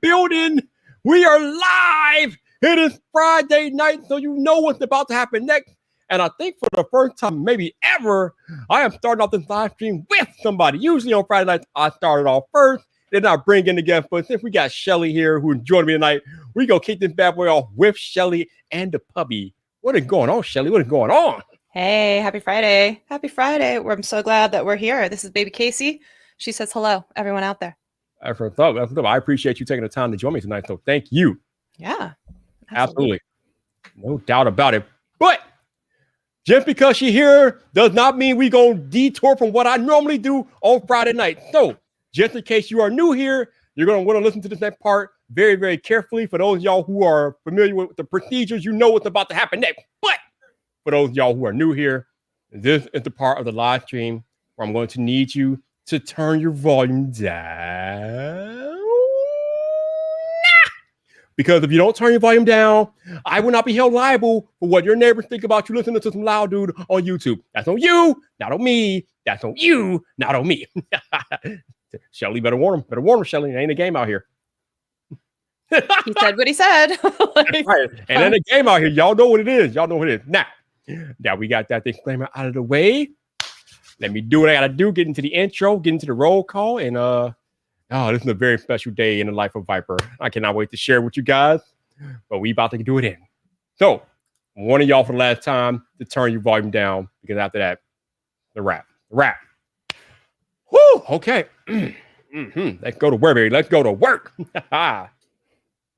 building. We are live. It is Friday night, so you know what's about to happen next. And I think for the first time, maybe ever, I am starting off this live stream with somebody. Usually on Friday nights, I started off first. Then I bring in the guest. But since we got Shelly here who joined me tonight, we going to kick this bad boy off with Shelly and the puppy. What is going on, Shelly? What is going on? Hey, happy Friday. Happy Friday. I'm so glad that we're here. This is baby Casey. She says hello, everyone out there. I appreciate you taking the time to join me tonight. So thank you. Yeah. Absolutely. No doubt about it. But just because you're here does not mean we're going to detour from what I normally do on Friday night. So just in case you are new here, you're going to want to listen to this next part very, very carefully. For those of y'all who are familiar with the procedures, you know what's about to happen next. But for those of y'all who are new here, this is the part of the live stream where I'm going to need you to turn your volume down. Because if you don't turn your volume down, I will not be held liable for what your neighbors think about you listening to some loud dude on YouTube. That's on you, not on me. That's on you, not on me. Shelly, better warn him. Better warn him, Shelly. It ain't a game out here. He said what he said. Right. And then the game out here, y'all know what it is. Y'all know what it is. Now we got that disclaimer out of the way. Let me do what I got to do. Get into the intro, get into the roll call, and this is a very special day in the life of Vyyyper. I cannot wait to share with you guys, but we about to do it in. So, I'm warning y'all for the last time to turn your volume down, because after that, the wrap. Woo! Okay. Let's go to work, baby. Let's go to work.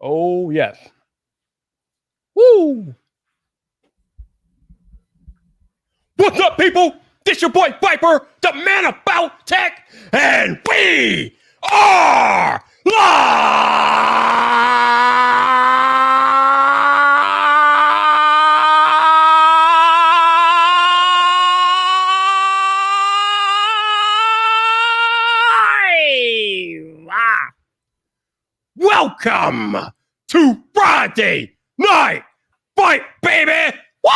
Oh, yes. Woo! What's up, people? This your boy Vyyyper, the man about tech, and we are live! Welcome to Friday Night Fight, baby! Woo!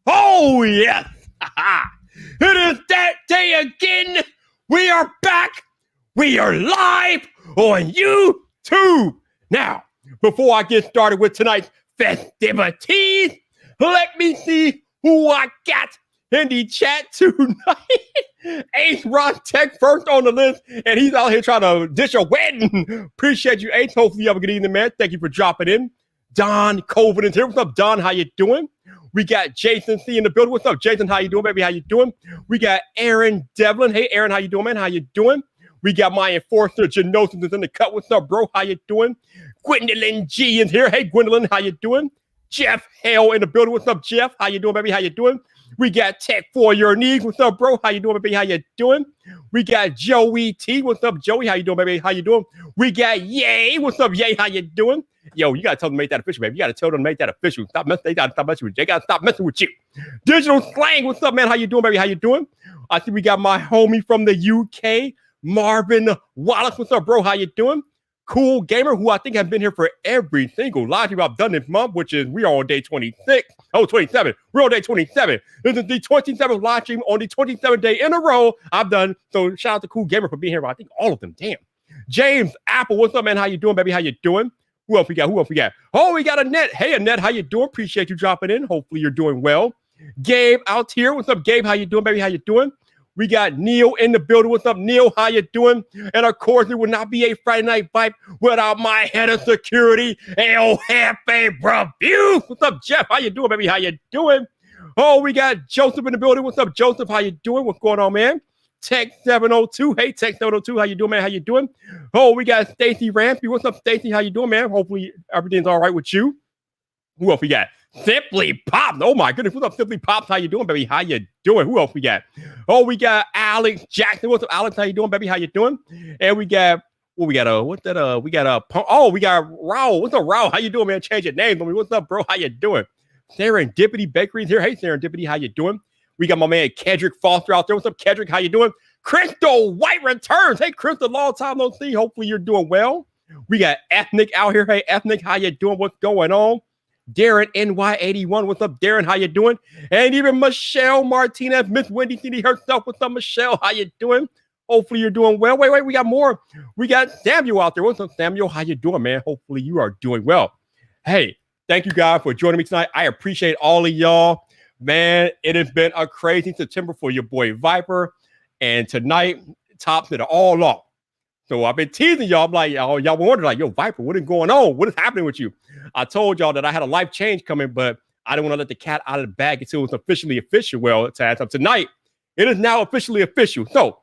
Oh, yes. It is that day again. We are back. We are live on YouTube. Now, before I get started with tonight's festivities, let me see who I got in the chat tonight. Ace Rock Tech first on the list, and he's out here trying to dish a wedding. Appreciate you, Ace. Hopefully you have a good evening, man. Thank you for dropping in. Don Colvin is here. What's up, Don? How you doing? We got Jason C in the building. What's up, Jason? How you doing, baby? How you doing? We got Aaron Devlin. Hey, Aaron, how you doing, man? How you doing? We got my enforcer, Janosis, is in the cut. What's up, bro? How you doing? Gwendolyn G is here. Hey, Gwendolyn, how you doing? Jeff Hale in the building. What's up, Jeff? How you doing, baby? How you doing? We got Tech for Your Needs. What's up, bro? How you doing, baby? How you doing? We got Joey T. What's up, Joey? How you doing, baby? How you doing? We got Yay. What's up, Yay? How you doing? Yo, you got to tell them to make that official, baby. You got to tell them to make that official. They got to stop messing with you. They got to stop messing with you. Digital Slang. What's up, man? How you doing, baby? How you doing? I see we got my homie from the UK, Marvin Wallace. What's up, bro? How you doing? Cool Gamer, who I think has been here for every single live stream I've done this month, which is we are on day 26. Oh, 27. We're on day 27. This is the 27th live stream on the 27th day in a row I've done. So shout out to Cool Gamer for being here. I think all of them. Damn. James Apple, what's up, man? How you doing, baby? How you doing? Who else we got? Oh, we got Annette. Hey, Annette, how you doing? Appreciate you dropping in. Hopefully you're doing well. Gabe out here. What's up, Gabe? How you doing, baby? How you doing? We got Neil in the building. What's up, Neil? How you doing? And of course, it would not be a Friday Night Vibe without my head of security, El Jefe Review. What's up, Jeff? How you doing, baby? How you doing? Oh, we got Joseph in the building. What's up, Joseph? How you doing? What's going on, man? Tech 702. Hey, Tech 702. How you doing, man? How you doing? Oh, we got Stacy Rampy. What's up, Stacy? How you doing, man? Hopefully everything's all right with you. Who else we got? Simply Pop. Oh my goodness. What's up, Simply Pops? How you doing, baby? How you doing? Who else we got? Oh, we got Alex Jackson. What's up, Alex? How you doing, baby? How you doing? And we got we got Raul. What's up, Raul? How you doing, man? Change your name. What's up, bro? How you doing? Serendipity Bakery's here. Hey, Serendipity, how you doing? We got my man Kedrick Foster out there. What's up, Kedrick? How you doing? Crystal White returns. Hey, Crystal, long time no see. Hopefully you're doing well. We got Ethnic out here. Hey, Ethnic, how you doing? What's going on? Darren NY81. What's up, Darren? How you doing? And even Michelle Martinez, Miss Wendy City herself. What's up, Michelle? How you doing? Hopefully you're doing well. Wait, we got more. We got Samuel out there. What's up, Samuel? How you doing, man? Hopefully you are doing well. Hey, thank you guys for joining me tonight. I appreciate all of y'all. Man, it has been a crazy September for your boy Vyyyper. And tonight, tops it all off. So I've been teasing y'all. I'm like, y'all wondering, like, yo, Vyyyper, what is going on? What is happening with you? I told y'all that I had a life change coming, but I didn't want to let the cat out of the bag until it was officially official. Well, as of tonight, it is now officially official. So,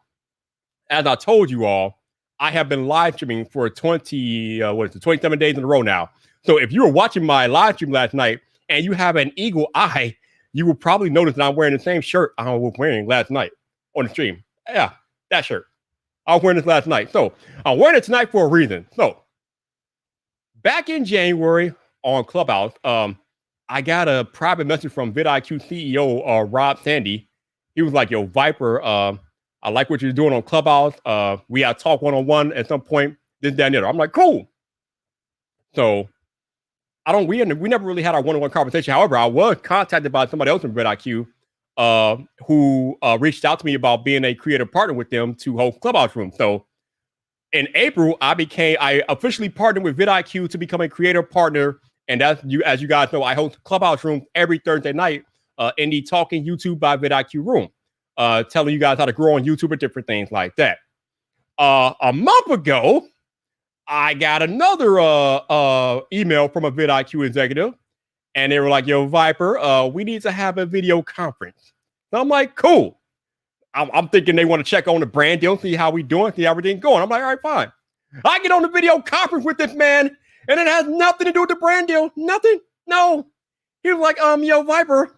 as I told you all, I have been live streaming for 27 days in a row now. So if you were watching my live stream last night and you have an eagle eye, you will probably notice that I'm wearing the same shirt I was wearing last night on the stream. Yeah, that shirt. I was wearing this last night. So I'm wearing it tonight for a reason. So back in January on Clubhouse, I got a private message from VidIQ CEO Rob Sandy. He was like, yo, Vyyyper, I like what you're doing on Clubhouse. We got to talk one-on-one at some point, this, that, and the other. I'm like, cool. So we never really had our one-on-one conversation. However, I was contacted by somebody else in VidIQ who reached out to me about being a creative partner with them to host Clubhouse Room. So in April, I officially partnered with VidIQ to become a creative partner. And as you guys know, I host Clubhouse Room every Thursday night in the Talking YouTube by VidIQ room, telling you guys how to grow on YouTube and different things like that. A month ago, I got another email from a VidIQ executive, and they were like, yo, Vyyyper, we need to have a video conference. So I'm like, cool. I'm thinking they want to check on the brand deal, see how we doing, see how everything's going. I'm like, all right, fine. I get on the video conference with this man, and it has nothing to do with the brand deal. Nothing. No. He was like, yo, Vyyyper,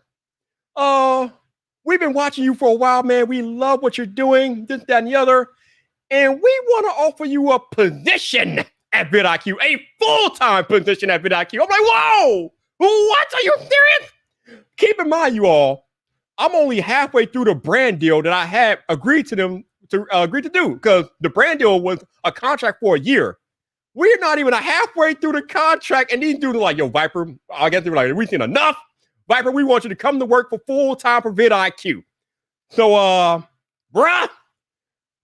we've been watching you for a while, man. We love what you're doing, this, that, and the other. And we want to offer you a position at VidIQ, a full-time position at VidIQ. I'm like, whoa, what? Are you serious? Keep in mind, you all, I'm only halfway through the brand deal that I had agreed to do because the brand deal was a contract for a year. We're not even halfway through the contract, and these dudes are like, yo, Vyyyper, I guess they were like, we've seen enough. Vyyyper, we want you to come to work for full-time for VidIQ. So, bruh,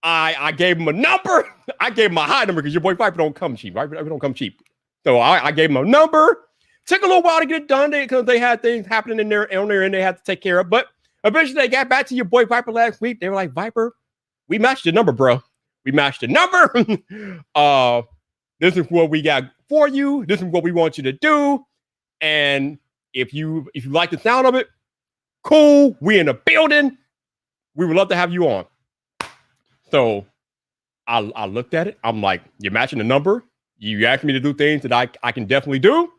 I gave him a number. I gave him a high number because your boy Vyyyper don't come cheap. Vyyyper don't come cheap. So I gave him a number. Took a little while to get it done because they had things happening in there and they had to take care of. But eventually they got back to your boy Vyyyper last week. They were like, Vyyyper, we matched the number, bro. We matched the number. This is what we got for you. This is what we want you to do. And if you like the sound of it, cool. We in the building. We would love to have you on. So I looked at it. I'm like, you're matching the number. You asked me to do things that I can definitely do.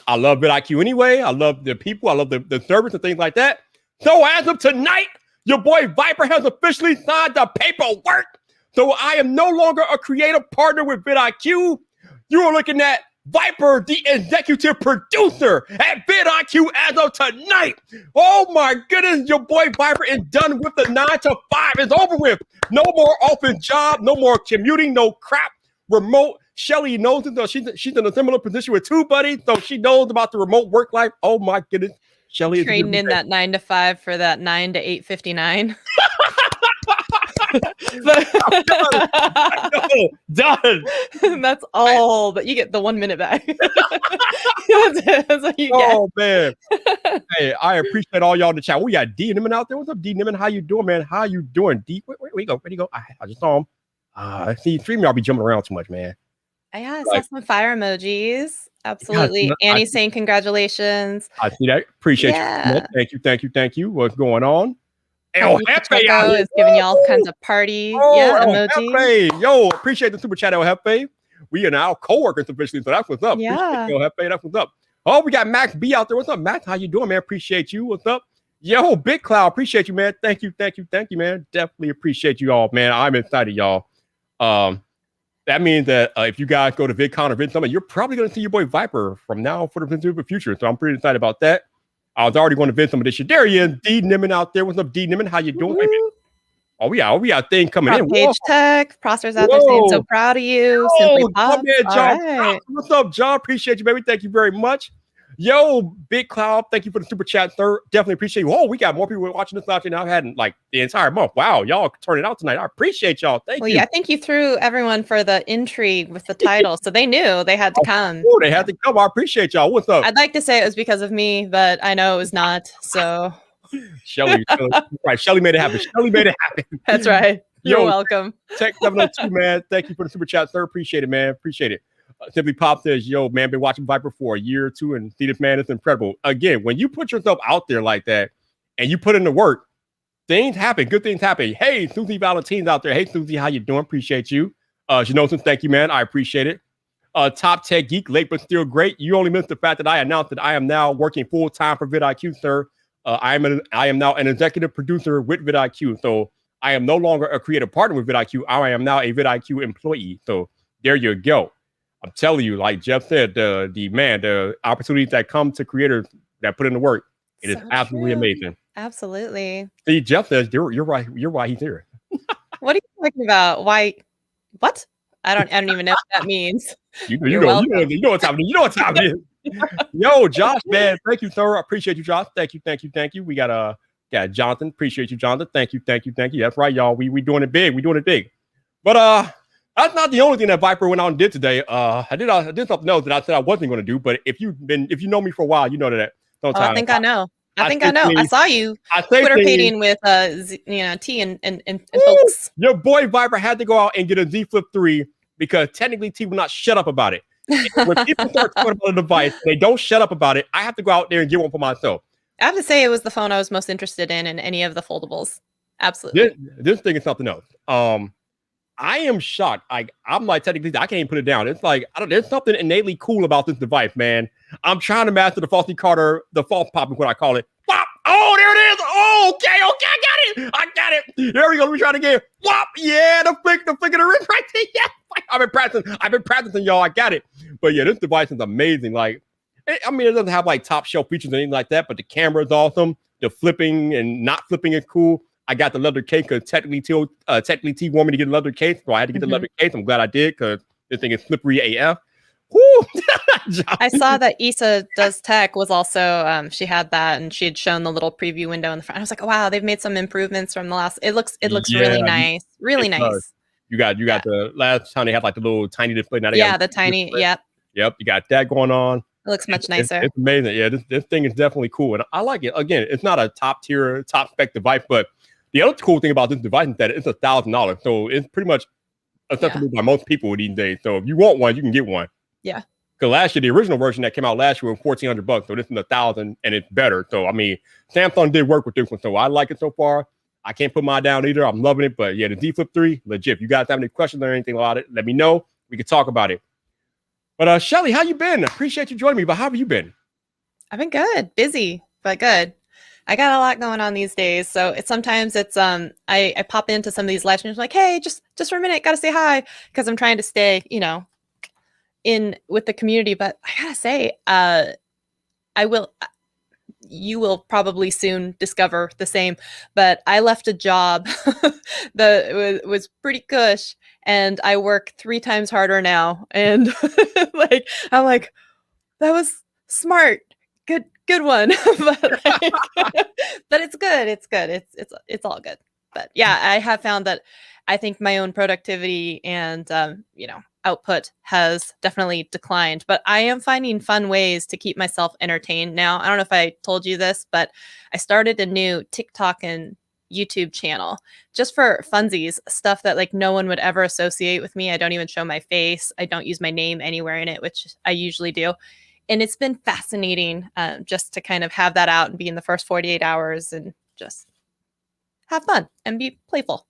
I love VidIQ anyway. I love the people. I love the service and things like that. So as of tonight, your boy Vyyyper has officially signed the paperwork. So I am no longer a creative partner with VidIQ. You are looking at Vyyyper, the executive producer at VidIQ as of tonight. Oh my goodness, your boy Vyyyper is done with the 9 to 5. It's over with. No more office job, no more commuting, no crap. Remote. Shelly knows it though. She's in a similar position with two buddies, so she knows about the remote work life. Oh my goodness. Shelly trading in that 9 to 5 for that 9 to 8:59. Done. That's all, but you get the 1 minute back. That's what you get. Man. Hey, I appreciate all y'all in the chat. We got D Nimmin out there. What's up, D Nimmin? How you doing, man? How you doing, D? Where you go? Where'd you go? I just saw him. I see streaming. I'll be jumping around too much, man. I saw some fire emojis. Absolutely. Annie saying congratulations. I see that. Appreciate you. Thank you. What's going on? El Jefe is giving you all kinds of party emoji. Yo, appreciate the super chat, El Jefe. We are now co-workers officially, so that's what's up. Yeah. El Jefe, that's what's up. Oh, we got Max B out there. What's up, Max? How you doing, man? Appreciate you. What's up? Yo, Big Cloud, appreciate you, man. Thank you, man. Definitely appreciate you all, man. I'm excited, y'all. That means that if you guys go to VidCon or VidSummit, you're probably going to see your boy Vyyyper from now for the foreseeable future. So I'm pretty excited about that. I was already going to VidSummit this year. There he is, D Nimmin out there. What's up, D Nimmin? How you doing? Oh, we got things coming in. Page Tech, Prosper's out there saying so proud of you. Simply Pops. Man, John. Right. What's up, John? Appreciate you, baby. Thank you very much. Yo, Big Cloud, thank you for the super chat, sir. Definitely appreciate you. Oh, we got more people watching this live than I've had in like the entire month. Wow, y'all turning out tonight. I appreciate y'all. Thank Well, you. yeah, I think you threw everyone for the intrigue with the title, so they knew they had to come. Oh, they had to come. I appreciate y'all. What's up? I'd like to say it was because of me, but I know it was not. So Shelly, right? Shelly made it happen. Shelly made it happen. that's right. You're Yo, welcome. Tech 702, man. Thank you for the super chat, sir. Appreciate it, man. Appreciate it. Simply Pop says, yo, man, been watching Vyyyper for a year or two and see this man is incredible. Again, when you put yourself out there like that and you put in the work, things happen. Good things happen. Hey, Susie Valentine's out there. Hey, Susie, how you doing? Appreciate you. Janosin, thank you, man. I appreciate it. Top Tech Geek, late but still great. You only missed the fact that I announced that I am now working full time for VidIQ, sir. I am now an executive producer with VidIQ. So I am no longer a creative partner with VidIQ. I am now a VidIQ employee. So there you go. I'm telling you, like Jeff said, the opportunities that come to creators that put in the work, it is absolutely amazing. Absolutely. See, Jeff says you're right. You're why he's here. What are you talking about? Why? What? I don't even know what that means. You know what's happening. You know what's happening. Yo, Josh, man, thank you, sir. I appreciate you, Josh. Thank you. We got Jonathan. Appreciate you, Jonathan. Thank you. That's right, y'all. We doing it big. We doing it big. But that's not the only thing that Vyyyper went out and did today. I did something else that I said I wasn't going to do. But if you know me for a while, you know that. I think I know. I saw you Twitter painting with T and folks. Your boy Vyyyper had to go out and get a Z Flip 3 because technically T will not shut up about it. When people start talking about a device, they don't shut up about it. I have to go out there and get one for myself. I have to say it was the phone I was most interested in any of the foldables. Absolutely. This thing is something else. I am shocked. I'm like, technically, I can't even put it down. It's like, there's something innately cool about this device, man. I'm trying to master the Falsy Carter, the false pop is what I call it. Whop! Oh, there it is. Oh, okay, I got it. There we go. Let me try it again. Whop! Yeah, the flick of the wrist right there. Yeah. I've been practicing, y'all. I got it. But yeah, this device is amazing. Like, I mean, it doesn't have like top shelf features or anything like that, but the camera is awesome. The flipping and not flipping is cool. I got the leather case because technically T wanted me to get a leather case, so I had to get the leather case. I'm glad I did because this thing is slippery AF. Woo! I saw that Issa Does Tech was also she had that and she had shown the little preview window in the front. I was like, oh, wow, they've made some improvements from the last. It looks really nice, really nice. You got the last time they had like the little tiny display. Now they got the tiny. Yep. You got that going on. It looks much nicer. It's amazing. Yeah, this thing is definitely cool, and I like it. Again, it's not a top spec device, but the other cool thing about this device is that it's $1,000, so it's pretty much accessible by most people these days. So if you want one, you can get one. Yeah. Because last year, the original version that came out last year was $1,400, so this is $1,000 and it's better. So I mean, Samsung did work with this one, so I like it so far. I can't put mine down either. I'm loving it, but yeah, the Z Flip 3, legit. If you guys have any questions or anything about it, let me know. We can talk about it. But Shelly, how you been? Appreciate you joining me. But how have you been? I've been good, busy, but good. I got a lot going on these days, so sometimes it's I pop into some of these live streams like, hey, just for a minute, gotta say hi because I'm trying to stay, in with the community. But I gotta say, you will probably soon discover the same. But I left a job that was pretty cush, and I work 3 times harder now, and I'm like, that was smart. Good one. but it's good. It's all good. But yeah, I have found that I think my own productivity and output has definitely declined, but I am finding fun ways to keep myself entertained now. I don't know if I told you this, but I started a new TikTok and YouTube channel just for funsies, stuff that like no one would ever associate with me. I don't even show my face. I don't use my name anywhere in it, which I usually do. And it's been fascinating just to kind of have that out and be in the first 48 hours and just have fun and be playful.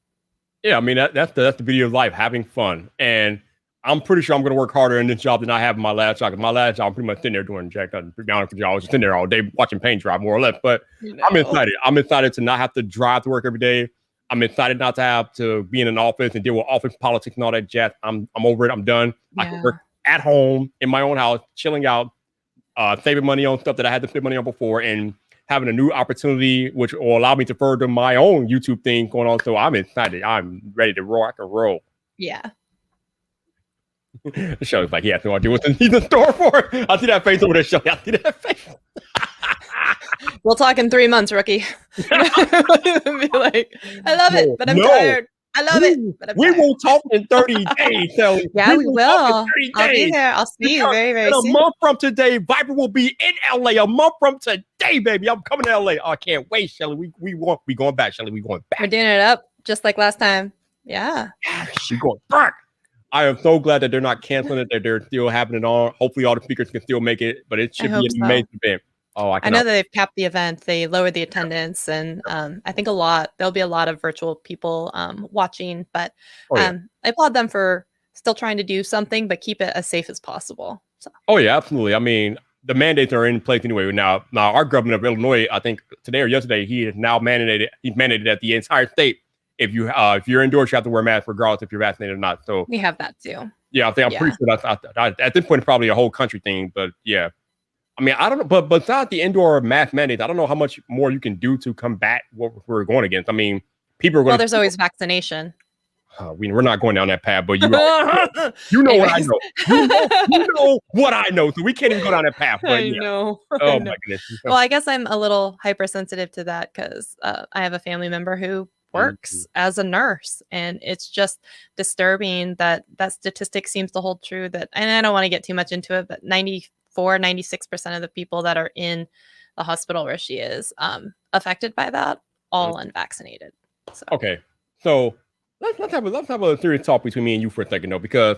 Yeah, I mean, that's the beauty of life, having fun. And I'm pretty sure I'm going to work harder in this job than I have in my last job. My last job, I'm pretty much sitting there doing jack nothing. To be honest with you, I was just sitting there all day watching paint dry, more or less. But I'm excited. I'm excited to not have to drive to work every day. I'm excited not to have to be in an office and deal with office politics and all that jazz. I'm over it. I'm done. Yeah. I can work at home in my own house, chilling out. Saving money on stuff that I had to spend money on before and having a new opportunity, which will allow me to further my own YouTube thing going on. So I'm excited. I'm ready to rock and roll. Yeah. Shelly's like, he has no idea what he's in store for. I see that face over there, Shelly. I see that face. We'll talk in 3 months, rookie. Be like, I love it, but I'm tired. I love it, but I'm we tired. will talk in 30 days, Shelly. Yeah, we will. Talk in 30 I'll be days. there. I'll see you very, very In a soon. month from today, Vyyyper will be in LA. A month from today, baby. I'm coming to LA. Oh, I can't wait, Shelly. We going back, Shelly. We going back. We're doing it up just like last time. Yeah. She's going back. I am so glad that they're not canceling it, that they're still happening on. Hopefully all the speakers can still make it, but it should be an amazing event. Oh, I know that they've capped the event. They lowered the attendance, and I think there'll be a lot of virtual people watching, but I applaud them for still trying to do something, but keep it as safe as possible. So. Oh yeah, absolutely. I mean, the mandates are in place anyway. Now our governor of Illinois, I think today or yesterday, he is now mandated that the entire state, if you're indoors, you have to wear a mask regardless if you're vaccinated or not. So we have that too. Yeah, I'm pretty sure that's at this point it's probably a whole country thing, but yeah. I mean, I don't know, but besides the indoor mask mandates, I don't know how much more you can do to combat what we're going against. I mean, people are going. Well, there's always vaccination. We're not going down that path, but you know what I know. You know what I know, so we can't even go down that path. But I know. Oh my goodness. Well, I guess I'm a little hypersensitive to that because I have a family member who works as a nurse, and it's just disturbing that statistic seems to hold true. That, and I don't want to get too much into it, but 96% of the people that are in the hospital where she is affected by that, all unvaccinated. So. Okay, so let's have a serious talk between me and you for a second though, because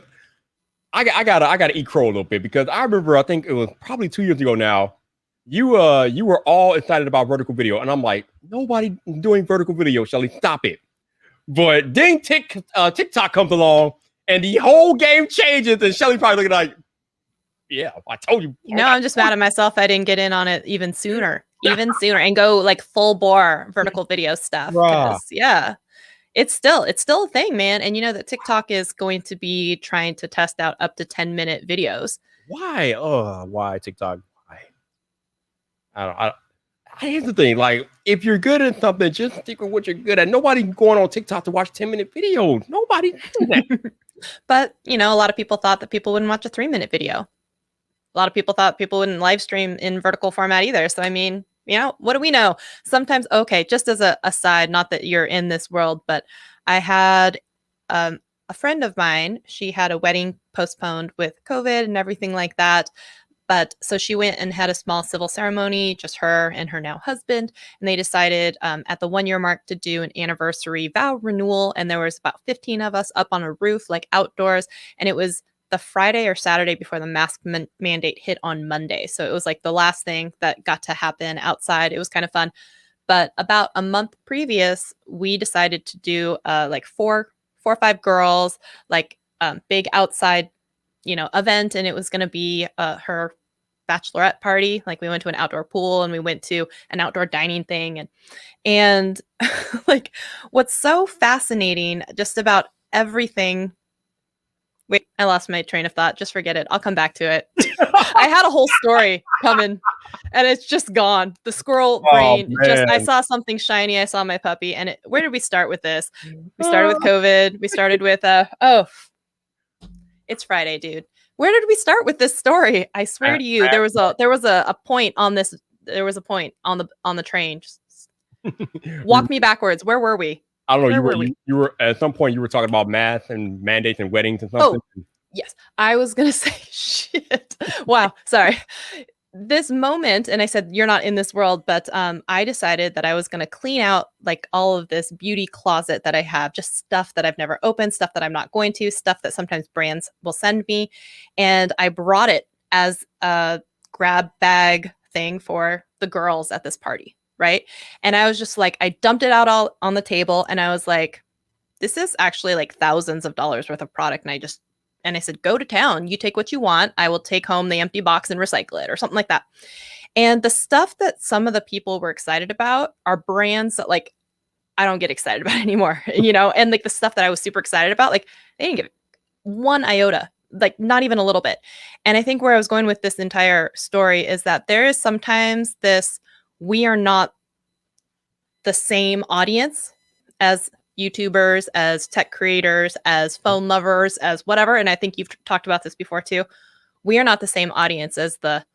I gotta eat crow a little bit, because I remember, I think it was probably 2 years ago now, you were all excited about vertical video, and I'm like, nobody doing vertical video, Shelly, stop it. But then TikTok comes along and the whole game changes, and Shelly probably looking like, yeah, I told you. No, I'm just mad at myself. I didn't get in on it even sooner, and go like full bore vertical video stuff. Yeah, it's still a thing, man. And you know that TikTok is going to be trying to test out up to 10-minute videos. Why? Why TikTok? Why? Here's the thing. Like, if you're good at something, just stick with what you're good at. Nobody going on TikTok to watch 10-minute videos. Nobody doing that. But a lot of people thought that people wouldn't watch a 3-minute video. A lot of people thought people wouldn't live stream in vertical format either. So, I mean, what do we know? Sometimes, okay, just as a aside, not that you're in this world, but I had a friend of mine, she had a wedding postponed with COVID and everything like that. But so she went and had a small civil ceremony, just her and her now husband. And they decided at the 1-year mark to do an anniversary vow renewal. And there was about 15 of us up on a roof, like outdoors. And it was the Friday or Saturday before the mask mandate hit on Monday. So it was like the last thing that got to happen outside. It was kind of fun. But about a month previous, we decided to do like four or five girls, like big outside, event. And it was going to be her bachelorette party. Like we went to an outdoor pool and we went to an outdoor dining thing. And like what's so fascinating just about everything. Wait, I lost my train of thought. Just forget it. I'll come back to it. I had a whole story coming and it's just gone. The squirrel brain. I saw something shiny. I saw my puppy. And where did we start with this? We started with COVID. We started with, it's Friday, dude. Where did we start with this story? I swear to you, there was a point on this. There was a point on the train. Just walk me backwards. Where were we? I don't know. You were at some point you were talking about math and mandates and weddings and something. Oh, yes. I was gonna say shit. Wow. Sorry. This moment, and I said you're not in this world, but I decided that I was gonna clean out like all of this beauty closet that I have, just stuff that I've never opened, stuff that I'm not going to, stuff that sometimes brands will send me, and I brought it as a grab bag thing for the girls at this party. Right. And I was just like, I dumped it out all on the table and I was like, this is actually like thousands of dollars worth of product. And I said, go to town. You take what you want. I will take home the empty box and recycle it or something like that. And the stuff that some of the people were excited about are brands that like, I don't get excited about anymore, and like the stuff that I was super excited about, like they didn't give one iota, like not even a little bit. And I think where I was going with this entire story is that there is sometimes this, we are not the same audience as YouTubers, as tech creators, as phone lovers, as whatever. And I think you've talked about this before too. We are not the same audience as the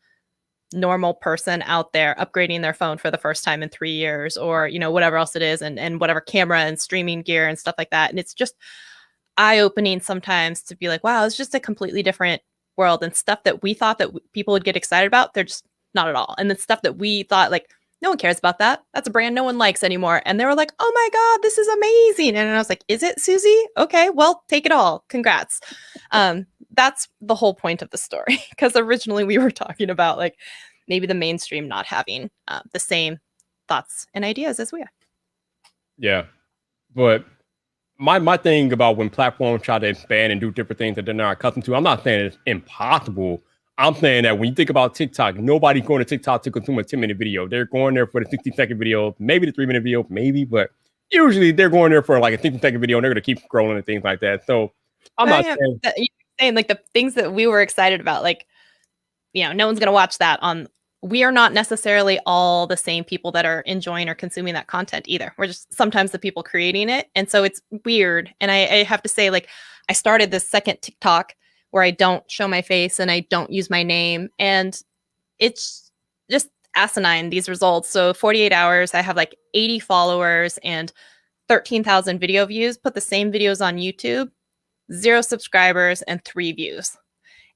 normal person out there upgrading their phone for the first time in 3 years, or, you know, whatever else it is, and whatever camera and streaming gear and stuff like that. And it's just eye-opening sometimes to be like, wow, it's just a completely different world, and stuff that we thought that people would get excited about, they're just not at all. And the stuff that we thought like, no one cares about that. That's a brand no one likes anymore. And they were like, oh my God, this is amazing. And I was like, is it, Susie? Okay, well, take it all. Congrats. That's the whole point of the story. Because originally we were talking about like maybe the mainstream not having the same thoughts and ideas as we are. Yeah. But my thing about when platforms try to expand and do different things that they're not accustomed to, I'm not saying it's impossible. I'm saying that when you think about TikTok, nobody's going to TikTok to consume a 10-minute video. They're going there for the 60-second video, maybe the 3-minute video, maybe, but usually they're going there for like a 60-second video and they're going to keep scrolling and things like that. So I'm not saying that, you're saying like the things that we were excited about, like, you know, no one's going to watch that on. We are not necessarily all the same people that are enjoying or consuming that content either. We're just sometimes the people creating it. And so it's weird. And I have to say, like, I started this second TikTok where I don't show my face and I don't use my name. And it's just asinine, these results. So 48 hours, I have like 80 followers and 13,000 video views. Put the same videos on YouTube, 0 subscribers and 3 views.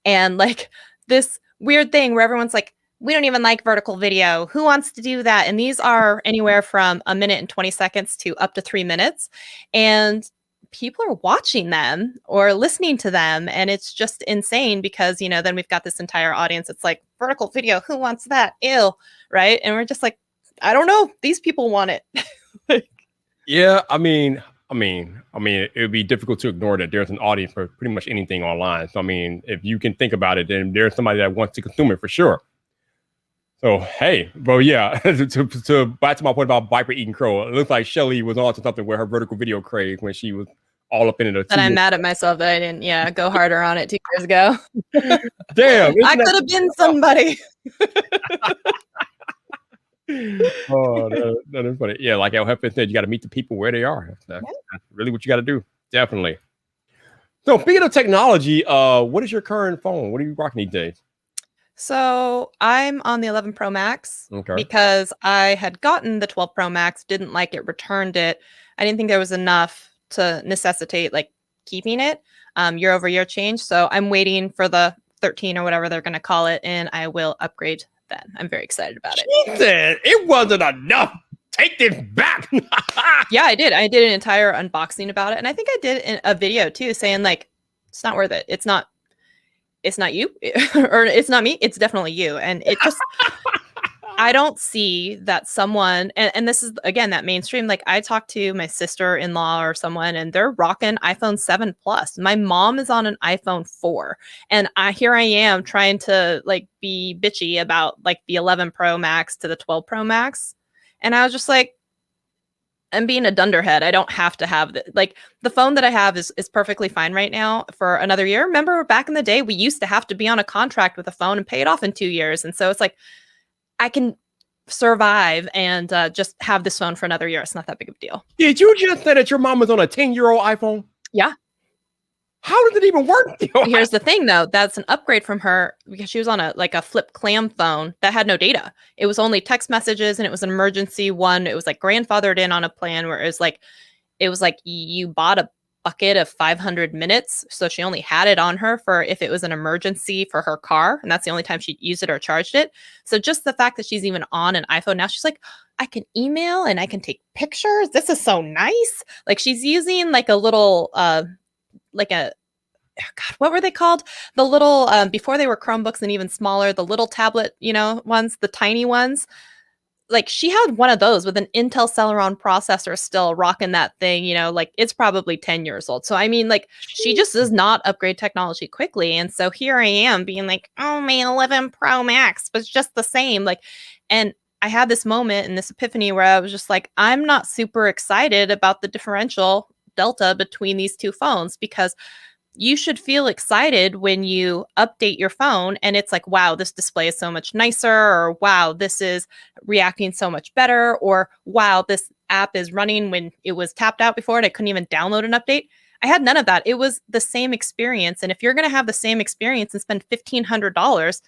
And like this weird thing where everyone's like, we don't even like vertical video. Who wants to do that? And these are anywhere from 1 minute and 20 seconds to up to 3 minutes. And people are watching them or listening to them. And it's just insane because, you know, then we've got this entire audience. It's like vertical video. Who wants that? Ew. Right. And we're just like, I don't know. These people want it. Yeah. I mean, it would be difficult to ignore that there's an audience for pretty much anything online. So, I mean, if you can think about it, then there's somebody that wants to consume it for sure. So, hey, bro, yeah, to back to my point about Vyyyper eating crow, it looks like Shelly was on to something with her vertical video craze when she was all up in it. And I'm mad at myself that I didn't, go harder on it 2 years ago. Damn. I could have been somebody. Oh, that is funny. Yeah, like El Jefe said, you got to meet the people where they are. That's really what you got to do. Definitely. So, speaking of technology, what is your current phone? What are you rocking these days? So I'm on the 11 Pro Max because I had gotten the 12 Pro Max, didn't like it, returned it. I didn't think there was enough to necessitate like keeping it year over year change. So I'm waiting for the 13 or whatever they're going to call it, and I will upgrade then. I'm very excited about it. She said it wasn't enough. Take this back. Yeah, I did. I did an entire unboxing about it. And I think I did a video too saying like, it's not worth it. It's not you or it's not me. It's definitely you. And it just, I don't see that someone, and this is again, that mainstream, like I talked to my sister-in-law or someone and they're rocking iPhone 7 Plus. My mom is on an iPhone 4 and here I am trying to like be bitchy about like the 11 Pro Max to the 12 Pro Max. And I was just like, I'm being a dunderhead. I don't have to have the phone that I have is perfectly fine right now for another year. Remember back in the day, we used to have to be on a contract with a phone and pay it off in 2 years. And so it's like, I can survive and just have this phone for another year. It's not that big of a deal. Did you just say that your mom was on a 10-year-old iPhone? Yeah. How does it even work? Here's the thing, though. That's an upgrade from her because she was on a flip clam phone that had no data. It was only text messages and it was an emergency one. It was like grandfathered in on a plan where it was like you bought a bucket of 500 minutes. So she only had it on her for if it was an emergency for her car. And that's the only time she used it or charged it. So just the fact that she's even on an iPhone now, she's like, I can email and I can take pictures. This is so nice. Like she's using like a little, God, what were they called? The little, before they were Chromebooks and even smaller, the little tablet, ones, the tiny ones. Like she had one of those with an Intel Celeron processor still rocking that thing, like it's probably 10 years old. So, I mean, like she just does not upgrade technology quickly. And so here I am being like, oh, my 11 Pro Max was just the same. Like, and I had this moment and this epiphany where I was just like, I'm not super excited about the differential delta between these two phones because you should feel excited when you update your phone and it's like, wow, this display is so much nicer, or wow, this is reacting so much better, or wow, this app is running when it was tapped out before and I couldn't even download an update. I had none of that. It was the same experience. And if you're going to have the same experience and spend $1,500,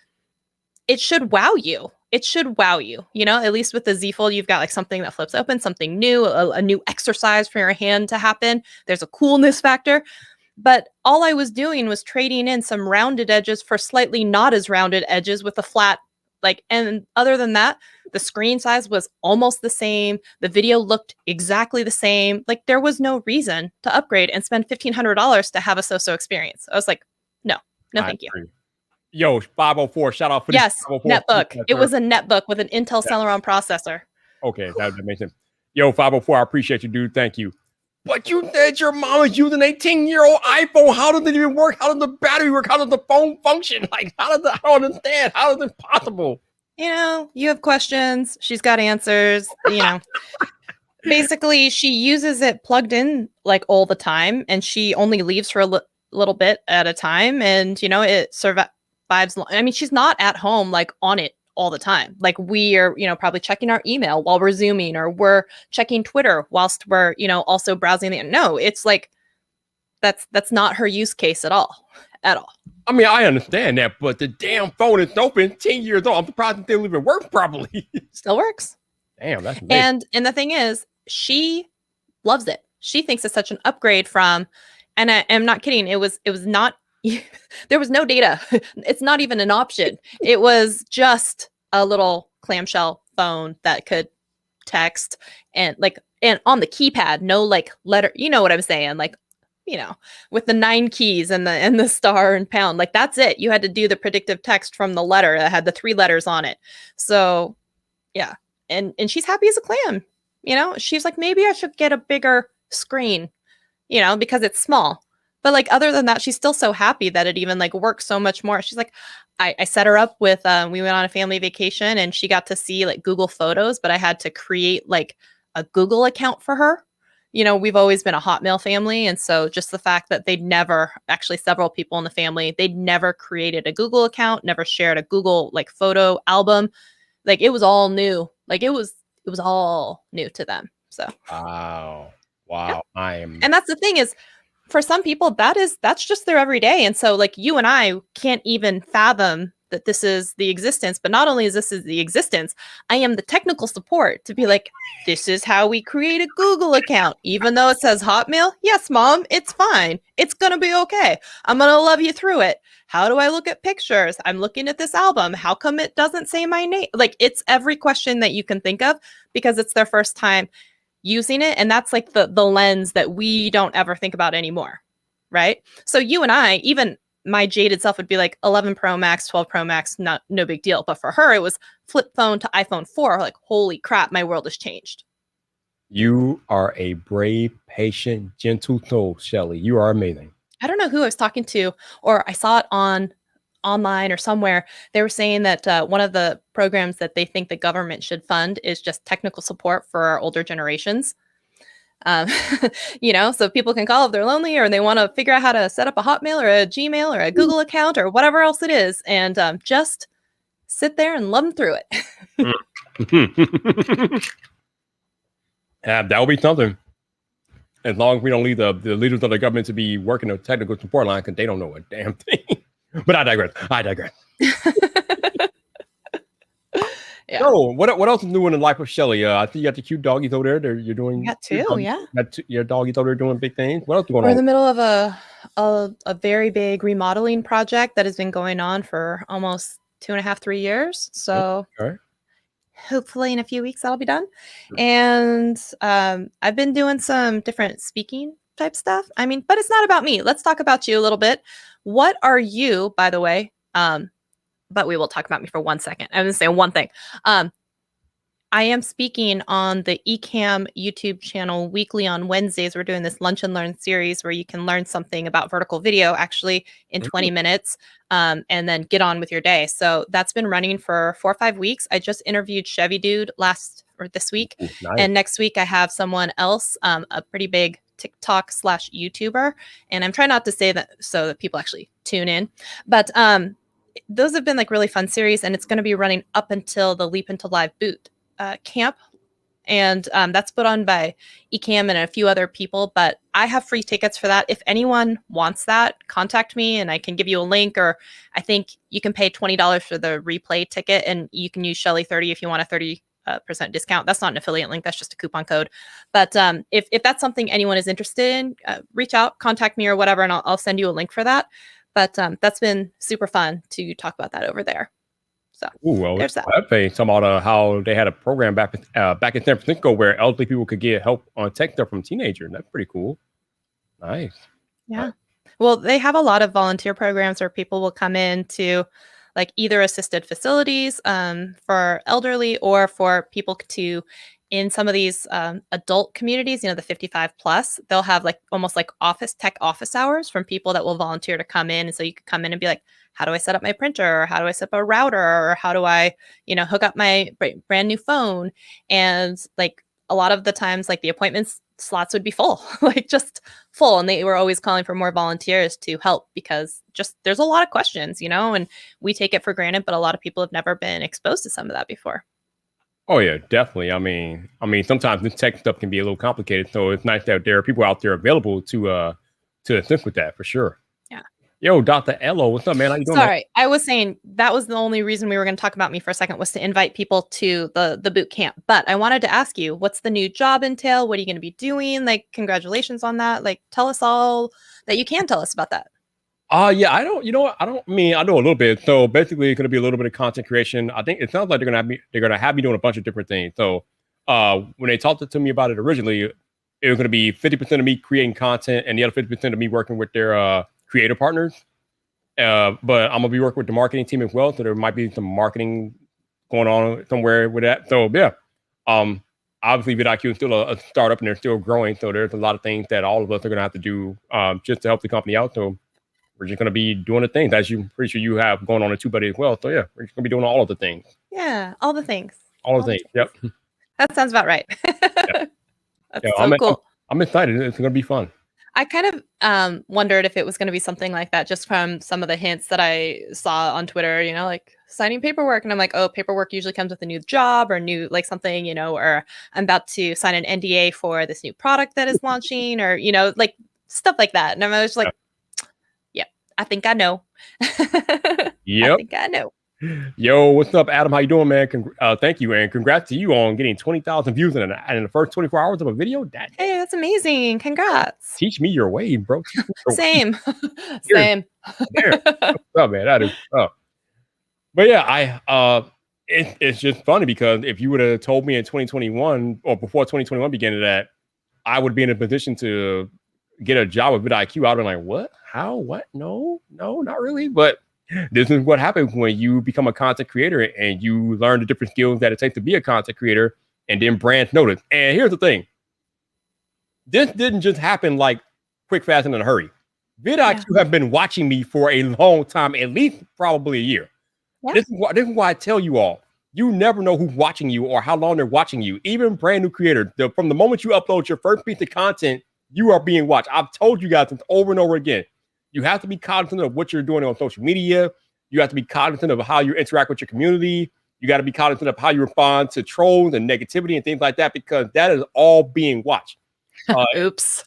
it should wow you. It should wow you. At least with the Z Fold, you've got like something that flips open, something new, a new exercise for your hand to happen. There's a coolness factor. But all I was doing was trading in some rounded edges for slightly not as rounded edges with a flat, and other than that, the screen size was almost the same. The video looked exactly the same. There was no reason to upgrade and spend $1,500 to have a so-so experience. I was like, no, thank you. Yo, 504, shout out for this. Yes, 504 netbook. It was a netbook with an Intel Celeron processor. Okay, that makes sense. Yo, 504, I appreciate you, dude. Thank you. But you said your mom is using an 18-year-old iPhone. How does it even work? How does the battery work? How does the phone function? I don't understand. How is it possible? You have questions. She's got answers. Basically, she uses it plugged in all the time, and she only leaves for a little bit at a time, and it survives long. I mean, she's not at home on it all the time. We are, probably checking our email while we're Zooming, or we're checking Twitter whilst we're, also browsing the. No, it's that's not her use case at all. I mean, I understand that, but the damn phone is open, 10 years old. I'm surprised it didn't even work properly. Still works. Damn, that's amazing. And the thing is, she loves it. She thinks it's such an upgrade from, and I'm not kidding. It was not. There was no data. It's not even an option. It was just a little clamshell phone that could text and on the keypad, no letter. You know what I'm saying? With the 9 keys and the star and pound. That's it. You had to do the predictive text from the letter that had the 3 letters on it. So yeah. And she's happy as a clam. She's like, maybe I should get a bigger screen, because it's small. But other than that, she's still so happy that it even works so much more. She's like, I set her up with, we went on a family vacation and she got to see Google Photos, but I had to create a Google account for her. We've always been a Hotmail family. And so just the fact that they'd never, actually several people in the family, they'd never created a Google account, never shared a Google photo album. It was all new. It was all new to them. So. Wow. Yeah. And that's the thing is, for some people, that's just their everyday. And so you and I can't even fathom that this is the existence. But not only is this the existence, I am the technical support to be this is how we create a Google account. Even though it says Hotmail, yes, Mom, it's fine. It's going to be okay. I'm going to love you through it. How do I look at pictures? I'm looking at this album. How come it doesn't say my name? It's every question that you can think of because it's their first time using it. And that's the lens that we don't ever think about anymore. Right. So you and I, even my jaded self would be 11 Pro Max, 12 Pro Max, no big deal. But for her, it was flip phone to iPhone 4. Holy crap, my world has changed. You are a brave, patient, gentle soul, Shelly. You are amazing. I don't know who I was talking to, or I saw it online or somewhere. They were saying that one of the programs that they think the government should fund is just technical support for our older generations. So people can call if they're lonely or they want to figure out how to set up a Hotmail or a Gmail or a Google account or whatever else it is, and just sit there and love them through it. Yeah, that would be something. As long as we don't leave the leaders of the government to be working a technical support line, because they don't know a damn thing. But I digress. Yeah. So, what else is new in the life of Shelly? I think you got the cute doggies over there. You're doing. You got 2, yeah. Your doggies over there doing big things. What else is going on? We're in the middle of a very big remodeling project that has been going on for almost 2.5, 3 years. So. Okay. Hopefully in a few weeks that'll be done. And I've been doing some different speaking type stuff. I mean, but it's not about me. Let's talk about you a little bit. What are you, by the way? But we will talk about me for 1 second. I'm going to say one thing. I am speaking on the eCam YouTube channel weekly on Wednesdays. We're doing this Lunch and Learn series where you can learn something about vertical video actually in 20 minutes and then get on with your day. So that's been running for 4 or 5 weeks. I just interviewed Chevy Dude this week. Nice. And next week I have someone else, a pretty big TikTok/YouTuber. And I'm trying not to say that so that people actually tune in. But those have been really fun series, and it's going to be running up until the Leap into Live boot camp. And that's put on by Ecamm and a few other people, but I have free tickets for that. If anyone wants that, contact me and I can give you a link, or I think you can pay $20 for the replay ticket and you can use Shelly 30 if you want a 30% discount. That's not an affiliate link. That's just a coupon code. But if that's something anyone is interested in, reach out, contact me or whatever, and I'll send you a link for that. But that's been super fun to talk about that over there. So there's that. Talking about how they had a program back in San Francisco where elderly people could get help on tech stuff from teenagers. That's pretty cool. Nice. Yeah. Well, they have a lot of volunteer programs where people will come in to like either assisted facilities for elderly or for people to in some of these adult communities, the 55 plus, they'll have like almost like tech office hours from people that will volunteer to come in. And so you could come in and be like, how do I set up my printer? Or how do I set up a router? Or how do I, hook up my brand new phone? And like a lot of the times, like the appointments slots would be full, like just full. And they were always calling for more volunteers to help because just there's a lot of questions, and we take it for granted, but a lot of people have never been exposed to some of that before. Oh yeah, definitely. I mean, sometimes this tech stuff can be a little complicated, so it's nice that there are people out there available to assist with that for sure. Yeah. Yo, Dr. Ello, what's up, man? How you doing? Sorry, I was saying that was the only reason we were going to talk about me for a second was to invite people to the boot camp. But I wanted to ask you, what's the new job entail? What are you going to be doing? Like, congratulations on that. Like, tell us all that you can tell us about that. Yeah, I know a little bit. So basically it's gonna be a little bit of content creation. I think it sounds like they're gonna have me doing a bunch of different things. So when they talked to me about it originally, it was gonna be 50% of me creating content and the other 50% of me working with their creator partners. But I'm gonna be working with the marketing team as well. So there might be some marketing going on somewhere with that. So yeah. Obviously VidIQ is still a startup and they're still growing. So there's a lot of things that all of us are gonna have to do just to help the company out. So we're just going to be doing the things that I'm pretty sure you have going on at TubeBuddy as well. So yeah, we're just going to be doing all of the things. Yeah, all the things. All the things. Yep. That sounds about right. Yeah. That's so cool. I'm excited. It's going to be fun. I kind of wondered if it was going to be something like that just from some of the hints that I saw on Twitter, like signing paperwork. And I'm like, oh, paperwork usually comes with a new job or new like something, or I'm about to sign an NDA for this new product that is launching or, like stuff like that. And I was like, I think I know. Yep. I think I know. Yo, what's up, Adam? How you doing, man? Thank you, and congrats to you on getting 20,000 views in the first 24 hours of a video. Hey, that's amazing. Congrats. Teach me your way, bro. Same. Same. There. What's up, man? That is up. But yeah, it's just funny because if you would have told me in 2021 or before 2021 began that I would be in a position to get a job with VidIQ, I'd have been like, what? How? What? No, not really. But this is what happens when you become a content creator and you learn the different skills that it takes to be a content creator, and then brands notice. And here's the thing. This didn't just happen like quick, fast, and in a hurry. VidIQ have been watching me for a long time, at least probably a year. Yeah. This is why I tell you all, you never know who's watching you or how long they're watching you. Even brand new creators, from the moment you upload your first piece of content, you are being watched. I've told you guys this over and over again. You have to be cognizant of what you're doing on social media. You have to be cognizant of how you interact with your community. You got to be cognizant of how you respond to trolls and negativity and things like that, because that is all being watched. Oops.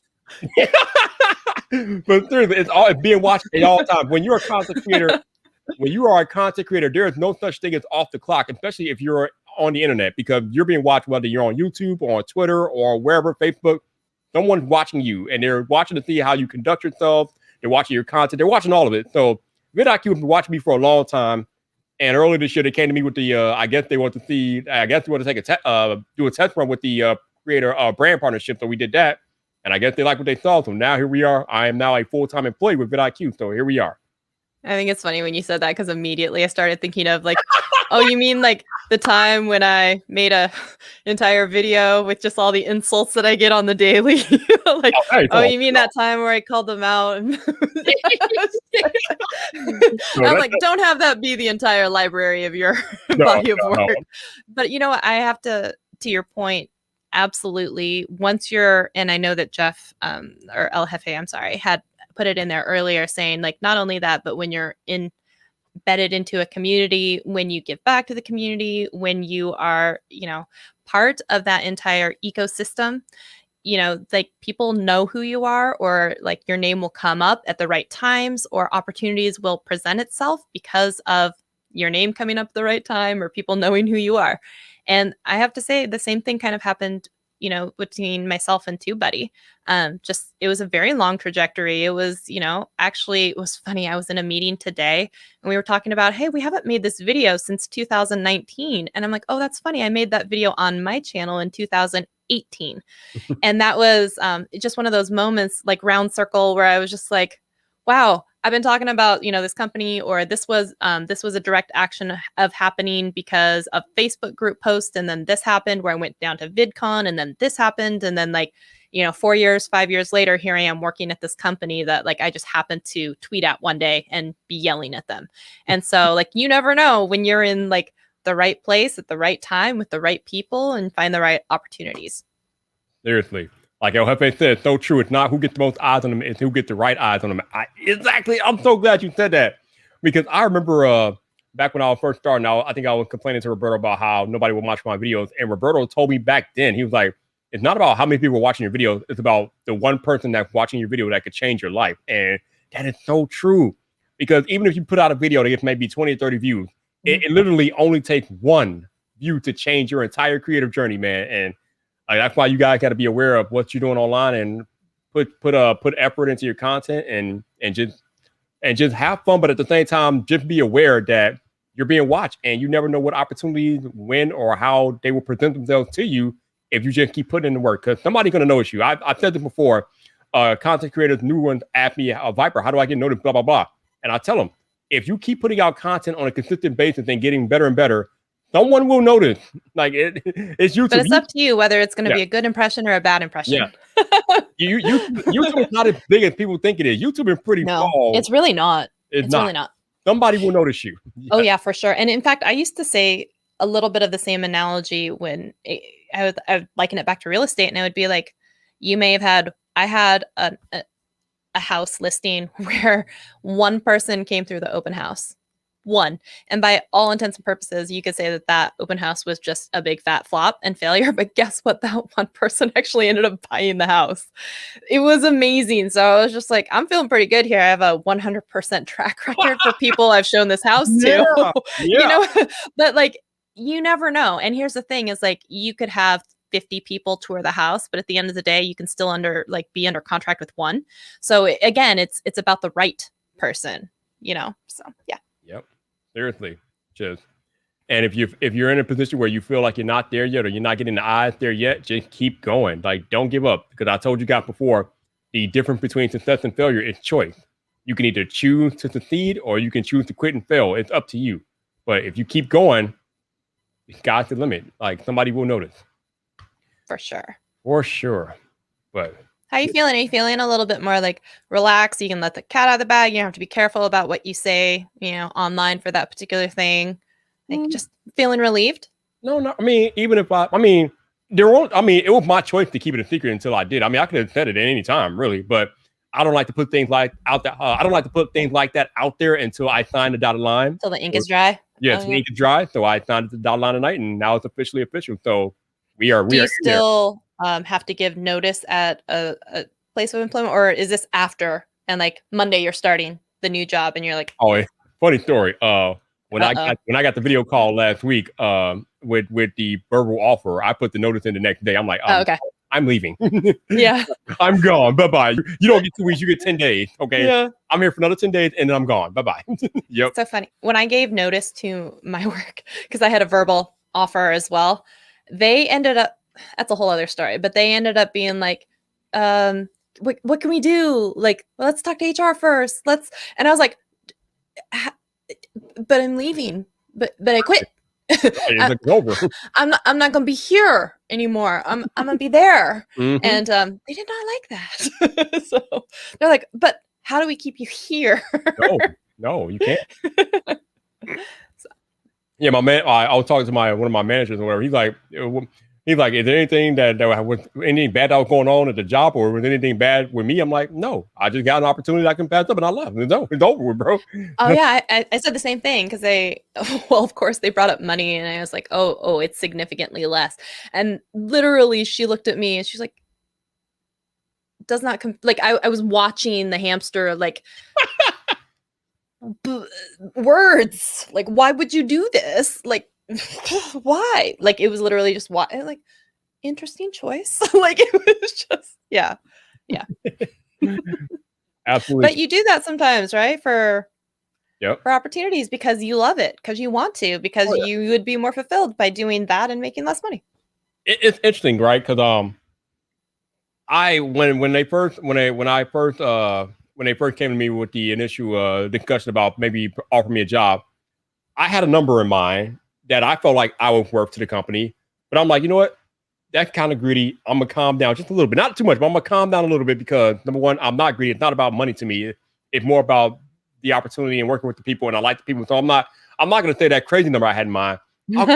But seriously, it's being watched at all times. When you're a content creator, there is no such thing as off the clock, especially if you're on the internet, because you're being watched whether you're on YouTube or on Twitter or wherever, Facebook. Someone's watching you, and they're watching to see how you conduct yourself. They're watching your content. They're watching all of it. So VidIQ has been watching me for a long time. And earlier this year, they came to me with the, I guess they want to take do a test run with the creator brand partnership. So we did that. And I guess they like what they saw. So now here we are. I am now a full-time employee with VidIQ. So here we are. I think it's funny when you said that, because immediately I started thinking of like, oh, you mean like the time when I made a entire video with just all the insults that I get on the daily? Like, oh, you mean that time where I called them out? I'm like, don't have that be the entire library of your body of work. But you know what? I have to your point, absolutely. Once you're, and I know that Jeff or El Jefe, I'm sorry, had put it in there earlier saying like, not only that, but when you're in bedded into a community, when you give back to the community, when you are, part of that entire ecosystem, like people know who you are, or like your name will come up at the right times, or opportunities will present itself because of your name coming up at the right time, or people knowing who you are. And I have to say the same thing kind of happened, between myself and TubeBuddy. Just, it was a very long trajectory. It was, actually, it was funny. I was in a meeting today and we were talking about, hey, we haven't made this video since 2019. And I'm like, oh, that's funny. I made that video on my channel in 2018. And that was just one of those moments, like round circle, where I was just like, wow, I've been talking about, this company, or this was a direct action of happening because of Facebook group post. And then this happened where I went down to VidCon, and then this happened. And then 4 years, 5 years later, here I am working at this company that I just happened to tweet at one day and be yelling at them. And so you never know when you're in the right place at the right time with the right people and find the right opportunities. Seriously. Like El Jefe said, so true. It's not who gets the most eyes on them, it's who gets the right eyes on them. Exactly. I'm so glad you said that, because I remember back when I was first starting out, I think I was complaining to Roberto about how nobody would watch my videos. And Roberto told me back then, he was like, it's not about how many people are watching your videos. It's about the one person that's watching your video that could change your life. And that is so true, because even if you put out a video that gets maybe 20 or 30 views, it literally only takes one view to change your entire creative journey, man. And that's why you guys got to be aware of what you're doing online, and put effort into your content, and just have fun. But at the same time, just be aware that you're being watched, and you never know what opportunities, when, or how they will present themselves to you if you just keep putting in the work. Because somebody's gonna notice you. I've said this before. Content creators, new ones, ask me, Vyyyper, how do I get noticed? Blah blah blah. And I tell them, if you keep putting out content on a consistent basis and getting better and better, someone will notice. It's YouTube. But it's up to you whether it's going to be a good impression or a bad impression. Yeah. YouTube is not as big as people think it is. YouTube is pretty small. It's really not. It's really not. Somebody will notice you. Yeah. Oh yeah, for sure. And in fact, I used to say a little bit of the same analogy when I would liken it back to real estate, and I would be like, I had a house listing where one person came through the open house. One. And by all intents and purposes, you could say that open house was just a big fat flop and failure. But guess what? That one person actually ended up buying the house. It was amazing. So I was just like, I'm feeling pretty good here. I have a 100% track record for people I've shown this house to. But you never know. And here's the thing is you could have 50 people tour the house, but at the end of the day, you can still be under contract with one. So again, it's about the right person, so yeah. Yep. Seriously. And if you're in a position where you feel like you're not there yet, or you're not getting the eyes there yet, just keep going. Don't give up, because I told you guys before, the difference between success and failure is choice. You can either choose to succeed, or you can choose to quit and fail. It's up to you. But if you keep going, the sky's the limit. Somebody will notice. For sure. For sure. But how are you feeling? Are you feeling a little bit more relaxed? You can let the cat out of the bag. You don't have to be careful about what you say, online for that particular thing. Just feeling relieved? No. I mean, even if it was my choice to keep it a secret until I did. I mean, I could have said it at any time, really, but I don't like to put things like that out there until I sign the dotted line. Until the ink is dry? Yeah, the ink is dry. So I signed the dotted line tonight, and now it's officially official. So we are. Do you still have to give notice at a place of employment, or is this after, and Monday you're starting the new job and you're like, oh, funny story. When I got the video call last week with the verbal offer, I put the notice in the next day. I'm like, okay, I'm leaving. Yeah. I'm gone. Bye-bye. You don't get 2 weeks, you get 10 days. Okay. Yeah. I'm here for another 10 days and then I'm gone. Bye-bye. Yep. So funny. When I gave notice to my work, because I had a verbal offer as well, they ended up, that's a whole other story, but they ended up being like, what can we do? Let's talk to HR first. And I was like, but I'm leaving, but I quit. I'm not gonna be here anymore. I'm gonna be there. Mm-hmm. And they did not like that. So they're like, but how do we keep you here? No, you can't. So. Yeah, my man, I was talking to one of my managers or whatever. He's He's like, is there anything that was anything bad that was going on at the job, or was anything bad with me? I'm like, no, I just got an opportunity I can pass up, and I left. It's over with, bro. Oh yeah, I said the same thing because well, of course they brought up money, and I was like, oh, it's significantly less. And literally, she looked at me and she's like, does not like I was watching the hamster like words like, why would you do this? Like, why? Like, it was literally just why. Like, interesting choice. Like, it was just yeah. Absolutely. But you do that sometimes, right? For Yep. opportunities because you love it, because you want to, because you would be more fulfilled by doing that and making less money. It's interesting, right? Because when they first came to me with the initial discussion about maybe offering me a job, I had a number in mind that I felt like I was worth to the company. But I'm like, you know what? That's kind of greedy. I'm gonna calm down just a little bit, not too much, but I'm gonna calm down a little bit because number one, I'm not greedy. It's not about money to me. It's more about the opportunity and working with the people, and I like the people. So I'm not gonna say that crazy number I had in mind. I'll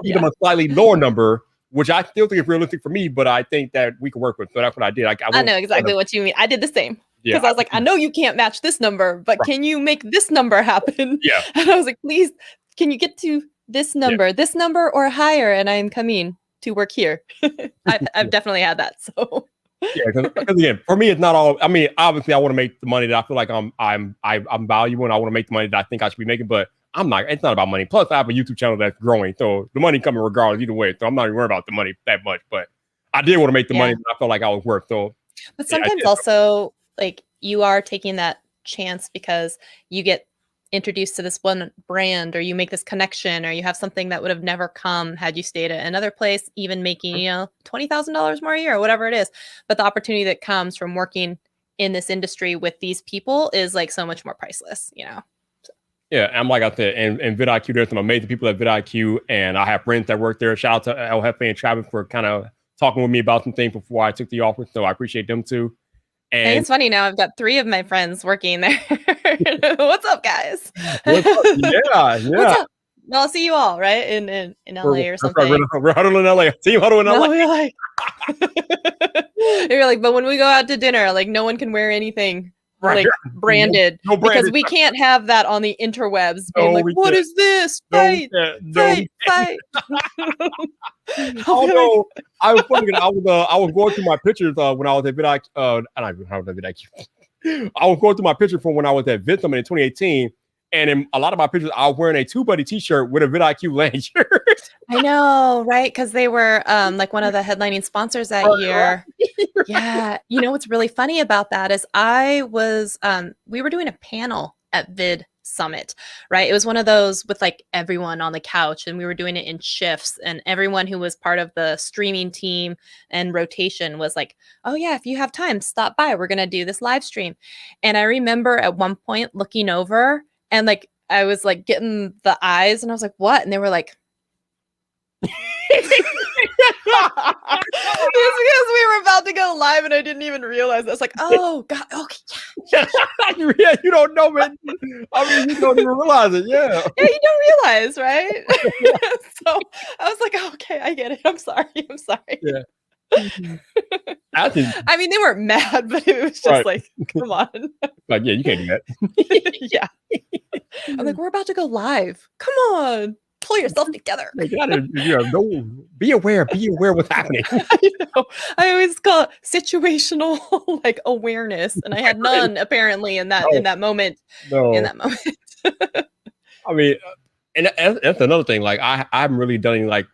give them a slightly lower number, which I still think is realistic for me, but I think that we can work with. So that's what I did. I know exactly what you mean. I did the same. Because I was like, I know you can't match this number, but can you make this number happen? Yeah. And I was like, please, can you get to this number or higher? And I'm coming to work here. I've definitely had that. So yeah, because again, for me, it's not all. I mean, obviously, I want to make the money that I feel like I'm valuable, and I want to make the money that I think I should be making. But I'm not. It's not about money. Plus, I have a YouTube channel that's growing, so the money coming regardless either way. So I'm not even worried about the money that much. But I did want to make the money that I felt like I was worth. So, but sometimes also, like, you are taking that chance because you get introduced to this one brand, or you make this connection, or you have something that would have never come had you stayed at another place, even making, $20,000 more a year or whatever it is. But the opportunity that comes from working in this industry with these people is like so much more priceless, So. Yeah, and like I said, and VidIQ, there's some amazing people at VidIQ, and I have friends that work there. Shout out to El Jefe and Travis for kind of talking with me about some things before I took the offer, so I appreciate them too. And it's funny now, I've got 3 of my friends working there. What's up, guys? What's up? Yeah. What's up? No, I'll see you all, right? In LA or something. We're huddling in LA. Team huddle in LA. You're like, but when we go out to dinner, like, no one can wear anything like branded, because we can't have that on the interwebs being like, what is this? Fight. Although I was funny, I was going through my pictures when I was at VidIQ. I was going through my picture from when I was at VidSummit in 2018, and in a lot of my pictures, I was wearing a TubeBuddy t-shirt with a VidIQ lanyard. I know, right? Because they were like one of the headlining sponsors that year. Yeah. You know what's really funny about that is we were doing a panel at Vid Summit, right? It was one of those with like everyone on the couch, and we were doing it in shifts, and everyone who was part of the streaming team and rotation was like, oh yeah, if you have time, stop by. We're going to do this live stream. And I remember at one point looking over, and like, I was like getting the eyes, and I was like, what? And they were like, it's because we were about to go live and I didn't even realize. I was like, oh god, okay, yeah. Yeah, you don't know, man. I mean, you don't even realize it. Yeah, you don't realize, right? So I was like, okay, I get it. I'm sorry. Yeah. I mean, they weren't mad, but it was just like, come on. Like, yeah, you can't do that. Yeah. I'm like, we're about to go live. Come on. Pull yourself together. Be aware what's happening. I always call it situational like awareness, and I had none apparently in that moment. In that moment. I mean, and that's another thing. Like, I'm really done like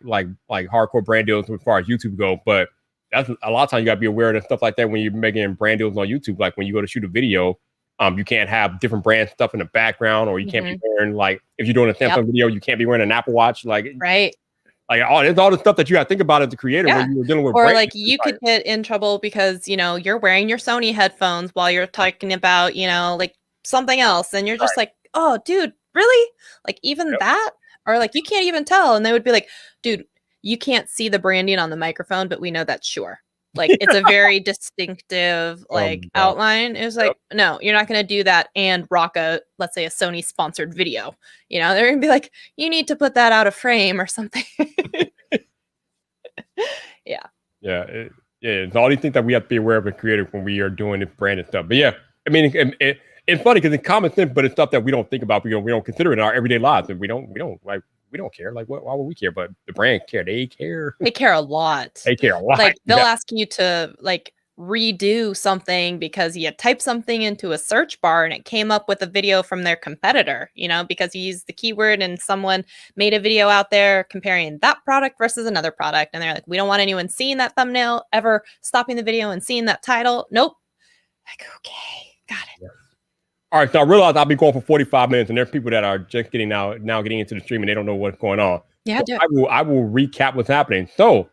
hardcore brand deals as far as YouTube go, but that's a lot of times you gotta be aware of stuff like that when you're making brand deals on YouTube. Like when you go to shoot a video, you can't have different brand stuff in the background, or you can't be wearing, like, if you're doing a Samsung video, you can't be wearing an Apple Watch, like like it's all the stuff that you got to think about as a creator when you're dealing with. Or like you could get in trouble because you're wearing your Sony headphones while you're talking about like something else, and you're just like, oh, dude, really? Like even that, or like you can't even tell, and they would be like, dude, you can't see the branding on the microphone, but we know that's sure. Like it's a very distinctive outline. It was like, no, you're not going to do that and rock let's say a Sony sponsored video. They're going to be like, you need to put that out of frame or something. Yeah. Yeah. It's all these things that we have to be aware of and creative when we are doing this branded stuff. But yeah, I mean, it's funny because it's common sense, but it's stuff that we don't think about. We don't consider it in our everyday lives, and we don't care. Like, why would we care? But the brand care. They care. They care a lot. They care a lot. Like they'll ask you to like redo something because you typed something into a search bar and it came up with a video from their competitor, because you used the keyword and someone made a video out there comparing that product versus another product. And they're like, we don't want anyone seeing that thumbnail, ever stopping the video and seeing that title. Nope. Like, okay, got it. Yeah. All right, so I realize I'll be going for 45 minutes, and there's people that are just getting now getting into the stream and they don't know what's going on. Yeah, so I will recap what's happening. So,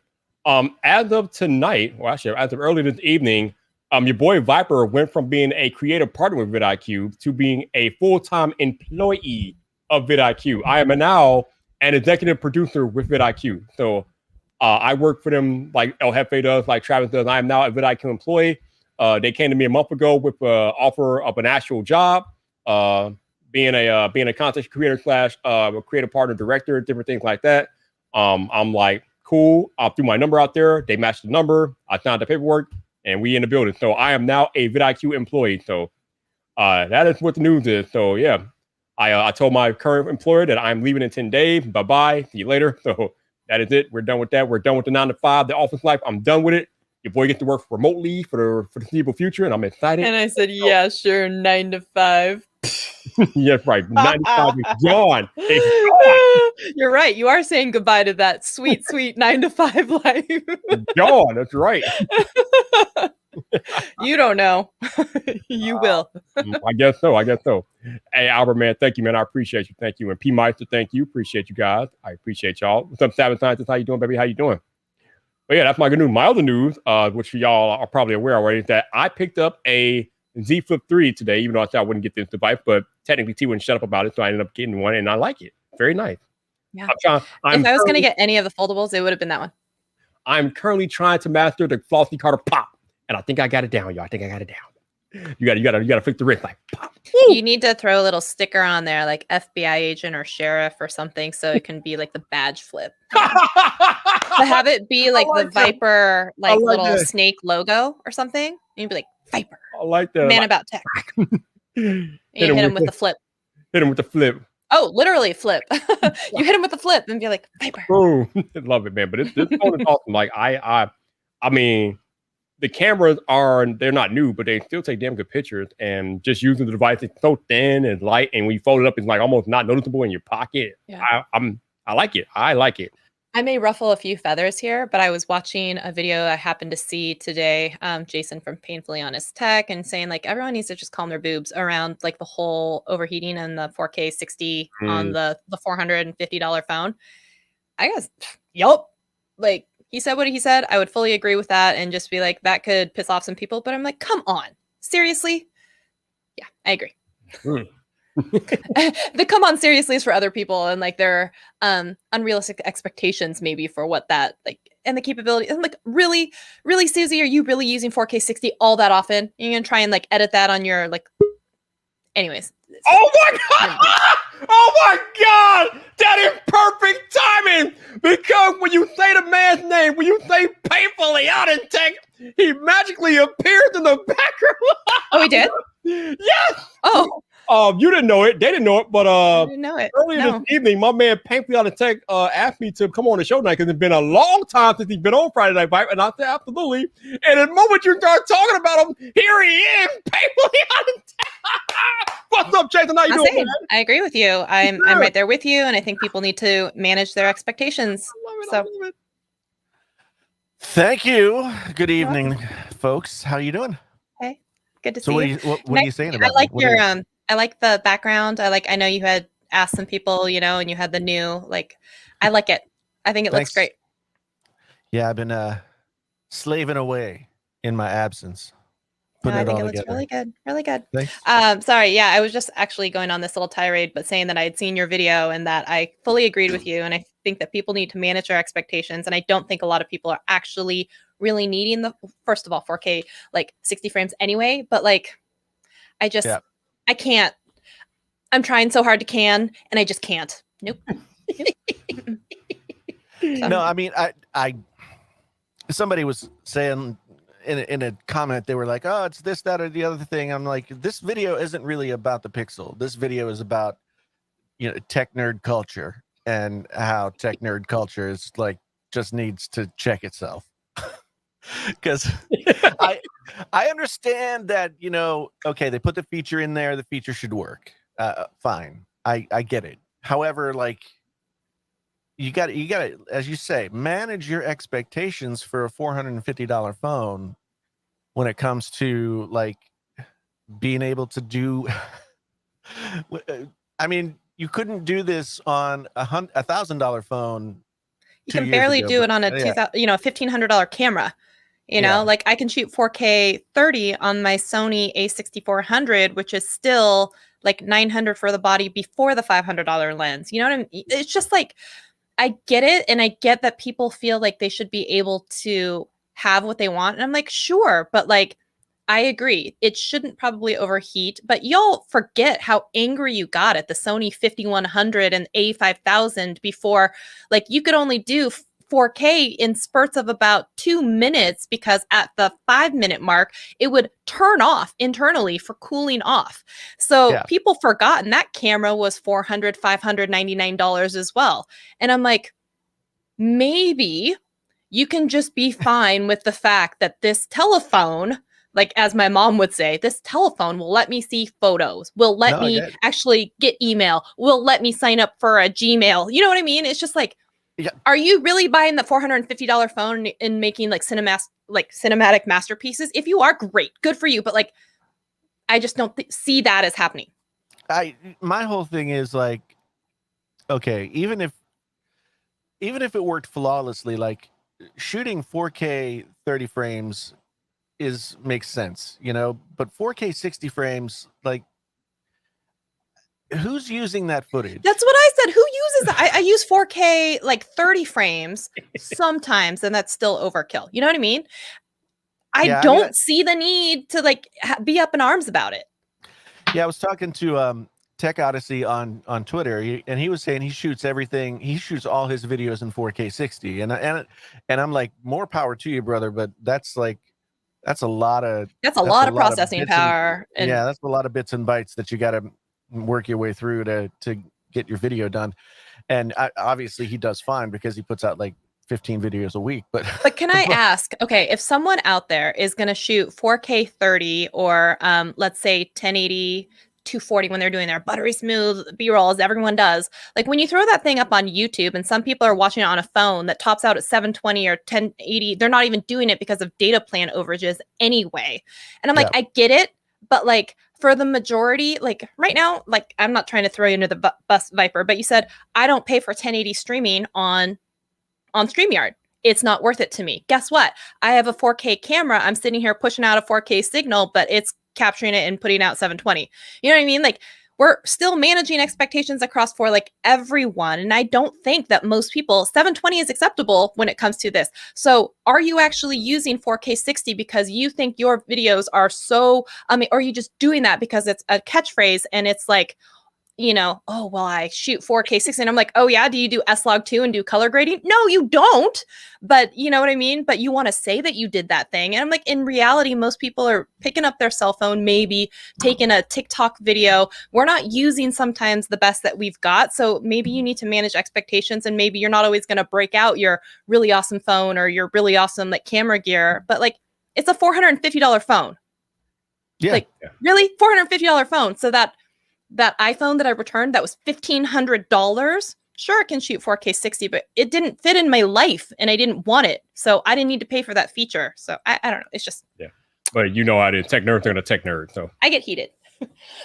as of tonight, well, actually, as of early this evening, your boy Vyyyper went from being a creative partner with VidIQ to being a full-time employee of VidIQ. I am now an executive producer with VidIQ. So, I work for them like El Jefe does, like Travis does. I am now a VidIQ employee. They came to me a month ago with an offer of an actual job, being a content creator / a creative partner director, different things like that. I'm like, cool. I'll threw my number out there. They matched the number. I signed the paperwork, and we in the building. So I am now a VidIQ employee. So that is what the news is. So yeah, I told my current employer that I'm leaving in 10 days. Bye bye. See you later. So that is it. We're done with that. We're done with the 9 to 5, the office life. I'm done with it. Your boy gets to work remotely for the foreseeable future, and I'm excited. And I said, yeah, sure, 9 to 5. Yes, right. 9 to 5 is gone. You're right. You are saying goodbye to that sweet, sweet 9 to 5 life. Gone. That's right. You don't know. You will. I guess so. Hey, Albert, man, thank you, man. I appreciate you. Thank you. And P. Meister, thank you. Appreciate you guys. I appreciate y'all. What's up, Savage Scientist? How you doing, baby? How you doing? But yeah, that's my good news. My other news, which y'all are probably aware already, is that I picked up a Z Flip 3 today, even though I thought I wouldn't get this device, but technically T wouldn't shut up about it, so I ended up getting one, and I like it. Very nice. Yeah. If I was going to get any of the foldables, it would have been that one. I'm currently trying to master the Flossie Carter pop, and I think I got it down, y'all. I think I got it down. You gotta flick the wrist like pop. You need to throw a little sticker on there, like FBI agent or sheriff or something, so it can be like the badge flip. To have it be like the Vyyyper, like little snake logo or something, and you'd be like Vyyyper. I like that. Man about tech. And you hit him with the flip. Hit him with the flip. Oh, literally flip. You hit him with the flip and be like Vyyyper. Oh, love it, man. But this phone is awesome. Like I mean, the cameras they're not new, but they still take damn good pictures. And just using the device, it's so thin and light, and when you fold it up, it's like almost not noticeable in your pocket. Yeah. I like it. I like it. I may ruffle a few feathers here, but I was watching a video I happened to see today, Jason from Painfully Honest Tech, and saying like everyone needs to just calm their boobs around like the whole overheating and the 4K 60 on the $450 phone. I guess, yup. Like he said what he said. I would fully agree with that and just be like, that could piss off some people. But I'm like, come on, seriously? Yeah, I agree. The come on seriously is for other people and like their unrealistic expectations maybe for what that like and the capability. I'm like, really Susie, are you really using 4K 60 all that often? You're gonna try and like edit that on your like anyways. Oh my god! Oh my god! That is perfect timing! Because when you say the man's name, when you say Painfully Honest Tech, he magically appears in the background. Oh, he did? Yes! Oh. You didn't know it. They didn't know it, but I didn't know it. Earlier this evening, my man Painfully Honest Tech asked me to come on the show tonight because it's been a long time since he's been on Friday Night Vyyyper, and I said absolutely. And the moment you start talking about him, here he is, Painfully Honest Tech. What's up, Jason? How you doing? I agree with you. I'm right there with you, and I think people need to manage their expectations. I love it. Thank you. Good evening, folks. How you doing? Hey, good to see you. What are you saying about? I like your I like the background. I know you had asked some people, and you had the new I like it. I think it looks great. Yeah, I've been slaving away in my absence. I think it looks really good. Really good. Thanks. Sorry. Yeah, I was just actually going on this little tirade, but saying that I had seen your video and that I fully agreed with you. And I think that people need to manage their expectations. And I don't think a lot of people are actually really needing first of all, 4K, 60 frames anyway. But I can't. I'm trying so hard to and I just can't. Nope. No, I mean, somebody was saying in a comment, they were like, oh, it's this, that, or the other thing. I'm like, this video isn't really about the Pixel. This video is about, tech nerd culture and how tech nerd culture is like, just needs to check itself. Because I understand that, okay, they put the feature in there, the feature should work. Fine. I get it. However, like, you got to, as you say, manage your expectations for a $450 phone when it comes to like being able to do. I mean, you couldn't do this on a $1,000 phone. You can barely do it on a $1,500 camera. Like I can shoot 4K 30 on my Sony A6400, which is still like $900 for the body before the $500 lens. You know what I mean? It's just like, I get it. And I get that people feel like they should be able to have what they want. And I'm like, sure. But like, I agree. It shouldn't probably overheat, but y'all forget how angry you got at the Sony 5100 and A5000 before. Like you could only do 4K in spurts of about 2 minutes because at the 5-minute mark, it would turn off internally for cooling off. So people forgotten that camera was $400, $599 as well. And I'm like, maybe you can just be fine with the fact that this telephone, like as my mom would say, this telephone will let me see photos, will let me actually get email, will let me sign up for a Gmail. You know what I mean? It's just like, are you really buying the $450 phone and making like cinematic masterpieces? If you are, great, good for you. But like, I just don't see that as happening. My whole thing is like, okay, even if it worked flawlessly, like shooting 4K 30 frames makes sense, but 4K 60 frames, like, who's using that footage? That's what I said. Who uses that? I use 4K like 30 frames sometimes, and that's still overkill. You know what I mean? I don't see the need to like be up in arms about it. Yeah, I was talking to Tech Odyssey on Twitter, and he was saying he shoots everything. He shoots all his videos in 4K 60, and I'm like, more power to you, brother. But that's a lot of processing power. That's a lot of bits and bytes that you got to work your way through to get your video done. And obviously he does fine because he puts out like 15 videos a week. But can I ask, okay, if someone out there is going to shoot 4K 30 or let's say 1080 240 when they're doing their buttery smooth B-rolls, everyone does. Like when you throw that thing up on YouTube and some people are watching it on a phone that tops out at 720 or 1080, they're not even doing it because of data plan overages anyway. And I'm like, I get it, but like for the majority, like right now, like I'm not trying to throw you under the bus, Vyyyper, but you said I don't pay for 1080 streaming on StreamYard. It's not worth it to me. Guess what? I have a 4K camera. I'm sitting here pushing out a 4K signal, but it's capturing it and putting out 720. You know what I mean? Like we're still managing expectations across for like everyone. And I don't think that most people, 720 is acceptable when it comes to this. So are you actually using 4K 60 because you think your videos are so, or are you just doing that because it's a catchphrase and it's like, oh, well, I shoot 4K 60. And I'm like, oh yeah, do you do S-Log2 and do color grading? No, you don't. But you know what I mean? But you want to say that you did that thing. And I'm like, in reality, most people are picking up their cell phone, maybe taking a TikTok video. We're not using sometimes the best that we've got. So maybe you need to manage expectations and maybe you're not always going to break out your really awesome phone or your really awesome like camera gear. But like, it's a $450 phone. Yeah. Like really $450 phone. So that iPhone that I returned that was $1,500. Sure, it can shoot 4K 60, but it didn't fit in my life and I didn't want it. So I didn't need to pay for that feature. So I don't know. It's just. Yeah. But you know how it is. Tech nerds are going to tech nerd. So I get heated.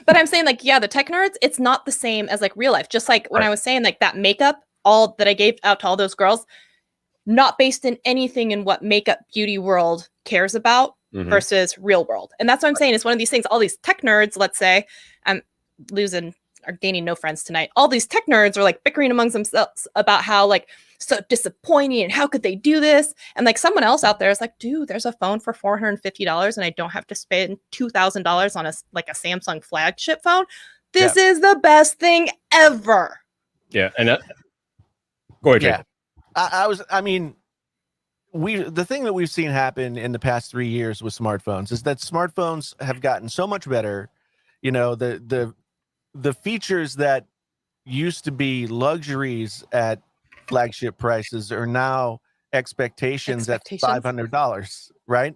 But I'm saying like, yeah, the tech nerds, it's not the same as like real life. Just like when I was saying like that makeup, all that I gave out to all those girls, not based in anything in what makeup beauty world cares about versus real world. And that's what I'm saying. It's one of these things, all these tech nerds, let's say, I'm losing or gaining no friends tonight. All these tech nerds are like bickering amongst themselves about how like so disappointing and how could they do this? And like someone else out there is like, dude, there's a phone for $450 and I don't have to spend $2,000 on a Samsung flagship phone. This is the best thing ever. Yeah. And go ahead, Jake. I mean, the thing that we've seen happen in the past 3 years with smartphones is that smartphones have gotten so much better. You know, the features that used to be luxuries at flagship prices are now expectations at $500, right?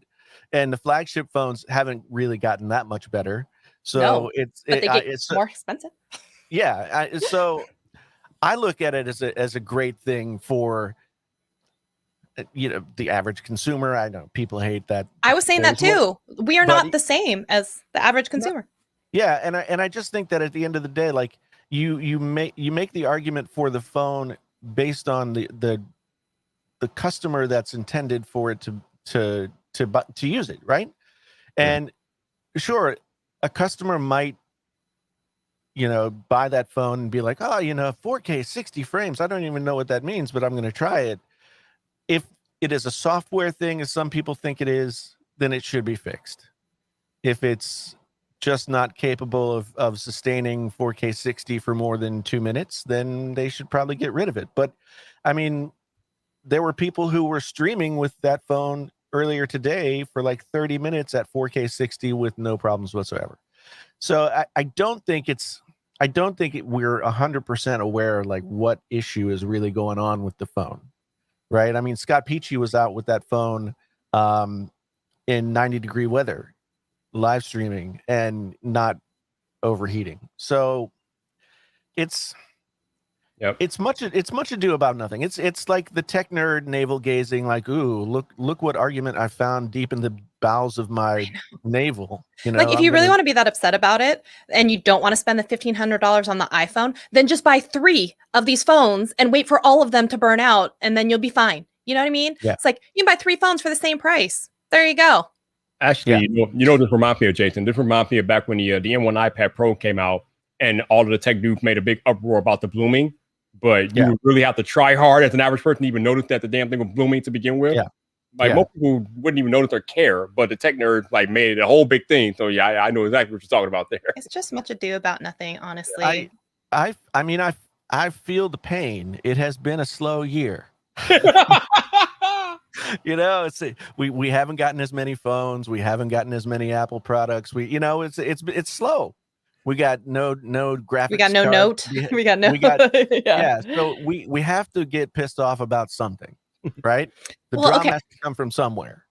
And the flagship phones haven't really gotten that much better. So No, but they get it's more expensive. yeah. So I look at it as a great thing for the average consumer. I know people hate that. I was saying that too. We are not the same as the average consumer. Yeah, and I just think that at the end of the day, like you make the argument for the phone based on the customer that's intended for it to use it, right? And sure, a customer might buy that phone and be like, oh, 4K 60 frames. I don't even know what that means, but I'm going to try it. If it is a software thing, as some people think it is, then it should be fixed. If it's just not capable of sustaining 4K 60 for more than 2 minutes, then they should probably get rid of it. But I mean, there were people who were streaming with that phone earlier today for like 30 minutes at 4K 60 with no problems whatsoever. So I don't think we're 100% aware like what issue is really going on with the phone, right? I mean, Scott Peachy was out with that phone in 90-degree weather, live streaming and not overheating. So it's much ado about nothing. It's like the tech nerd navel gazing, like, ooh, look what argument I found deep in the bowels of my navel. Like, if you really want to be that upset about it and you don't want to spend the $1,500 on the iPhone, then just buy 3 of these phones and wait for all of them to burn out, and then you'll be fine. You know what I mean? Yeah. It's like you can buy 3 phones for the same price. There you go. Actually, this reminds me of Jason. This reminds me of back when the M1 iPad Pro came out, and all of the tech dudes made a big uproar about the blooming. But you really have to try hard as an average person to even notice that the damn thing was blooming to begin with. Yeah. Like most people wouldn't even notice or care, but the tech nerds like made it a whole big thing. So yeah, I know exactly what you're talking about there. It's just much ado about nothing, honestly. I mean, I feel the pain. It has been a slow year. We haven't gotten as many phones. We haven't gotten as many Apple products. It's slow. We got no graphics. We got no note. We got no. So we have to get pissed off about something, right? The drama has to come from somewhere.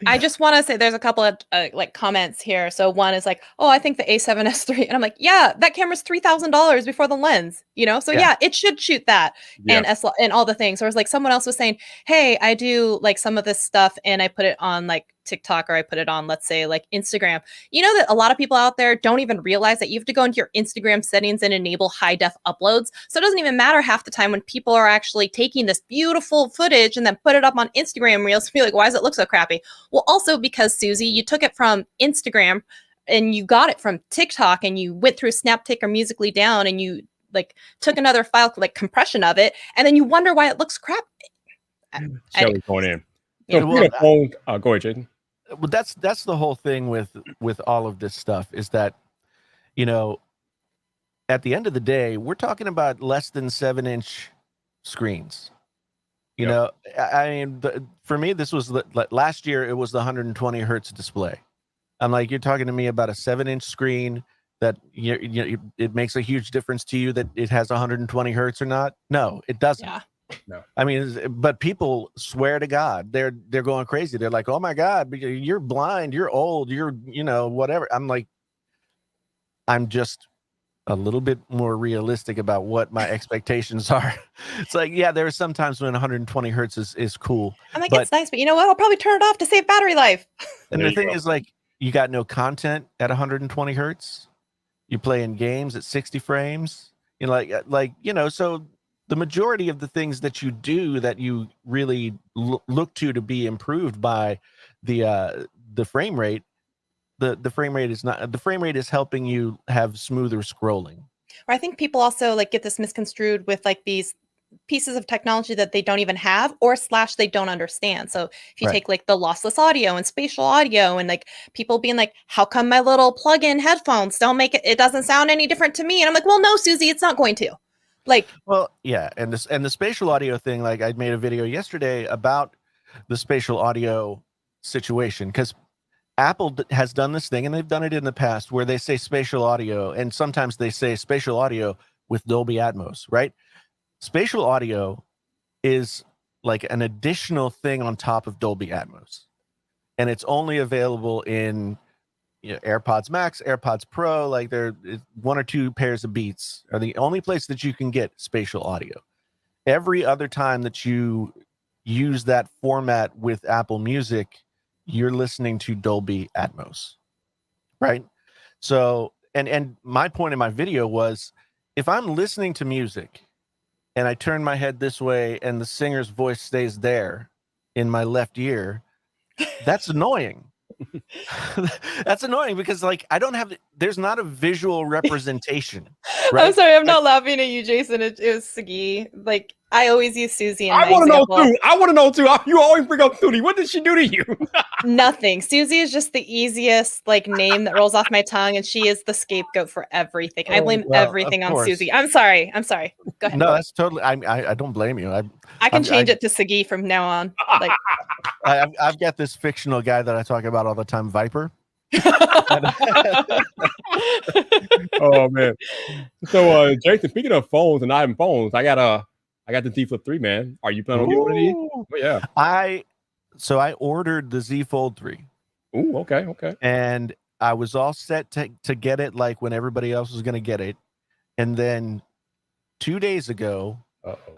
I just want to say there's a couple of like comments here. So one is like, oh, I think the A7S III, and I'm like, yeah, that camera's $3,000 before the lens, So yeah, it should shoot that and all the things. Or it's like someone else was saying, hey, I do like some of this stuff and I put it on like TikTok, or I put it on, let's say, like Instagram. You know that a lot of people out there don't even realize that you have to go into your Instagram settings and enable high def uploads. So it doesn't even matter half the time when people are actually taking this beautiful footage and then put it up on Instagram Reels to be like, why does it look so crappy? Well, also because, Susie, you took it from Instagram and you got it from TikTok and you went through Snaptic or Musically Down and you like took another file, like compression of it, and then you wonder why it looks crap. Shelly's going in. So go ahead, Jason. Well, that's the whole thing with all of this stuff is that, at the end of the day, we're talking about less than 7-inch screens. I mean, for me, this was last year. It was the 120 hertz display. I'm like, you're talking to me about a 7-inch screen that it makes a huge difference to you that it has 120 hertz or not? No, it doesn't. Yeah. No. I mean, but people swear to God, they're going crazy. They're like, oh my God, you're blind, you're old, you're whatever. I'm like, I'm just a little bit more realistic about what my expectations are. It's like, yeah, there are some times when 120 hertz is cool. I'm like, it's nice, but you know what? I'll probably turn it off to save battery life. And the thing is, like, you got no content at 120 hertz. You're playing games at 60 frames. So the majority of the things that you do that you really look to be improved by the frame rate, the frame rate is not. The frame rate is helping you have smoother scrolling. Or I think people also like get this misconstrued with like these pieces of technology that they don't even have or / they don't understand. So if you take like the lossless audio and spatial audio and like people being like, how come my little plug-in headphones don't make it doesn't sound any different to me? And I'm like, well, no, Susie, it's not going to. Like, well, yeah, and the spatial audio thing, like I made a video yesterday about the spatial audio situation, because Apple has done this thing, and they've done it in the past, where they say spatial audio, and sometimes they say spatial audio with Dolby Atmos, right? Spatial audio is like an additional thing on top of Dolby Atmos, and it's only available in AirPods Max, AirPods Pro. Like there, one or two pairs of Beats are the only place that you can get spatial audio. Every other time that you use that format with Apple Music, you're listening to Dolby Atmos, right? So, and my point in my video was, if I'm listening to music and I turn my head this way and the singer's voice stays there in my left ear, that's annoying. That's annoying because like there's not a visual representation. Right? I'm sorry, I'm not laughing at you, Jason. It was Sagi. Like I always use Susie in my I want to know example. too. I want to know too. You always bring up Tootie. What did she do to you? Nothing. Susie is just the easiest like name that rolls off my tongue, and she is the scapegoat for everything. I blame everything on Susie. I'm sorry. Go ahead. No, that's totally. I don't blame you. I can change it to Sagi from now on. Like I've got this fictional guy that I talk about all the time, Vyyyper. Oh man. So Jason, speaking of phones and iPhones, I got the Z Flip 3, man. Are you planning on getting one of these? Oh, yeah. I ordered the Z Fold 3. Ooh, okay. And I was all set to get it like when everybody else was going to get it. And then 2 days ago,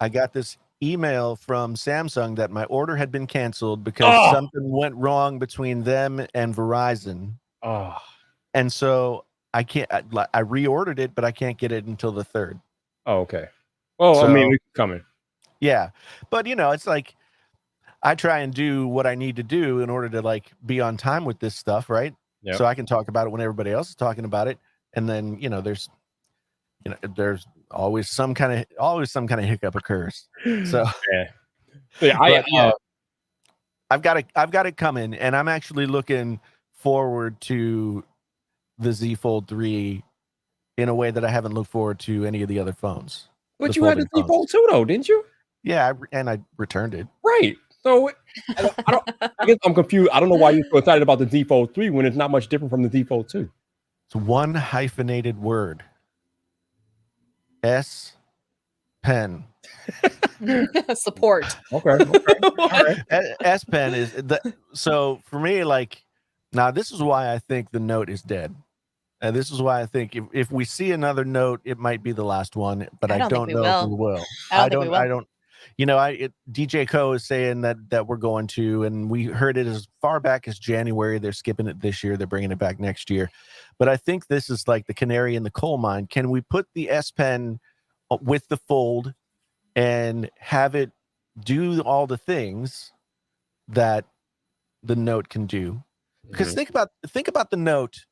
I got this email from Samsung that my order had been canceled because something went wrong between them and Verizon. And so I reordered it, but I can't get it until the 3rd. Oh, okay. Well, so, I mean, it's coming. Yeah. But it's like I try and do what I need to do in order to like be on time with this stuff, right? Yep. So I can talk about it when everybody else is talking about it. And then, there's always some kind of hiccup occurs. So I've got it coming, and I'm actually looking forward to the Z Fold 3 in a way that I haven't looked forward to any of the other phones. But you had the Z Fold 2 though, didn't you? Yeah, and I returned it. Right. So I guess I'm confused. I don't know why you're so excited about the Z Fold 3 when it's not much different from the Z Fold 2. It's one hyphenated word. S Pen. Support. Okay. S Pen is so for me, like, now this is why I think the Note is dead. And this is why I think if we see another Note, it might be the last one, but I don't know if we will. I don't. DJ Co is saying that we're going to, and we heard it as far back as January. They're skipping it this year. They're bringing it back next year. But I think this is like the canary in the coal mine. Can we put the S Pen with the Fold and have it do all the things that the Note can do? Because think about the Note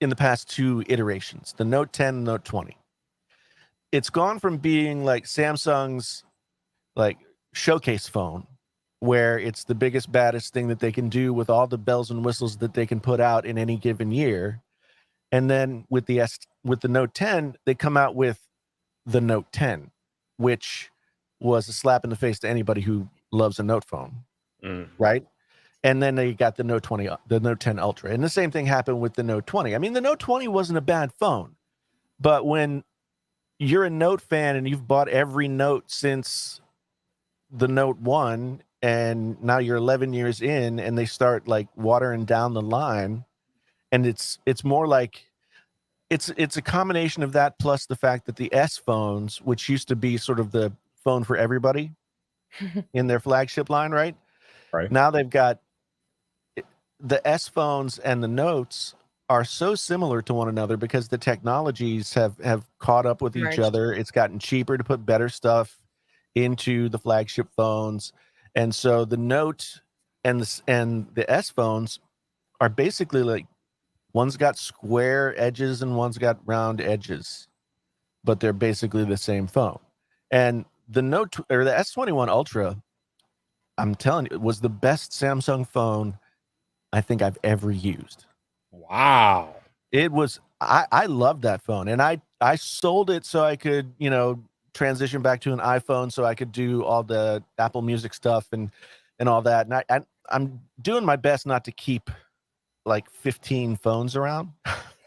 in the past 2 iterations, the Note 10 and Note 20. It's gone from being like Samsung's like showcase phone, where it's the biggest, baddest thing that they can do with all the bells and whistles that they can put out in any given year. And then with the Note 10, they come out with the Note 10, which was a slap in the face to anybody who loves a Note phone, right? And then they got the Note 20, the Note 10 Ultra. And the same thing happened with the Note 20. I mean, the Note 20 wasn't a bad phone, but when you're a Note fan and you've bought every Note since the Note 1, and now you're 11 years in, and they start like watering down the line, and it's more like it's a combination of that plus the fact that the S phones, which used to be sort of the phone for everybody in their flagship line, right? Now they've got the S phones, and the Notes are so similar to one another because the technologies have caught up with each other. It's gotten cheaper to put better stuff into the flagship phones, and so the Note and the S phones are basically like, one's got square edges and one's got round edges, but they're basically the same phone. And the Note or the S21 Ultra, I'm telling you, it was the best Samsung phone I think I've ever used. Wow. It was, I loved that phone, and I sold it so I could, transition back to an iPhone so I could do all the Apple Music stuff and and all that. And I'm doing my best not to keep like 15 phones around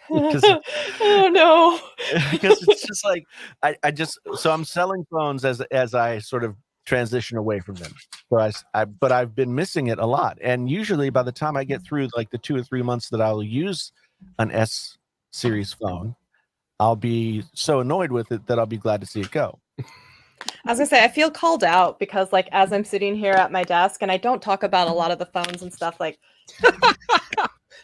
because Oh no. because it's just like so I'm selling phones as I sort of transition away from them. So but I've been missing it a lot. And usually by the time I get through like the 2 or 3 months that I'll use an S series phone, I'll be so annoyed with it that I'll be glad to see it go. I was gonna say I feel called out because like as I'm sitting here at my desk and I don't talk about a lot of the phones and stuff like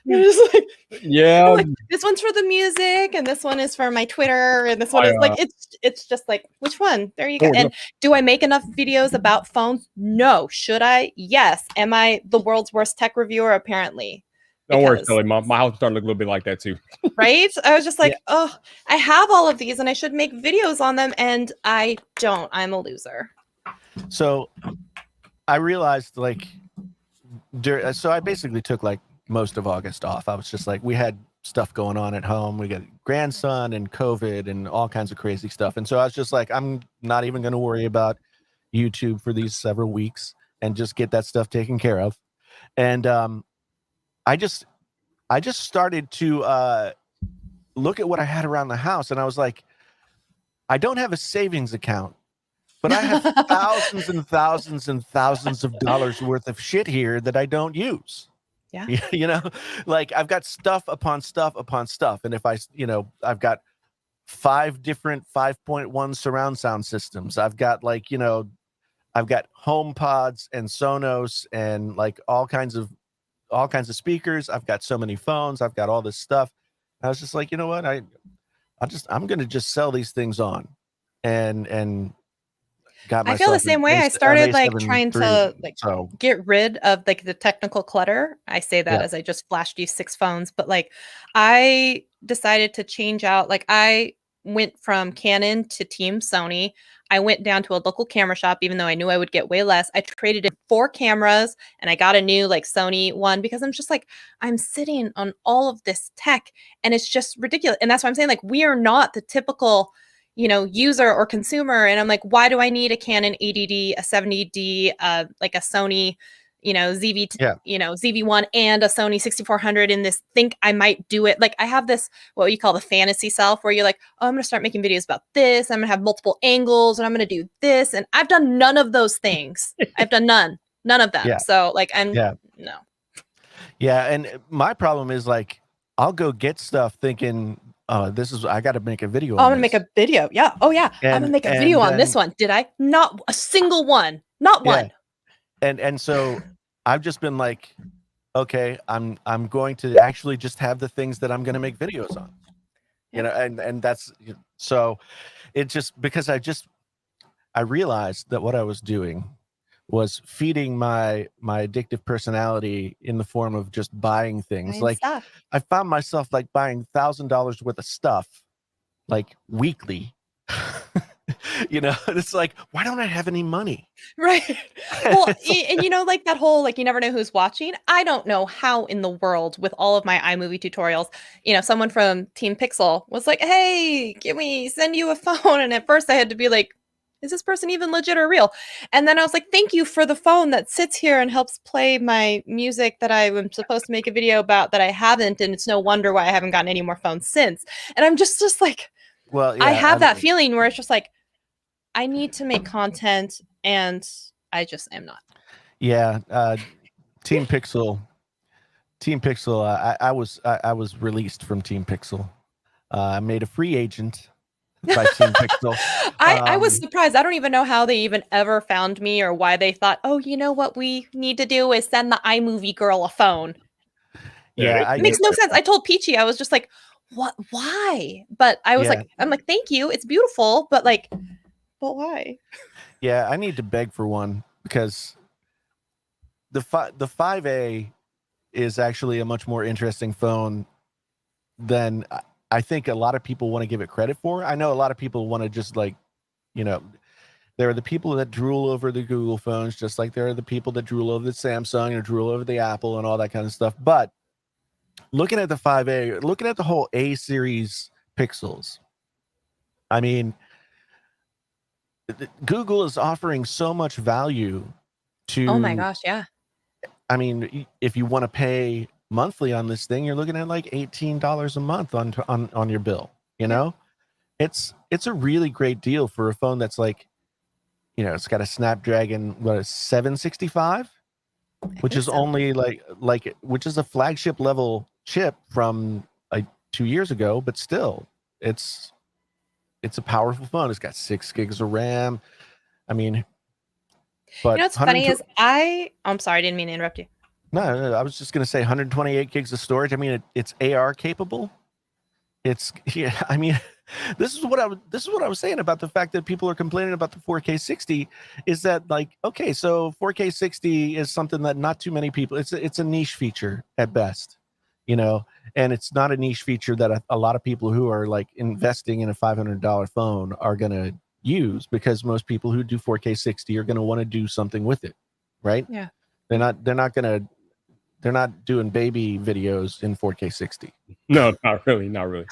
just like, Yeah. I'm like, this one's for the music and this one is for my Twitter and this one is like it's just like which one? There you go. And do I make enough videos about phones? No. Should I? Yes. Am I the world's worst tech reviewer? Apparently. Don't worry, Shelly. My house started looking a little bit like that too. Right? I was just like, oh, I have all of these and I should make videos on them and I don't. I'm a loser. So I realized like so I basically took like most of August off. I was just like, we had stuff going on at home. We got grandson and COVID and all kinds of crazy stuff. And so I was just like, I'm not even going to worry about YouTube for these several weeks and just get that stuff taken care of. And I just started to look at what I had around the house, and I was like, I don't have a savings account, but I have thousands and thousands and thousands of dollars worth of shit here that I don't use. Yeah. You know, like I've got stuff upon stuff upon stuff. And if I've got 5 different 5.1 surround sound systems. I've got like, I've got home pods and Sonos and like all kinds of speakers. I've got so many phones. I've got all this stuff. I was just like, you know what? I'm going to just sell these things on and got myself. I feel the same way. I started like trying to like get rid of like the technical clutter. I say that as I just flashed you 6 phones, but like I decided to change out. Like I went from Canon to Team Sony. I went down to a local camera shop, even though I knew I would get way less. I traded in 4 cameras and I got a new like Sony one because I'm just like, I'm sitting on all of this tech and it's just ridiculous. And that's why I'm saying like, we are not the typical, user or consumer. And I'm like, why do I need a Canon 80D, a 70D, like a Sony, ZV1 and a Sony 6400 in this, think I might do it. Like I have this, what you call the fantasy self where you're like, oh, I'm going to start making videos about this. I'm going to have multiple angles and I'm going to do this. And I've done none of those things. I've done none of them. Yeah. So like, no. Yeah. And my problem is like, I'll go get stuff thinking, I got to make a video. I'm going to make a video. Yeah. Oh yeah. I'm going to make a video on this one. Did I? Not a single one. Not one. And so I've just been like, okay, I'm going to actually just have the things that I'm going to make videos on, and that's, so it just, because I realized that what I was doing was feeding my addictive personality in the form of just buying things. Like I found myself like buying $1,000 worth of stuff like weekly. It's like, why don't I have any money? Right. Well, and like that whole, like, you never know who's watching. I don't know how in the world with all of my iMovie tutorials, someone from Team Pixel was like, hey, can we send you a phone? And at first I had to be like, is this person even legit or real? And then I was like, thank you for the phone that sits here and helps play my music that I am supposed to make a video about that I haven't. And it's no wonder why I haven't gotten any more phones since. And I'm just like, well, yeah, I have that feeling where it's just like, I need to make content and I just am not. Yeah. Team Pixel. I was released from Team Pixel. I made a free agent by Team Pixel. I was surprised. I don't even know how they even ever found me or why they thought, oh, you know what we need to do is send the iMovie girl a phone. Yeah. It makes no sense. I told Peachy, I was just like, what? Why? But I was like, I'm like, thank you. It's beautiful. But like, but why? Yeah, I need to beg for one because the 5A is actually a much more interesting phone than I think a lot of people want to give it credit for. I know a lot of people want to just like, there are the people that drool over the Google phones, just like there are the people that drool over the Samsung or drool over the Apple and all that kind of stuff. But looking at the 5A, looking at the whole A series Pixels, I mean, Google is offering so much value to, Oh my gosh, yeah. I mean, if you want to pay monthly on this thing, you're looking at like $18 a month on your bill. You know, it's a really great deal for a phone that's like, you know, it's got a Snapdragon, what, a 765, which is only which is a flagship level chip from like 2 years ago, but still, it's a powerful phone. It's got 6 gigs of RAM. I mean, but You know what's funny is I'm sorry, I didn't mean to interrupt you. No, I was just going to say 128 gigs of storage. I mean, it's AR capable. It's, yeah, I mean, this is what I was saying about the fact that people are complaining about the 4K 60 is that, like, okay, so 4K 60 is something that not too many people, it's a niche feature at best, you know, and it's not a niche feature that a lot of people who are like investing in a $500 phone are going to use, because most people who do 4K 60 are going to want to do something with it, right? Yeah. They're not doing baby videos in 4K 60. No, not really.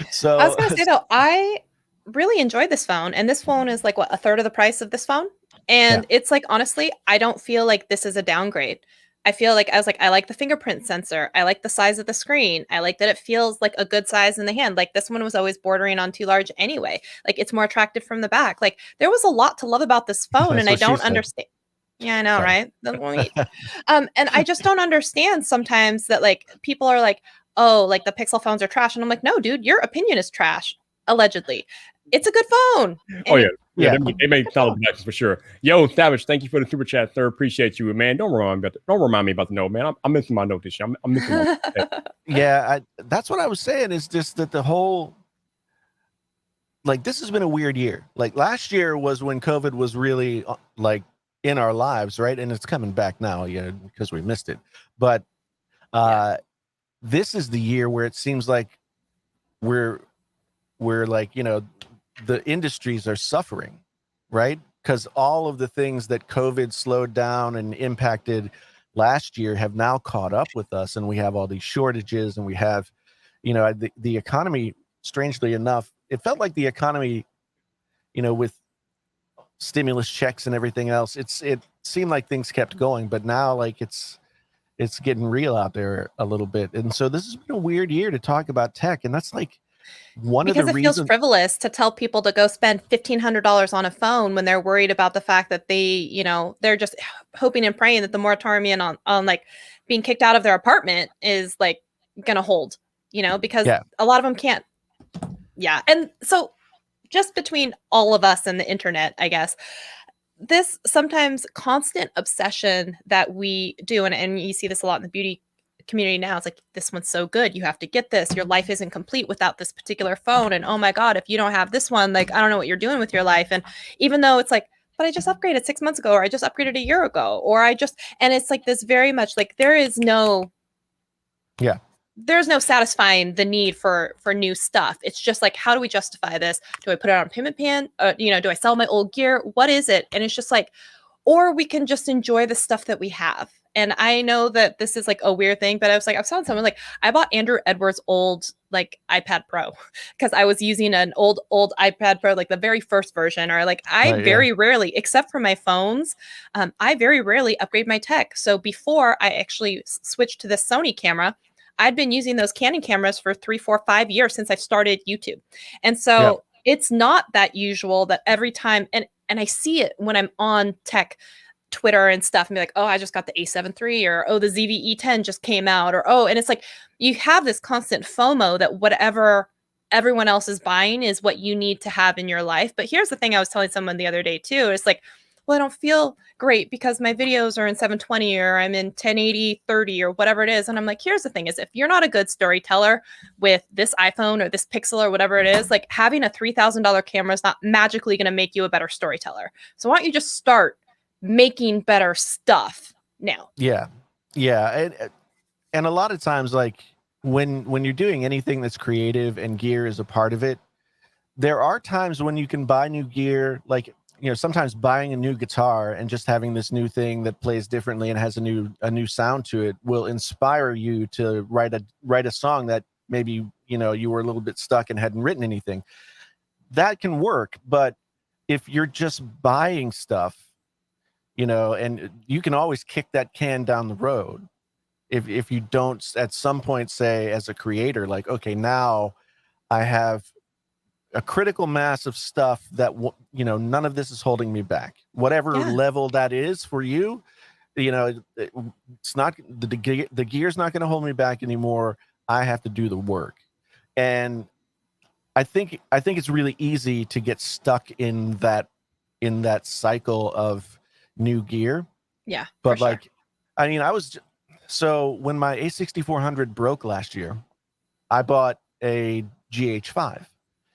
So I was gonna say though, I really enjoyed this phone, and this phone is like what, a third of the price of this phone, and it's like, honestly, I don't feel like this is a downgrade. I feel like I like the fingerprint sensor. I like the size of the screen. I like that it feels like a good size in the hand. Like this one was always bordering on too large anyway. Like it's more attractive from the back. Like there was a lot to love about this phone, That's and I what she don't said. understand. Yeah, I know, Sorry. right? That's what we need. And I just don't understand sometimes that like people are like, oh, like the Pixel phones are trash, and I'm like, no, dude, your opinion is trash. Allegedly, it's a good phone. Oh And yeah. They make solid matches for sure. Yo, Savage, thank you for the super chat, sir. Appreciate you, man. Don't remind me about the note, man. I'm missing my note this year. I'm missing my Yeah, that's what I was saying, is just that the whole, like, this has been a weird year. Like last year was when COVID was really like in our lives, right? And it's coming back now, yeah, because we missed it. But this is the year where it seems like we're like, you know, the industries are suffering, right? Because all of the things that COVID slowed down and impacted last year have now caught up with us, and we have all these shortages, and we have, you know, the economy, strangely enough, it felt like the economy, you know, with stimulus checks and everything else, it seemed like things kept going, but now like it's getting real out there a little bit. And so this has been a weird year to talk about tech, and that's like one of the because it feels reasons. frivolous to tell people to go spend $1,500 on a phone when they're worried about the fact that they, you know, they're just hoping and praying that the moratorium on like being kicked out of their apartment is like gonna hold, you know, because a lot of them can't. Yeah. And so just between all of us and the internet, I guess, this sometimes constant obsession that we do, and you see this a lot in the beauty community now, it's like, this one's so good, you have to get this, your life isn't complete without this particular phone, and oh my god, if you don't have this one, like I don't know what you're doing with your life. And even though it's like, but I just upgraded 6 months ago, or I just upgraded a year ago, or and it's like this very much like there's no satisfying the need for new stuff. It's just like, how do we justify this? Do I put it on a payment plan? You know, do I sell my old gear? What is it? And it's just like, or we can just enjoy the stuff that we have. And I know that this is like a weird thing, but I was telling someone, like, I bought Andrew Edwards' old like iPad Pro because I was using an old iPad Pro, like the very first version, or like very rarely, except for my phones, I very rarely upgrade my tech. So before I actually switched to this Sony camera, I'd been using those Canon cameras for 3, 4, 5 years since I started YouTube. And so it's not that usual that every time, and I see it when I'm on tech Twitter and stuff, and be like, oh, I just got the A7 III, or oh, the ZV-E10 just came out, or oh, and it's like you have this constant FOMO that whatever everyone else is buying is what you need to have in your life. But here's the thing, I was telling someone the other day too, it's like, well, I don't feel great because my videos are in 720, or I'm in 1080 30, or whatever it is. And I'm like, here's the thing, is if you're not a good storyteller with this iPhone or this Pixel or whatever it is, like having a $3,000 camera is not magically going to make you a better storyteller. So why don't you just start making better stuff now? Yeah. And a lot of times, like when you're doing anything that's creative and gear is a part of it, there are times when you can buy new gear, like, you know, sometimes buying a new guitar and just having this new thing that plays differently and has a new sound to it will inspire you to write a song that maybe, you know, you were a little bit stuck and hadn't written anything. That can work. But if you're just buying stuff, and you can always kick that can down the road if you don't at some point say as a creator, like, okay, now I have a critical mass of stuff that none of this is holding me back, whatever level that is for you. It's not the gear's not going to hold me back anymore. I have to do the work. And I think it's really easy to get stuck in that cycle of new gear. Yeah. But like, sure. I mean, so when my A6400 broke last year, I bought a GH5,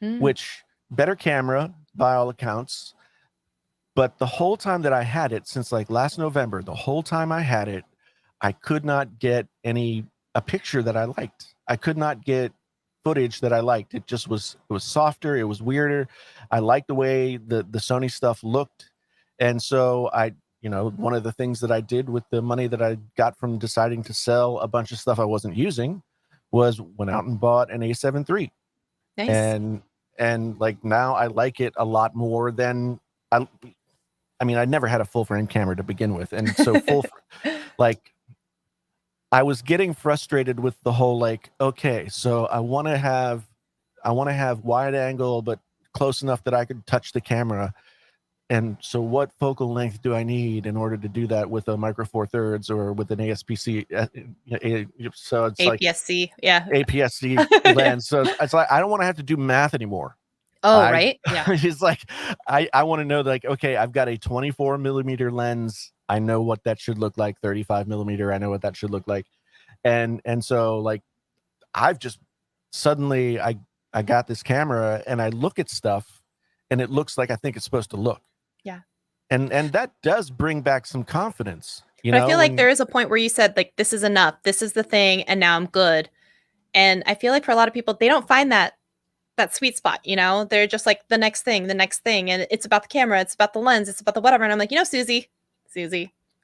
which better camera by all accounts. But the whole time that I had it, since like last November, the whole time I had it, I could not get a picture that I liked. I could not get footage that I liked. It was softer. It was weirder. I liked the way the Sony stuff looked. And so one of the things that I did with the money that I got from deciding to sell a bunch of stuff I wasn't using was went out and bought an A7 III. Nice. And like now I like it a lot more than I mean, I never had a full frame camera to begin with. And so like I was getting frustrated with the whole, like, okay, so I want to have wide angle, but close enough that I could touch the camera. And so what focal length do I need in order to do that with a Micro Four Thirds or with an ASPC? So it's APS-C, like APS-C lens. So it's like, I don't want to have to do math anymore. Right. Yeah. It's like, I want to know, like, okay, I've got a 24 millimeter lens. I know what that should look like. 35 millimeter. I know what that should look like. And so like, I've just suddenly, I got this camera and I look at stuff and it looks like I think it's supposed to look. Yeah. And that does bring back some confidence. But I feel like there is a point where you said, like, this is enough. This is the thing. And now I'm good. And I feel like for a lot of people, they don't find that sweet spot, they're just like the next thing. And it's about the camera. It's about the lens. It's about the whatever. And I'm like, Susie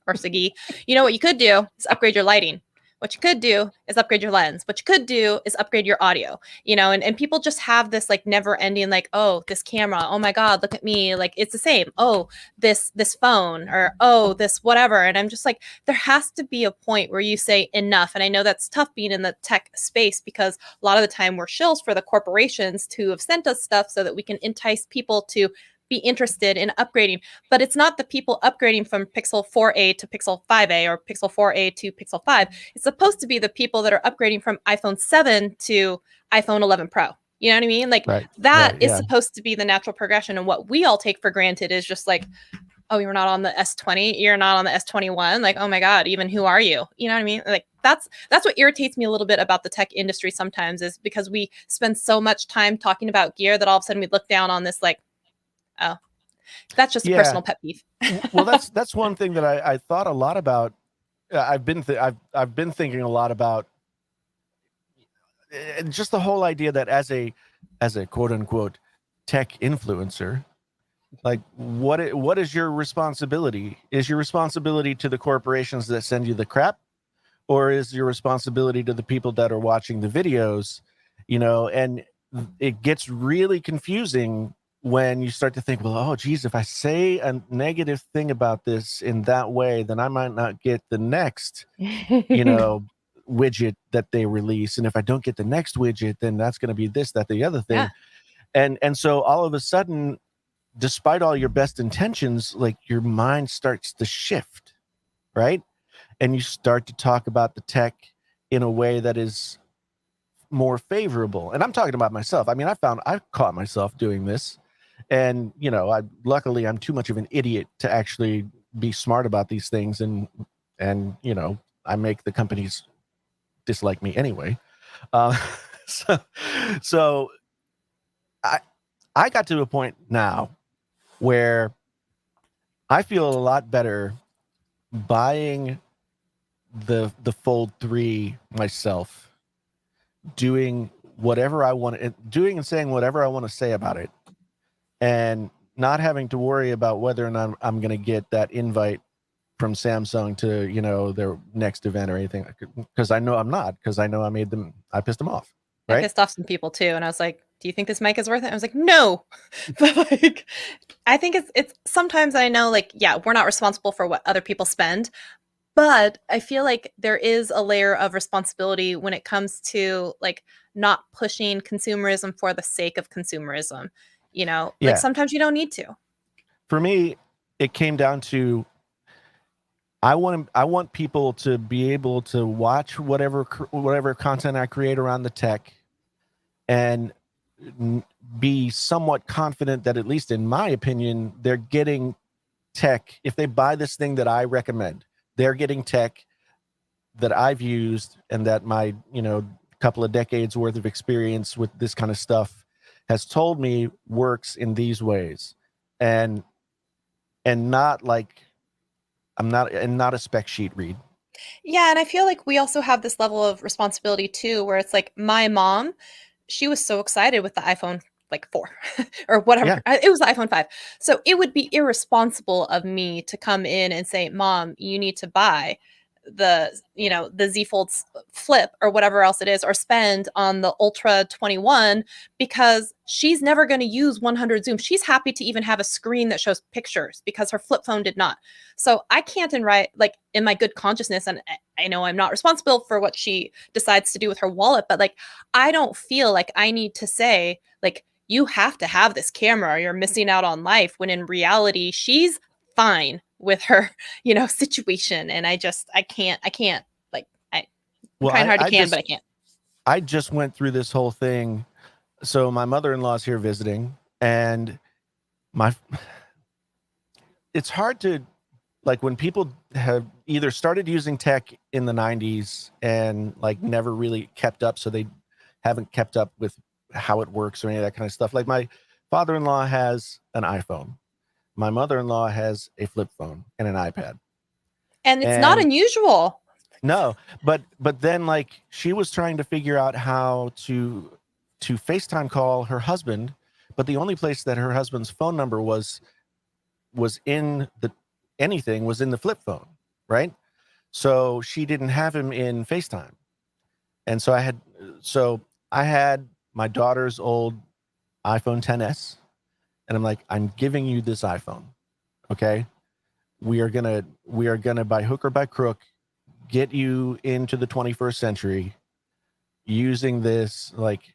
or Siggy, what you could do is upgrade your lighting. What you could do is upgrade your lens. What you could do is upgrade your audio, and people just have this like never ending, like, oh, this camera, oh my God, look at me. Like, it's the same. Oh, this phone, or, oh, this whatever. And I'm just like, there has to be a point where you say enough. And I know that's tough being in the tech space, because a lot of the time we're shills for the corporations to have sent us stuff so that we can entice people to be interested in upgrading. But it's not the people upgrading from Pixel 4a to Pixel 5a or Pixel 4a to Pixel 5. It's supposed to be the people that are upgrading from iPhone 7 to iPhone 11 Pro. You know what I mean? Like, that is supposed to be the natural progression. And what we all take for granted is just like, oh, you're not on the S20, you're not on the S21. Like, oh my God, even who are you? You know what I mean? Like, that's what irritates me a little bit about the tech industry sometimes, is because we spend so much time talking about gear that all of a sudden we look down on this, like, oh, that's just a personal pet peeve. Well, that's one thing that I thought a lot about. I've been thinking a lot about just the whole idea that as a quote unquote tech influencer, like, what is your responsibility? Is your responsibility to the corporations that send you the crap, or is your responsibility to the people that are watching the videos? And it gets really confusing when you start to think, well, oh, geez, if I say a negative thing about this in that way, then I might not get the next, widget that they release. And if I don't get the next widget, then that's going to be this, that, the other thing. Yeah. And so all of a sudden, despite all your best intentions, like, your mind starts to shift, right? And you start to talk about the tech in a way that is more favorable. And I'm talking about myself. I mean, I've caught myself doing this. And, luckily I'm too much of an idiot to actually be smart about these things. And I make the companies dislike me anyway. So I got to a point now where I feel a lot better buying the Fold 3 myself, doing whatever I want, doing and saying whatever I want to say about it, and not having to worry about whether or not I'm going to get that invite from Samsung to, their next event or anything, because I know I'm not, because I know I pissed them off. Right? I pissed off some people too. And I was like, do you think this mic is worth it? I was like, no. But like, I think it's sometimes I know like, yeah, we're not responsible for what other people spend, but I feel like there is a layer of responsibility when it comes to like not pushing consumerism for the sake of consumerism. You know, like Yeah. sometimes you don't need to. For me, it came down to I want people to be able to watch whatever content I create around the tech and be somewhat confident that, at least in my opinion, they're getting tech. If they buy this thing that I recommend, they're getting tech that I've used and that my, couple of decades worth of experience with this kind of stuff has told me works in these ways. And not like not a spec sheet read. Yeah, and I feel like we also have this level of responsibility too, where it's like my mom, she was so excited with the iPhone like 4 or whatever. Yeah. It was the iPhone 5. So it would be irresponsible of me to come in and say, "Mom, you need to buy the Z Fold Flip or whatever else it is, or spend on the Ultra 21 because she's never going to use 100 zoom. She's happy to even have a screen that shows pictures because her flip phone did not. So I can't in my good consciousness, and I know I'm not responsible for what she decides to do with her wallet, but like I don't feel like I need to say like you have to have this camera or you're missing out on life, when in reality she's fine with her situation. And I can't like I'm Well, trying hard to but I can't. I just went through this whole thing. So my mother-in-law's here visiting, and it's hard to, like, when people have either started using tech in the 90s and like never really kept up, so they haven't kept up with how it works or any of that kind of stuff. Like my father-in-law has an iPhone. My mother-in-law has a flip phone and an iPad. And it's not unusual. No, but then like she was trying to figure out how to FaceTime call her husband, but the only place that her husband's phone number was in the flip phone, right? So she didn't have him in FaceTime. And so I had my daughter's old iPhone XS, and I'm like, I'm giving you this iPhone. Okay? We are gonna by hook or by crook get you into the 21st century using this, like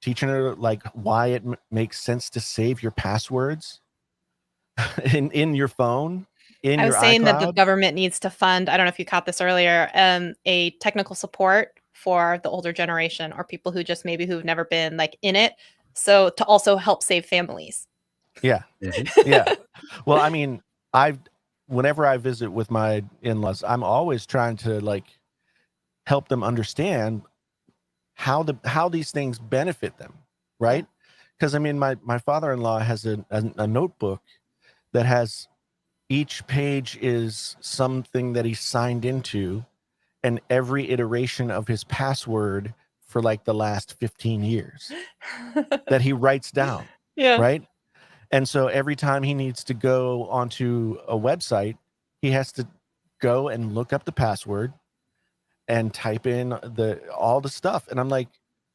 teaching her like why it makes sense to save your passwords in your phone, in I was your saying that the iCloud. government needs to fund, I don't know if you caught this earlier, a technical support for the older generation or people who just maybe who've never been like in it. So to also help save families. Yeah. Yeah. Well, I mean, whenever I visit with my in-laws, I'm always trying to like help them understand how these things benefit them, right? Because I mean, my father-in-law has a notebook that has, each page is something that he signed into, and every iteration of his password for like the last 15 years that he writes down. Yeah. Right. And so every time he needs to go onto a website, he has to go and look up the password and type in all the stuff. And I'm like,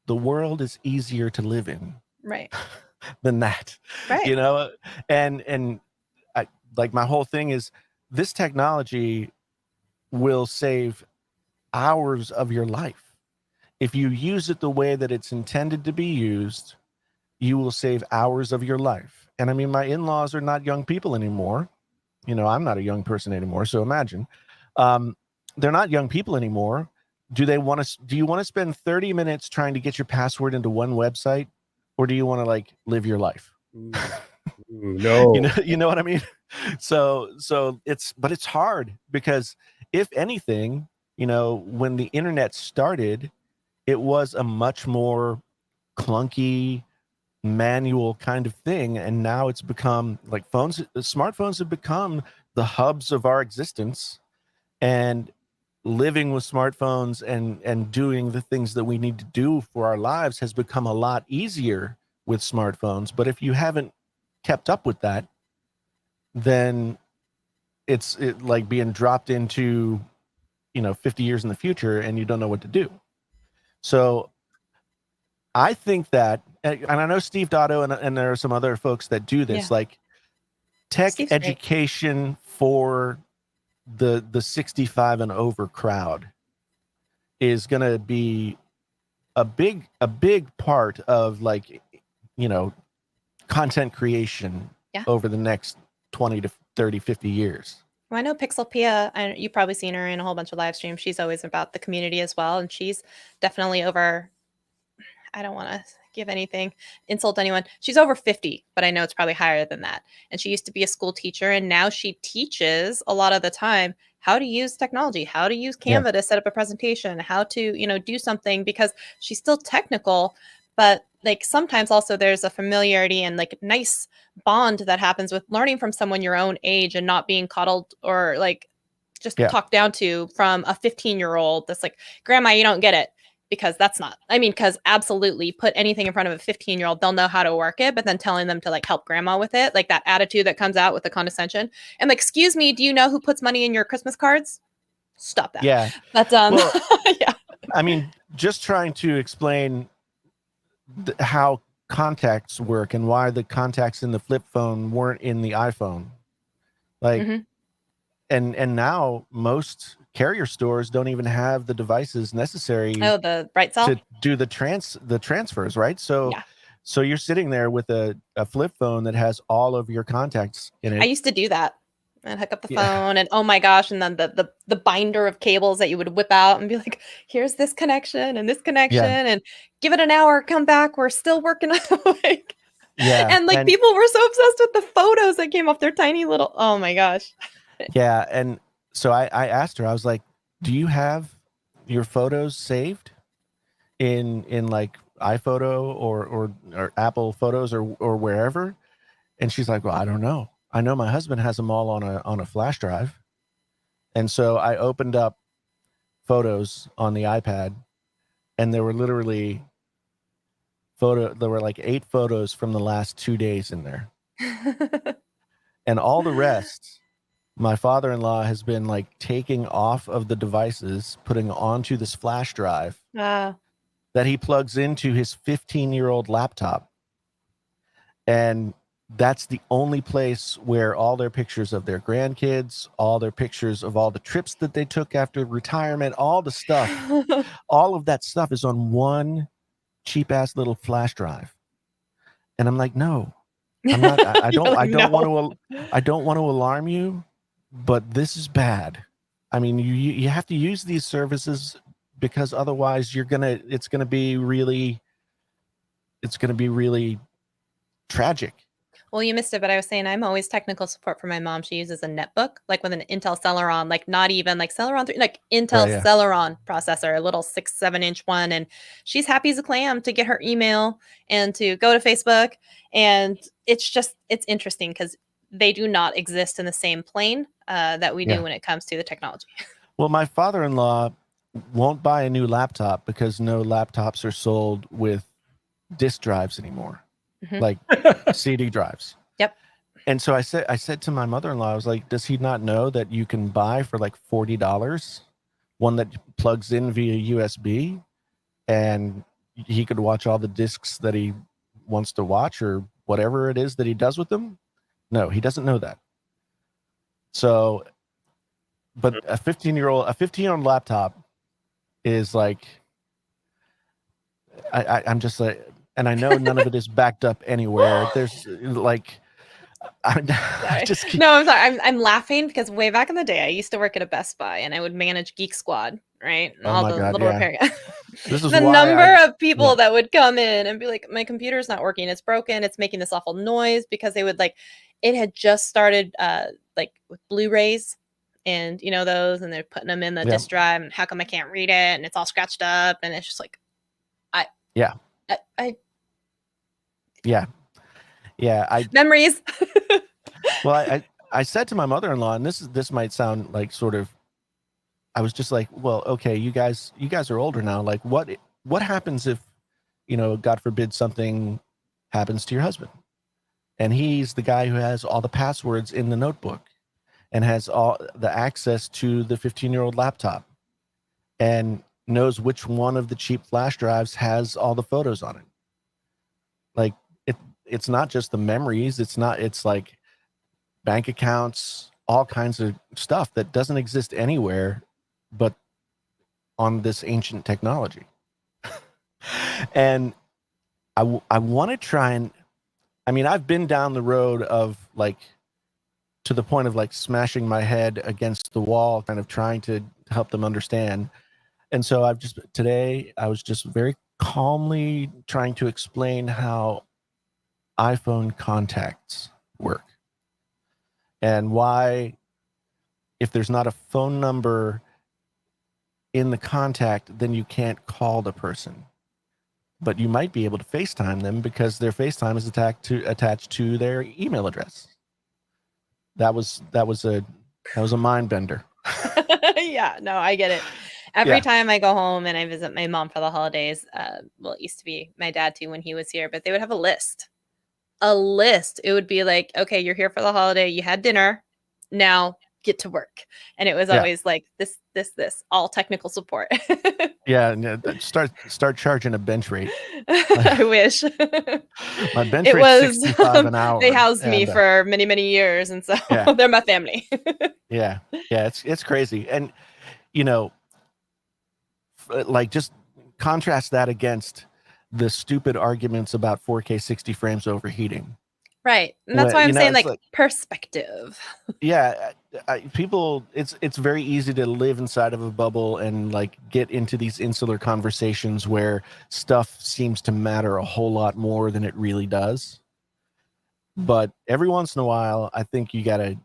the world is easier to live in Right. than that, Right. And I, like, my whole thing is, this technology will save hours of your life. If you use it the way that it's intended to be used, you will save hours of your life. And I mean, my in-laws are not young people anymore. I'm not a young person anymore. So imagine, they're not young people anymore. Do you want to spend 30 minutes trying to get your password into one website, or do you want to like live your life? No. You know what I mean? So it's hard, because if anything, when the internet started, it was a much more clunky, manual kind of thing, and now it's become like smartphones have become the hubs of our existence, and living with smartphones and doing the things that we need to do for our lives has become a lot easier with smartphones. But if you haven't kept up with that, then it's like being dropped into 50 years in the future and you don't know what to do. So I think that, and I know Steve Dotto and there are some other folks that do this, Yeah. like tech Steve's great. education for the 65 and over crowd is going to be a big part of, like, you know, content creation over the next 20 to 30, 50 years. Well, I know Pixel Pia, you've probably seen her in a whole bunch of live streams. She's always about the community as well. And she's definitely over, I don't want to give anything, insult anyone. She's over 50, but I know it's probably higher than that. And she used to be a school teacher, and now she teaches a lot of the time how to use technology, how to use Canva to set up a presentation, how to, you know, do something, because she's still technical, but like sometimes also there's a familiarity and like nice bond that happens with learning from someone your own age and not being coddled or like just talked down to from a 15-year-old that's like, grandma, you don't get it. Because that's not, I mean, because absolutely put anything in front of a 15-year-old, they'll know how to work it, but then telling them to like help grandma with it, like that attitude that comes out with the condescension. And like, excuse me, do you know who puts money in your Christmas cards? Stop that. Yeah. But well, yeah. I mean, just trying to explain how contacts work and why the contacts in the flip phone weren't in the iPhone. Like, and now most carrier stores don't even have the devices necessary the Bright Cell to do the transfers, right? So so you're sitting there with a flip phone that has all of your contacts in it. I used to do that and hook up the phone, and oh my gosh, and then the binder of cables that you would whip out and be like, here's this connection and this connection, and give it an hour, come back, we're still working on like and like people were so obsessed with the photos that came off their tiny little, oh my gosh. Yeah. And so I asked her, I was like, do you have your photos saved in like iPhoto or Apple Photos or wherever? And she's like, well, I don't know. I know my husband has them all on a flash drive. And so I opened up photos on the iPad, and there were literally there were like 8 photos from the last 2 days in there. And all the rest, my father-in-law has been like taking off of the devices, putting onto this flash drive that he plugs into his 15-year-old laptop. And that's the only place where all their pictures of their grandkids, all their pictures of all the trips that they took after retirement, all the stuff, all of that stuff is on one cheap ass little flash drive. And I'm like, no, I'm not, I don't want to alarm you, but this is bad. I mean, you have to use these services because otherwise it's going to be really tragic. Well, you missed it, but I was saying I'm always technical support for my mom. She uses a netbook, like with an Intel Celeron, like not even like Celeron 3, like Intel Celeron processor, a little 6-7 inch one. And she's happy as a clam to get her email and to go to Facebook. And it's interesting because they do not exist in the same plane that we do when it comes to the technology. Well, my father-in-law won't buy a new laptop because no laptops are sold with disk drives anymore. Like CD drives. Yep. And so I said to my mother-in-law, I was like, does he not know that you can buy for like $40 one that plugs in via USB, and he could watch all the discs that he wants to watch or whatever it is that he does with them? No, he doesn't know that. So, but a 15-year-old laptop is like, I'm just like, and I know none of it is backed up anywhere. There's like, I'm sorry. I'm laughing because way back in the day, I used to work at a Best Buy and I would manage Geek Squad, right? And all the little repair guys. This is the number of people that would come in and be like, my computer's not working. It's broken. It's making this awful noise, because they would like, it had just started like with Blu-rays and you know those, and they're putting them in the disk drive, and how come I can't read it? And it's all scratched up, and it's just like, memories. Well, I said to my mother-in-law, and this might sound like sort of, I was just like, well, okay, you guys are older now. Like what happens if, you know, God forbid something happens to your husband? And he's the guy who has all the passwords in the notebook and has all the access to the 15-year-old laptop. And knows which one of the cheap flash drives has all the photos on it. Like it's not just the memories. It's like bank accounts, all kinds of stuff that doesn't exist anywhere but on this ancient technology. And I want to try and, I mean, I've been down the road of like, to the point of like smashing my head against the wall, kind of trying to help them understand. And so today I was just very calmly trying to explain how iPhone contacts work and why, if there's not a phone number in the contact, then you can't call the person, but you might be able to FaceTime them because their FaceTime is attached to their email address. That was a mind bender. Yeah, no, I get it. Every time I go home and I visit my mom for the holidays, well, it used to be my dad too when he was here, but they would have a list. It would be like, okay, you're here for the holiday. You had dinner. Now get to work. And it was always like this, all technical support. Yeah, start charging a bench rate. I wish. My bench rate was $65 an hour. They housed me for many, many years, and so they're my family. Yeah, it's crazy. And like, just contrast that against the stupid arguments about 4K 60 frames overheating. Right. And that's why I'm saying like perspective. Yeah. People, it's very easy to live inside of a bubble and like get into these insular conversations where stuff seems to matter a whole lot more than it really does. But every once in a while, I think you gotta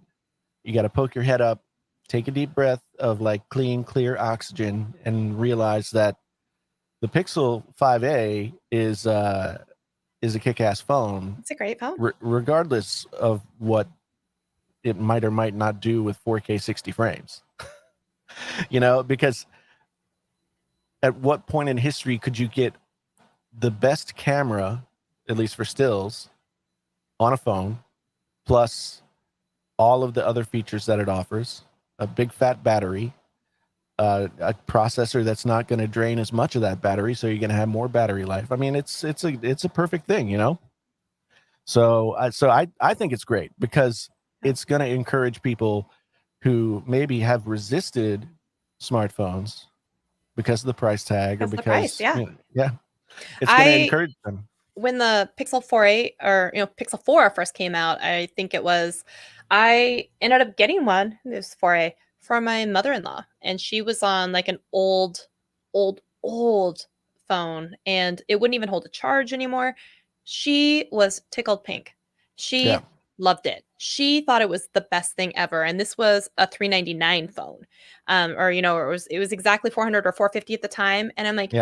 poke your head up, take a deep breath of like clean, clear oxygen, and realize that the Pixel 5a is a kick-ass phone. It's a great phone. Regardless of what it might or might not do with 4K 60 frames. Because at what point in history could you get the best camera, at least for stills, on a phone, plus all of the other features that it offers, a big fat battery, a processor that's not going to drain as much of that battery, so you're going to have more battery life. I mean, it's a perfect thing, So I think it's great because it's going to encourage people who maybe have resisted smartphones because of the price tag, or because price, it's going to encourage them. When the Pixel 4a or Pixel 4 first came out, I think I ended up getting one. This 4a for my mother-in-law, and she was on like an old phone, and it wouldn't even hold a charge anymore. She was tickled pink. She loved it. She thought it was the best thing ever, and this was a $399 phone, it was exactly 400 or 450 at the time, and I'm like,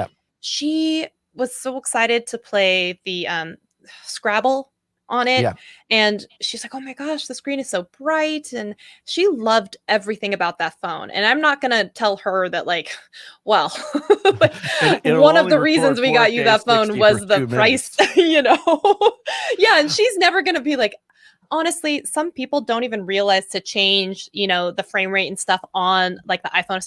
she was so excited to play the Scrabble on it. And she's like, oh my gosh, the screen is so bright. And she loved everything about that phone. And I'm not going to tell her that like, well, one of the reasons we got you that phone was the price, Yeah. And she's never going to be like, honestly, some people don't even realize to change, the frame rate and stuff on like the iPhone.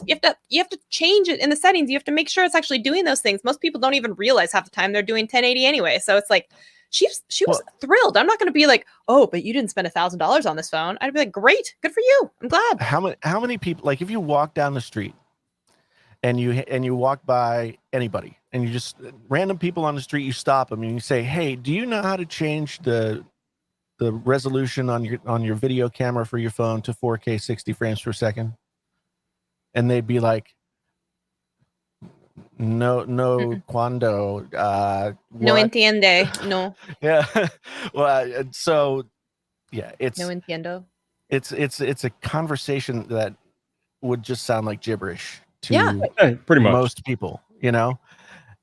You have to change it in the settings. You have to make sure it's actually doing those things. Most people don't even realize half the time they're doing 1080 anyway. So it's like, she was thrilled. I'm not going to be like, oh, but you didn't spend $1,000 on this phone. I'd be like, great, good for you. I'm glad. How many people, like, if you walk down the street and you walk by anybody and you just random people on the street, you stop them and you say, hey, do you know how to change the resolution on your video camera for your phone to 4K 60 frames per second? And they'd be like, no, cuando, no entiende, no. Yeah. Well, so yeah, it's no entiendo. It's a conversation that would just sound like gibberish to pretty much most people,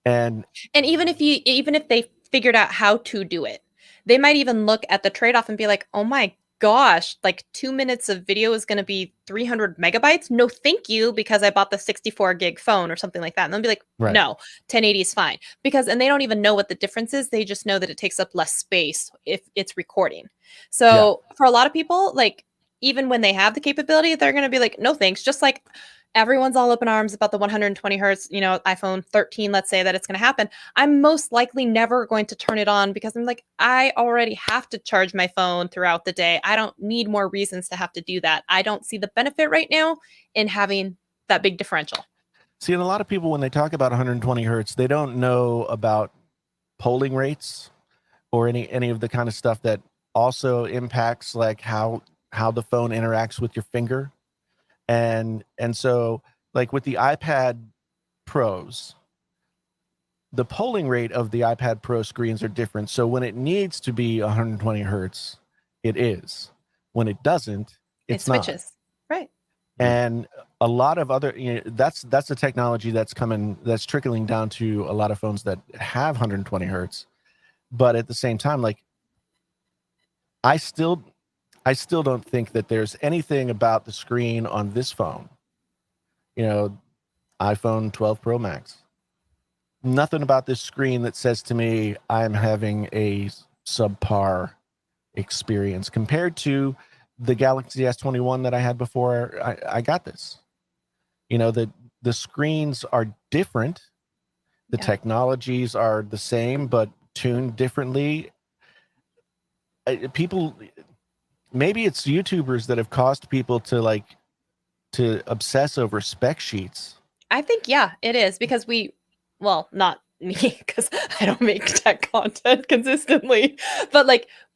and even if they figured out how to do it, they might even look at the trade-off and be like, oh my gosh, like 2 minutes of video is going to be 300 megabytes. No, thank you, because I bought the 64 gig phone or something like that. And they'll be like, no, 1080 is fine. And they don't even know what the difference is. They just know that it takes up less space if it's recording. So for a lot of people, like, even when they have the capability, they're going to be like, no, thanks. Just like everyone's all up in arms about the 120 hertz, iPhone 13, let's say that it's going to happen. I'm most likely never going to turn it on because I'm like, I already have to charge my phone throughout the day. I don't need more reasons to have to do that. I don't see the benefit right now in having that big differential. See, and a lot of people, when they talk about 120 hertz, they don't know about polling rates or any of the kind of stuff that also impacts like how the phone interacts with your finger. And so like with the iPad Pros, the polling rate of the iPad Pro screens are different. So when it needs to be 120 hertz, it is. When it doesn't, It switches. Right. And a lot of other, that's the technology that's trickling down to a lot of phones that have 120 hertz. But at the same time, like I still don't think that there's anything about the screen on this phone, iPhone 12 Pro Max, nothing about this screen that says to me I'm having a subpar experience compared to the Galaxy S21 that I had before I got this. The screens are different. The technologies are the same, but tuned differently. People, maybe it's YouTubers that have caused people to obsess over spec sheets. I think, yeah, it is because not me, because I don't make tech content consistently, but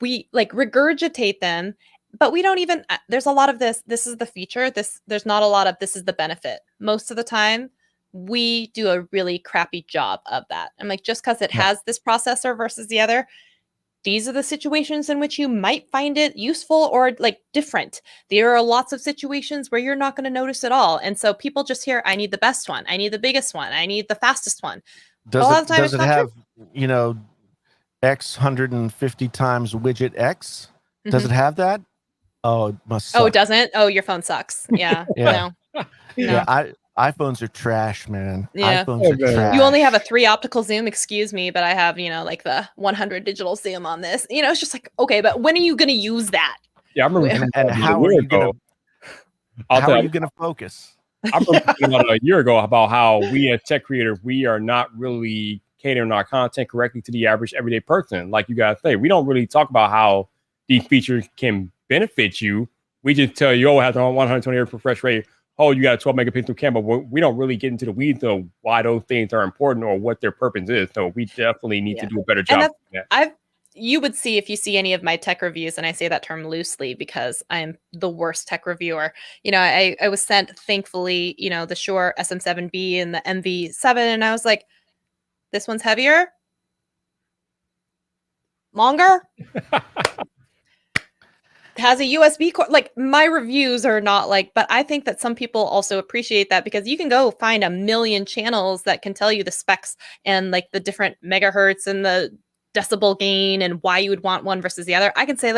we regurgitate them, but we don't even, there's a lot of this is the feature, there's not a lot of this is the benefit. Most of the time, we do a really crappy job of that. I'm like, just because it has this processor versus the other, these are the situations in which you might find it useful or different. There are lots of situations where you're not going to notice at all. And so people just hear, I need the best one. I need the biggest one. I need the fastest one. Does it have, X 150 times widget X? Does it have that? Oh, it must suck. Oh, it doesn't? Oh, your phone sucks. Yeah. Yeah. No. Yeah, iPhones are trash, man. Yeah. iPhones are trash. You only have a 3 optical zoom, excuse me, but I have, the 100 digital zoom on this. It's just like, okay, but when are you going to use that? Yeah, I remember. And how are you going to focus? I remember about a year ago about how we as tech creators, we are not really catering our content correctly to the average everyday person. Like you guys say, we don't really talk about how these features can benefit you. We just tell you, it has a 120 hertz refresh rate. Oh, you got a 12 megapixel camera. But we don't really get into the weeds of why those things are important or what their purpose is. So we definitely need to do a better job. You would see if you see any of my tech reviews, and I say that term loosely because I'm the worst tech reviewer. I was sent, thankfully, the Shure SM7B and the MV7, and I was like, this one's heavier, longer, has a USB cord. My reviews are not but I think that some people also appreciate that because you can go find a million channels that can tell you the specs and the different megahertz and the decibel gain and why you would want one versus the other. I can say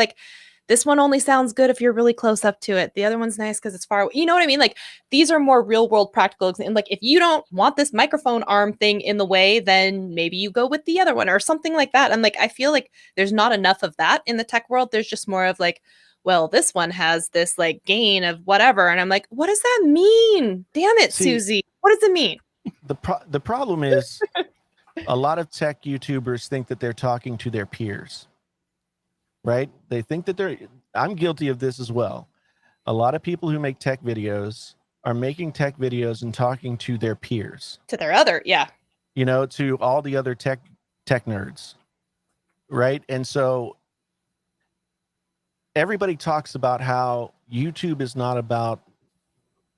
this one only sounds good if you're really close up to it. The other one's nice because it's far away. You know what I mean? These are more real world practical. And if you don't want this microphone arm thing in the way, then maybe you go with the other one or something like that. And I feel like there's not enough of that in the tech world. There's just more of well, this one has this gain of whatever. And I'm like, what does that mean? Damn it, Susie. What does it mean? The problem is a lot of tech YouTubers think that they're talking to their peers, right? They think that I'm guilty of this as well. A lot of people who make tech videos are making tech videos and talking to their peers. To their other, yeah. To all the other tech nerds, right? And so everybody talks about how YouTube is not about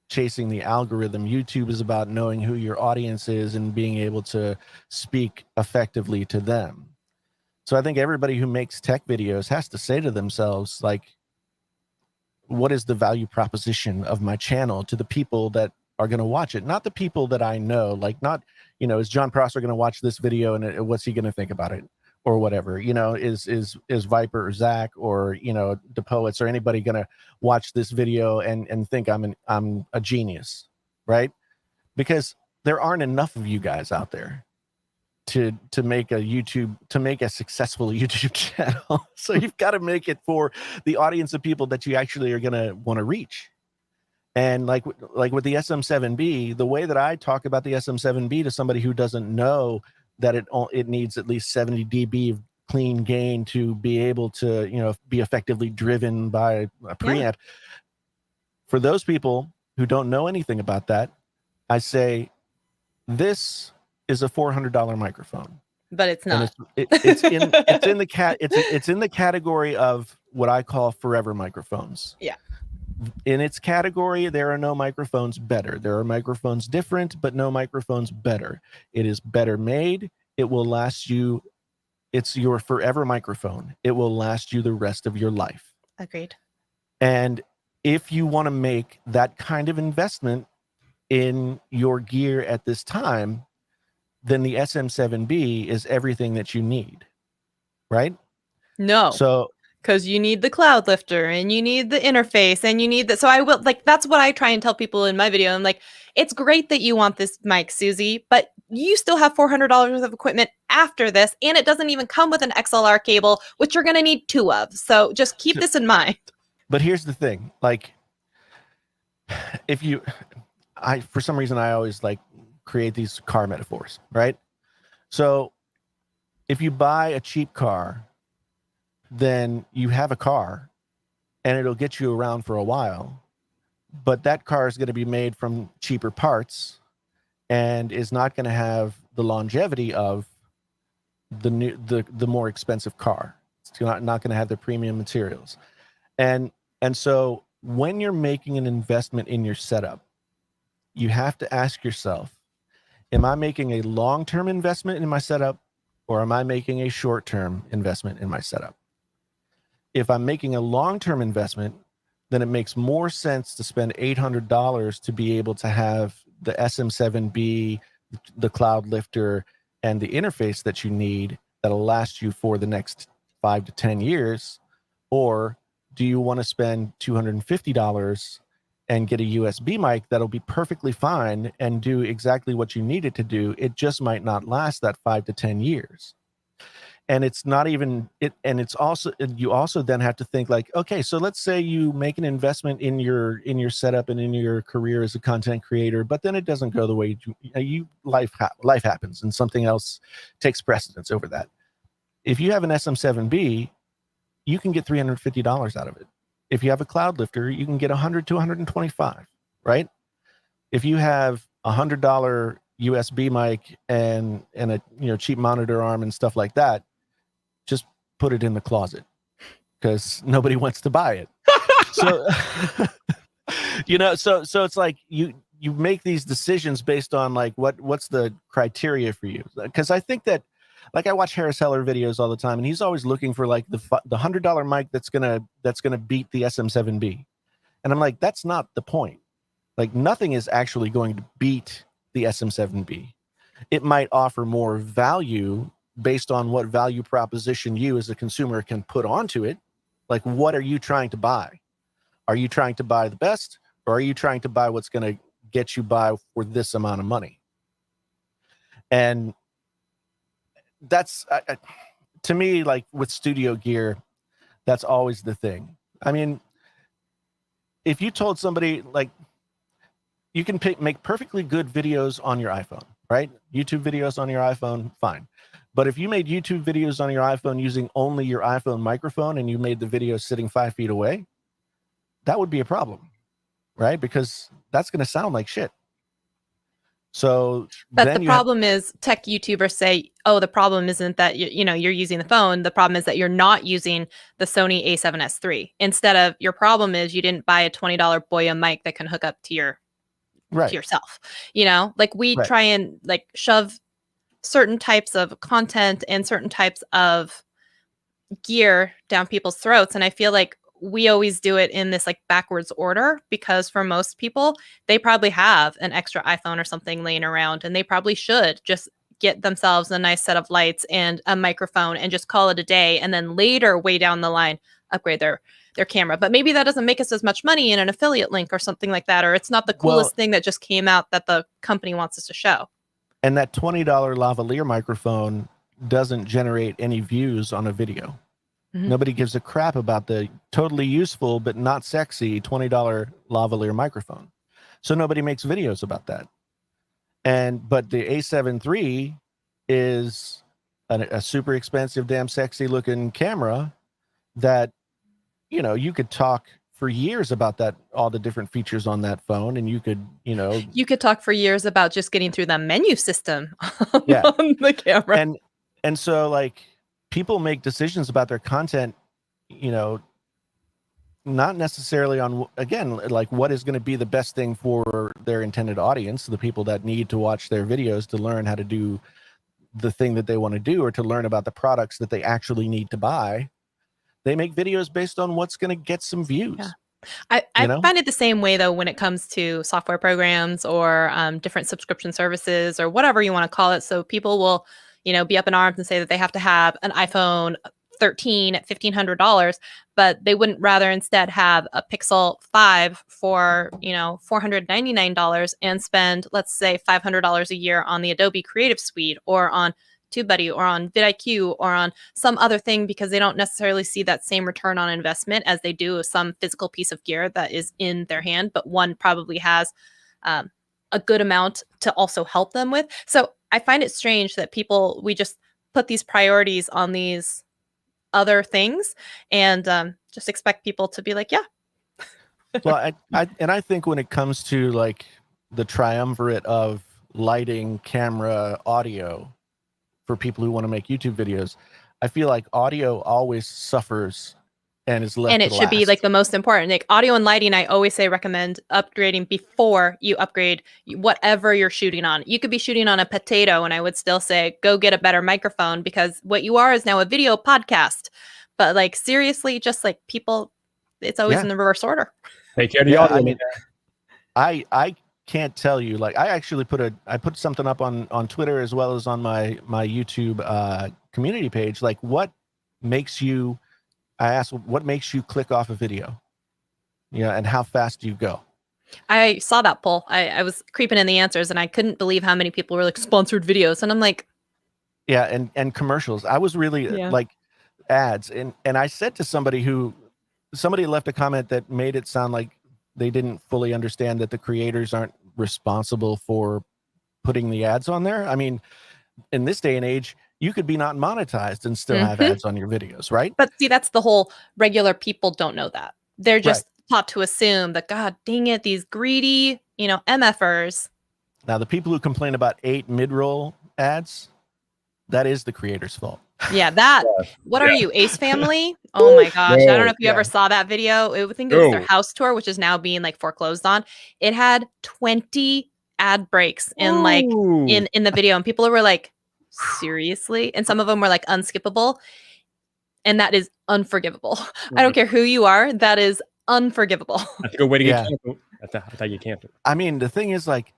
chasing the algorithm. YouTube is about knowing who your audience is and being able to speak effectively to them. So I think everybody who makes tech videos has to say to themselves, what is the value proposition of my channel to the people that are going to watch it? Not the people that I know, not, is John Prosser going to watch this video and what's he going to think about it? Or whatever, is Vyyyper or Zach or, the poets or anybody going to watch this video and think I'm a genius, right? Because there aren't enough of you guys out there to make a successful YouTube channel. So you've got to make it for the audience of people that you actually are going to want to reach. And like with the SM7B, the way that I talk about the SM7B to somebody who doesn't know that it needs at least 70 dB of clean gain to be able to, you know, be effectively driven by a preamp. For those people who don't know anything about that, I say, this is a $400 microphone. But it's not. And it's in the category of what I call forever microphones. Yeah. In its category, there are no microphones better. There are microphones different, but no microphones better. It is better made. It will last you. It's your forever microphone. It will last you the rest of your life. Agreed. And if you want to make that kind of investment in your gear at this time, then the SM7B is everything that you need, right? No. So, because you need the cloud lifter and you need the interface and you need that. So I will, like, that's what I try and tell people in my video. I'm like, it's great that you want this mic, Susie, but you still have $400 worth of equipment after this. And it doesn't even come with an XLR cable, which you're going to need 2 of. So just keep this in mind. But here's the thing. Like, for some reason, I always like create these car metaphors, right? So if you buy a cheap car, then you have a car and it'll get you around for a while, but that car is going to be made from cheaper parts and is not going to have the longevity of the more expensive car. It's not going to have the premium materials. And so when you're making an investment in your setup, you have to ask yourself, am I making a long-term investment in my setup, or am I making a short-term investment in my setup? If I'm making a long-term investment, then it makes more sense to spend $800 to be able to have the SM7B, the cloud lifter, and the interface that you need that'll last you for the next 5 to 10 years. Or do you want to spend $250 and get a USB mic that'll be perfectly fine and do exactly what you need it to do? It just might not last that 5 to 10 years. And it's not even it. And it's also, you also then have to think like, okay, so let's say you make an investment in your setup and in your career as a content creator, but then it doesn't go the way life happens and something else takes precedence over that. If you have an SM7B, you can get $350 out of it. If you have a cloud lifter, you can get $100 to $125, right? If you have $100 USB mic and a cheap monitor arm and stuff like that, just put it in the closet because nobody wants to buy it. So so it's like you make these decisions based on like what's the criteria for you. Because I think that, like, I watch Harris Heller videos all the time, and he's always looking for like the $100 mic that's gonna beat the SM7B, and I'm like, that's not the point. Like, nothing is actually going to beat the SM7B. It might offer more value based on what value proposition you as a consumer can put onto it. Like, what are you trying to buy? Are you trying to buy the best, or are you trying to buy what's going to get you by for this amount of money? And that's, to me, like with studio gear, that's always the thing. I mean, if you told somebody, like, you can make perfectly good videos on your iPhone, right? YouTube videos on your iPhone, fine. But if you made YouTube videos on your iPhone using only your iPhone microphone and you made the video sitting 5 feet away, that would be a problem, right? Because that's going to sound like shit. So, but the problem is tech YouTubers say, oh, the problem isn't that you're using the phone. The problem is that you're not using the Sony A7S III. Instead of, your problem is you didn't buy a $20 Boya mic that can hook up to your to yourself. Like, we try and like shove certain types of content and certain types of gear down people's throats, and I feel like we always do it in this like backwards order, because for most people, they probably have an extra iPhone or something laying around, and they probably should just get themselves a nice set of lights and a microphone and just call it a day, and then later, way down the line, upgrade their camera. But maybe that doesn't make us as much money in an affiliate link or something like that, or it's not the coolest thing that just came out that the company wants us to show. And that $20 lavalier microphone doesn't generate any views on a video. Mhm. Nobody gives a crap about the totally useful but not sexy $20 lavalier microphone. So nobody makes videos about that. But the A7 III is a super expensive, damn sexy looking camera that, you know, you could talk for years about that, all the different features on that phone, and you could, you know, You could talk for years about just getting through the menu system Yeah. on the camera. and so like people make decisions about their content, you know, not necessarily on, again, like what is going to be the best thing for their intended audience, the people that need to watch their videos to learn how to do the thing that they want to do, or to learn about the products that they actually need to buy. They make videos based on what's going to get some views. Yeah. You I know? find it the same way though when it comes to software programs or different subscription services or whatever you want to call it. So people will, you know, be up in arms and say that they have to have an iPhone 13 at $1,500, but they wouldn't rather instead have a Pixel 5 for, you know, $499 and spend, let's say, $500 a year on the Adobe Creative Suite or on TubeBuddy or on VidIQ or on some other thing, because they don't necessarily see that same return on investment as they do with some physical piece of gear that is in their hand, but one probably has a good amount to also help them with. So I find it strange that we just put these priorities on these other things and just expect people to be like, yeah. Well, I think when it comes to like the triumvirate of lighting, camera, audio, for people who want to make YouTube videos, I feel like audio always suffers and is left And it to should be last. like the most important. Like audio and lighting, I always say recommend upgrading before you upgrade whatever you're shooting on. You could be shooting on a potato, and I would still say go get a better microphone, because what you are is now a video podcast. But like seriously, just like people, it's always Yeah. in the reverse order. Take care of the Yeah, audio. I mean, I can't tell you, like I actually put something up on Twitter as well as on my YouTube community page. Like what makes you click off a video? Yeah, and how fast do you go? I saw that poll. I was creeping in the answers, and I couldn't believe how many people were like sponsored videos. And I'm like, Yeah, and commercials. I was really Yeah. like ads. And I said to somebody left a comment that made it sound like they didn't fully understand that the creators aren't responsible for putting the ads on there. I mean, in this day and age, you could be not monetized and still have ads on your videos, right? But see, that's the whole regular people don't know that. They're just taught to assume that, God dang it, these greedy, you know, MFers. Now, the people who complain about 8 mid-roll ads, that is the creator's fault. Yeah, that. What are you, Ace Family? Oh my gosh. I don't know if you ever saw that video. I think it was their house tour, which is now being like foreclosed on. It had 20 ad breaks in like in the video, and people were like, seriously? And some of them were like unskippable. And that is unforgivable. I don't care who you are. That is unforgivable. That's a good way to get canceled. That's how you cancel. I mean, the thing is, like,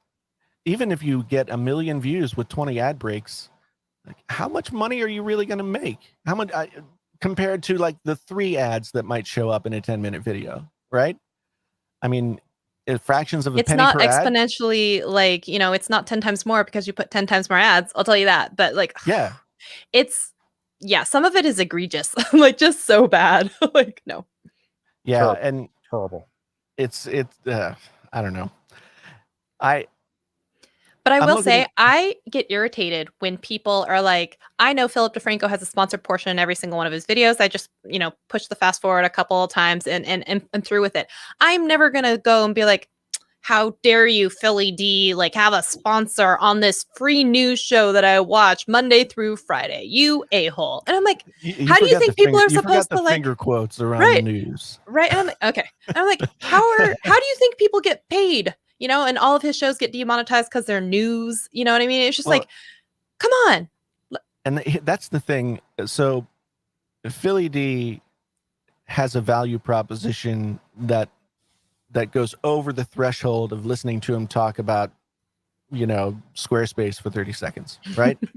even if you get 1 million views with 20 ad breaks, like, how much money are you really going to make? How much compared to like the 3 ads that might show up in a 10-minute video, right? I mean, fractions of a penny per ad. It's not exponentially like, you know, it's not 10 times more because you put 10 times more ads. I'll tell you that. But like, yeah, some of it is egregious, like just so bad. Like, no. Yeah, Terrible. and Terrible. It's I don't know. But I will say, I get irritated when people are like, I know Philip DeFranco has a sponsored portion in every single one of his videos. I just, you know, push the fast forward a couple of times and through with it. I'm never going to go and be like, how dare you, Philly D, like have a sponsor on this free news show that I watch Monday through Friday, you a-hole. And I'm like, how do you think people are supposed to like finger quotes around the news? Right. And I'm like, okay. And I'm like, how do you think people get paid? You know, and all of his shows get demonetized because they're news. You know what I mean? It's just like, come on. And that's the thing. So Philly D has a value proposition that goes over the threshold of listening to him talk about, you know, Squarespace for 30 seconds, right? Yeah.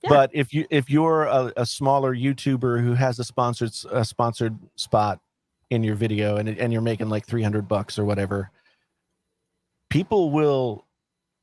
But if you're a smaller YouTuber who has a sponsored spot in your video and you're making like $300 or whatever, people will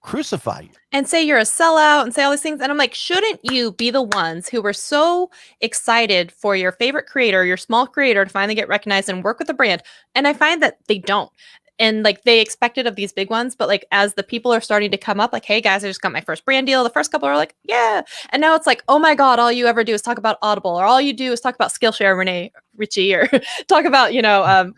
crucify you and say you're a sellout and say all these things. And I'm like, shouldn't you be the ones who were so excited for your favorite creator, your small creator, to finally get recognized and work with the brand? And I find that they don't. And like they expect it of these big ones, but like as the people are starting to come up, like, hey guys, I just got my first brand deal. The first couple are like, yeah. And now it's like, oh my God, all you ever do is talk about Audible, or all you do is talk about Skillshare, Renee Ritchie, or talk about,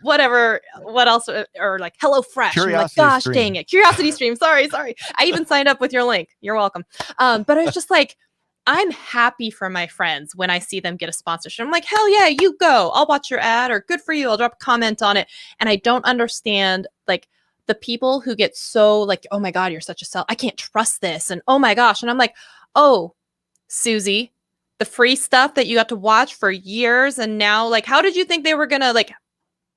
whatever, what else, or like HelloFresh. And I'm like, Curiosity gosh, Stream. dang it. Curiosity Stream. Sorry. I even signed up with your link. You're welcome. But I was just like, I'm happy for my friends when I see them get a sponsorship. I'm like, hell yeah, you go. I'll watch your ad, or good for you. I'll drop a comment on it. And I don't understand like the people who get so like, oh my God, you're such a sell. I can't trust this. And oh my gosh. And I'm like, oh, Susie, the free stuff that you got to watch for years. And now like, how did you think they were going to like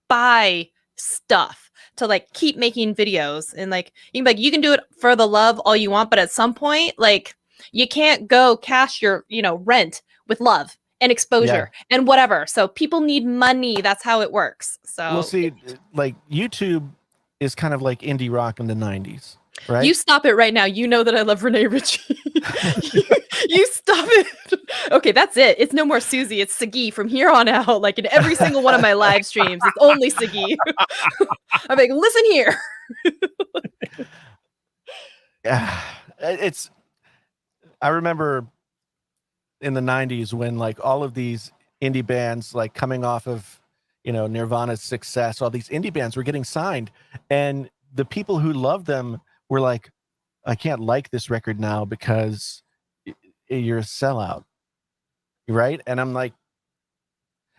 buy stuff to like keep making videos? And like, you can do it for the love all you want. But at some point, like, you can't go cash your, rent with love and exposure and whatever. So people need money. That's how it works. So Well, see, like YouTube is kind of like indie rock in the 90s, right? you stop it right now. You know that I love Renee Ritchie. you stop it. Okay, that's it. It's no more Susie. It's Sagi from here on out. Like in every single one of my live streams, it's only Sagi. I'm like, listen here. Yeah, I remember in the 90s when like all of these indie bands like coming off of, Nirvana's success, all these indie bands were getting signed, and the people who loved them were like, I can't like this record now because you're a sellout. Right. And I'm like,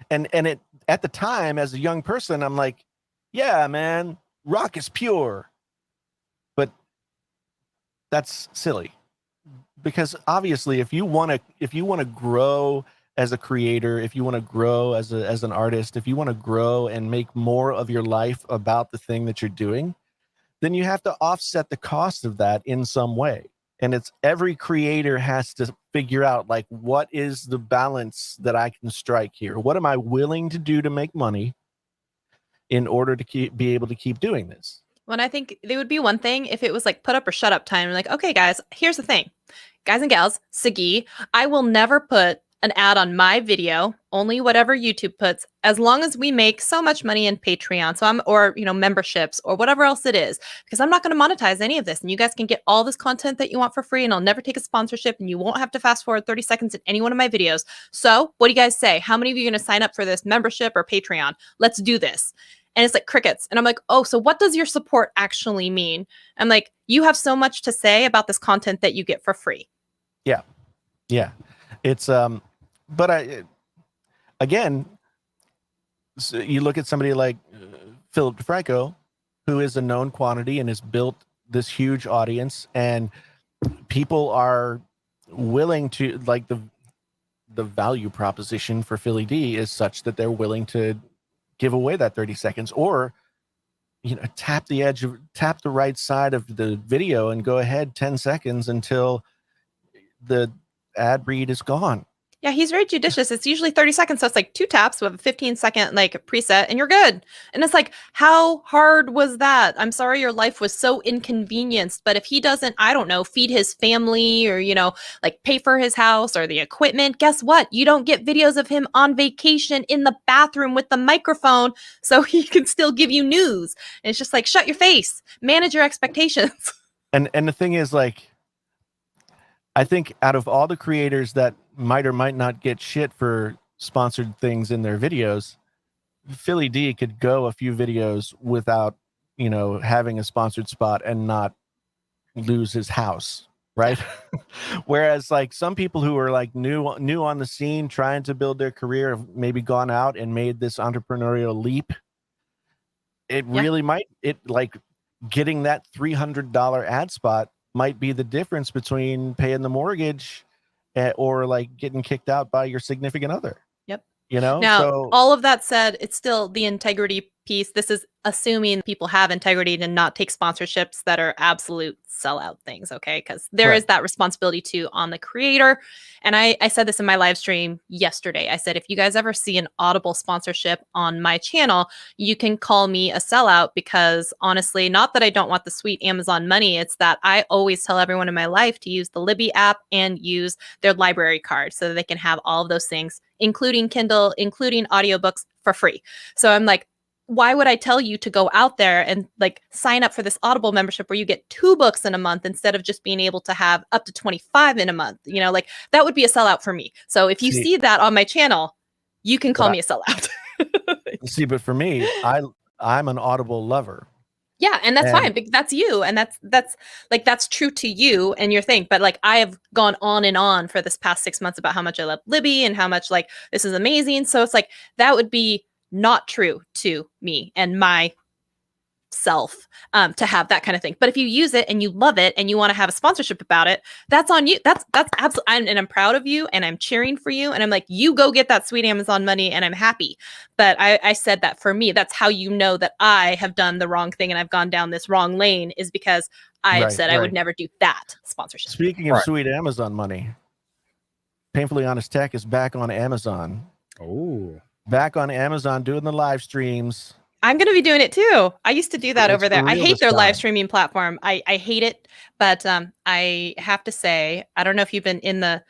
and it at the time as a young person, I'm like, yeah, man, rock is pure. But that's silly. Because obviously, if you want to grow as a creator, if you want to grow as an artist, if you want to grow and make more of your life about the thing that you're doing, then you have to offset the cost of that in some way. And it's every creator has to figure out like, what is the balance that I can strike here? What am I willing to do to make money in order to be able to keep doing this? When I think they would be one thing if it was like put up or shut up time. Like, okay, guys, here's the thing. Guys and gals, Sagi, I will never put an ad on my video, only whatever YouTube puts, as long as we make so much money in Patreon, or memberships or whatever else it is, because I'm not going to monetize any of this, and you guys can get all this content that you want for free, and I'll never take a sponsorship, and you won't have to fast forward 30 seconds in any one of my videos. So what do you guys say? How many of you are going to sign up for this membership or Patreon? Let's do this. And it's like crickets. And I'm like, oh, so what does your support actually mean? I'm like, you have so much to say about this content that you get for free. Yeah. Yeah. It's, but again, so you look at somebody like Philip DeFranco, who is a known quantity and has built this huge audience, and people are willing to, like, the value proposition for Philly D is such that they're willing to give away that 30 seconds, or tap the right side of the video and go ahead 10 seconds until the ad read is gone. Yeah, he's very judicious. It's usually 30 seconds. So it's like 2 taps with a 15-second like preset and you're good. And it's like, how hard was that? I'm sorry your life was so inconvenienced. But if he doesn't, I don't know, feed his family or, like pay for his house or the equipment, guess what? You don't get videos of him on vacation in the bathroom with the microphone so he can still give you news. And it's just like, shut your face, manage your expectations. And the thing is, like, I think out of all the creators that might or might not get shit for sponsored things in their videos, Philly D could go a few videos without, having a sponsored spot and not lose his house, right? Whereas like some people who are like new on the scene, trying to build their career, have maybe gone out and made this entrepreneurial leap. It really might, getting that $300 ad spot might be the difference between paying the mortgage or like getting kicked out by your significant other. Yep. Now, so all of that said, it's still the integrity piece. This is assuming people have integrity to not take sponsorships that are absolute sellout things, okay? Because there is that responsibility too on the creator. And I said this in my live stream yesterday. I said, if you guys ever see an Audible sponsorship on my channel, you can call me a sellout, because honestly, not that I don't want the sweet Amazon money, it's that I always tell everyone in my life to use the Libby app and use their library card so that they can have all of those things, including Kindle, including audiobooks, for free. So I'm like, why would I tell you to go out there and like sign up for this Audible membership where you get 2 books in a month instead of just being able to have up to 25 in a month? You know, like that would be a sellout for me. So if you see that on my channel, you can call me a sellout. See, but for me, I'm an Audible lover. Yeah, and that's fine, because that's you, and that's true to you and your thing. But like, I have gone on and on for this past 6 months about how much I love Libby and how much like this is amazing. So it's like that would be not true to me and my self to have that kind of thing. But if you use it and you love it and you want to have a sponsorship about it, that's on you. That's absolutely, and I'm proud of you and I'm cheering for you. And I'm like, you go get that sweet Amazon money and I'm happy. But I said that for me, that's how you know that I have done the wrong thing and I've gone down this wrong lane, is because I have said I would never do that sponsorship. Speaking of sweet Amazon money, Painfully Honest Tech is back on Amazon. Oh. Back on Amazon doing the live streams. I'm going to be doing it too. I used to do that over there. I hate their live streaming platform. I hate it, but I have to say, I don't know if you've been in the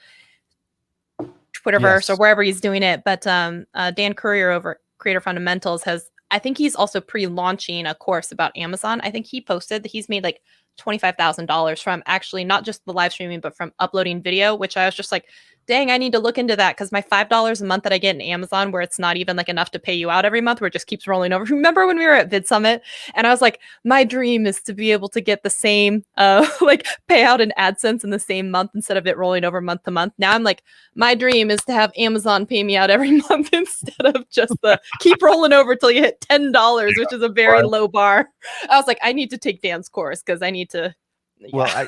Twitterverse or wherever he's doing it, but Dan Courier over Creator Fundamentals I think he's also pre-launching a course about Amazon. I think he posted that he's made like $25,000 from actually not just the live streaming, but from uploading video, which I was just like, dang, I need to look into that, because my $5 a month that I get in Amazon, where it's not even like enough to pay you out every month, where it just keeps rolling over. Remember when we were at Vid Summit and I was like, my dream is to be able to get the same like payout in AdSense in the same month instead of it rolling over month to month. Now I'm like, my dream is to have Amazon pay me out every month instead of just the keep rolling over till you hit $10, which is a very low bar. I was like, I need to take Dan's course because I need to. Yeah. Well,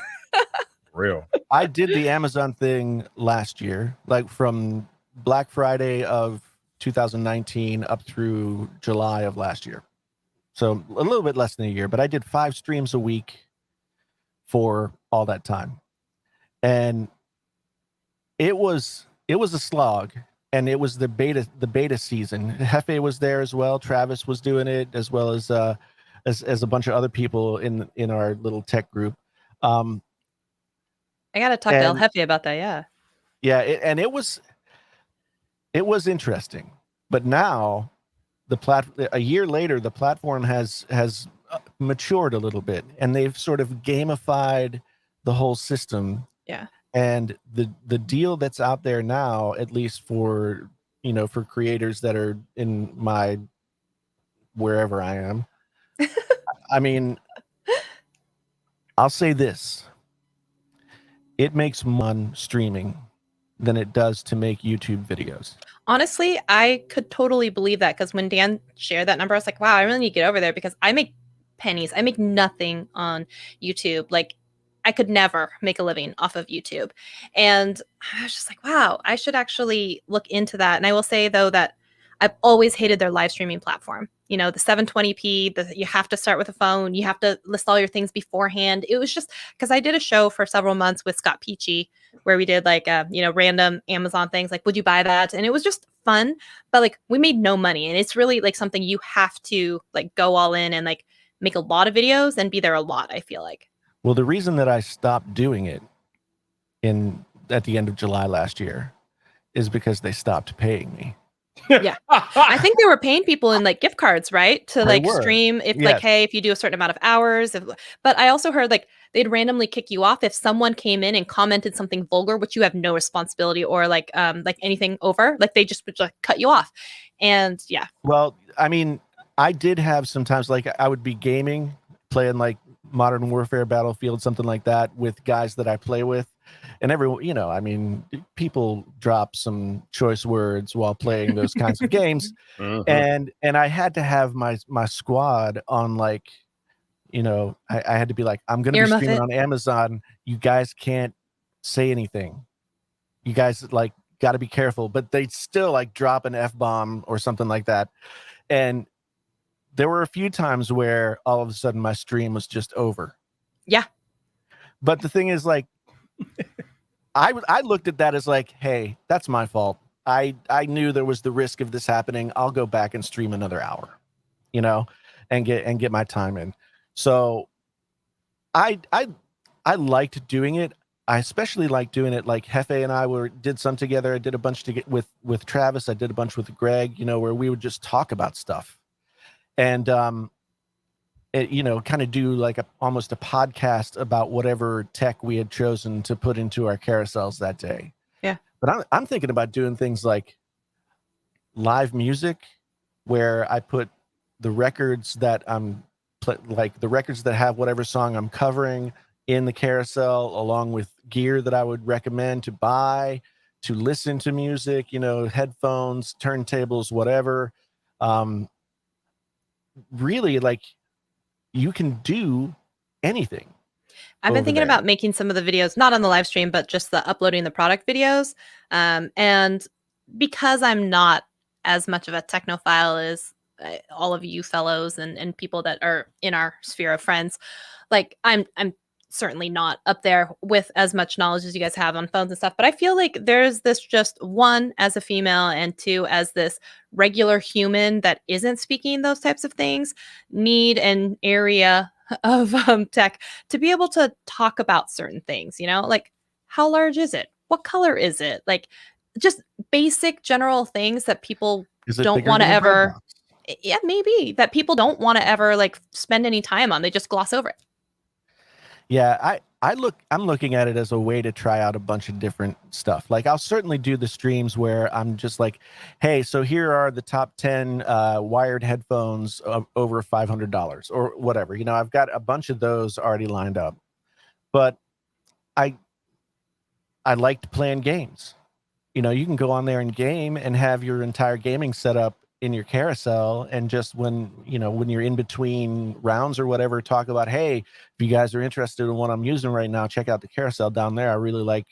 Real. I did the Amazon thing last year, like from Black Friday of 2019 up through July of last year. So a little bit less than a year, but I did 5 streams a week for all that time. And it was a slog, and it was the beta season. Hefe was there as well. Travis was doing it, as well as a bunch of other people in our little tech group. I gotta talk to El Jefe about that. Yeah, it was interesting. But now, a year later, the platform has matured a little bit, and they've sort of gamified the whole system. Yeah. And the deal that's out there now, at least for creators that are in my wherever I am, I mean, I'll say this. It makes more on streaming than it does to make YouTube videos. Honestly, I could totally believe that, because when Dan shared that number, I was like, wow, I really need to get over there, because I make pennies. I make nothing on YouTube. Like, I could never make a living off of YouTube. And I was just like, wow, I should actually look into that. And I will say, though, that I've always hated their live streaming platform. You know, the 720p, you have to start with a phone. You have to list all your things beforehand. It was just because I did a show for several months with Scott Peachy where we did like, random Amazon things like, would you buy that? And it was just fun, but like we made no money. And it's really like something you have to like go all in and like make a lot of videos and be there a lot, I feel like. Well, the reason that I stopped doing it at the end of July last year is because they stopped paying me. Yeah. I think they were paying people in like gift cards, right? To like stream if like, hey, if you do a certain amount of hours. But I also heard like they'd randomly kick you off if someone came in and commented something vulgar, which you have no responsibility, or like anything over, like they just would like cut you off. And yeah. Well, I mean, I did have sometimes like I would be gaming, playing like Modern Warfare, Battlefield, something like that with guys that I play with. And everyone, I mean, people drop some choice words while playing those kinds of games. Mm-hmm. And I had to have my squad on like, I had to be like, I'm going to be streaming on Amazon. You guys can't say anything. You guys like got to be careful, but they still like drop an F-bomb or something like that. And there were a few times where all of a sudden my stream was just over. Yeah. But the thing is, like, I looked at that as like, hey, that's my fault. I knew there was the risk of this happening. I'll go back and stream another hour, you know, and get my time in. So I liked doing it. I especially liked doing it. Like Hefe and I did some together. I did a bunch with Travis. I did a bunch with Greg, you know, where we would just talk about stuff. And you know, kind of do like almost a podcast about whatever tech we had chosen to put into our carousels that day. Yeah. But I'm thinking about doing things like live music, where I put the records that like the records that have whatever song I'm covering in the carousel, along with gear that I would recommend to buy, to listen to music, you know, headphones, turntables, whatever. Really, like, you can do anything. I've been over thinking there. about making some of the videos, not on the live stream, but just the uploading the product videos. And because I'm not as much of a technophile as all of you fellows and people that are in our sphere of friends, like I'm certainly not up there with as much knowledge as you guys have on phones and stuff. But I feel like there's this, just one, as a female, and two, as this regular human that isn't speaking those types of things, need an area of tech to be able to talk about certain things, you know, like how large is it? What color is it? Like just basic general things that people Is it don't bigger want to than a bread ever, box? yeah, maybe, that people don't want to ever like spend any time on. They just gloss over it. Yeah, I'm looking at it as a way to try out a bunch of different stuff. Like, I'll certainly do the streams where I'm just like, hey, so here are the top 10 wired headphones over $500 or whatever. You know, I've got a bunch of those already lined up. But I liked playing games. You know, you can go on there and game and have your entire gaming setup in your carousel, and just when you're in between rounds or whatever, talk about, hey, if you guys are interested in what I'm using right now, check out the carousel down there. I really like,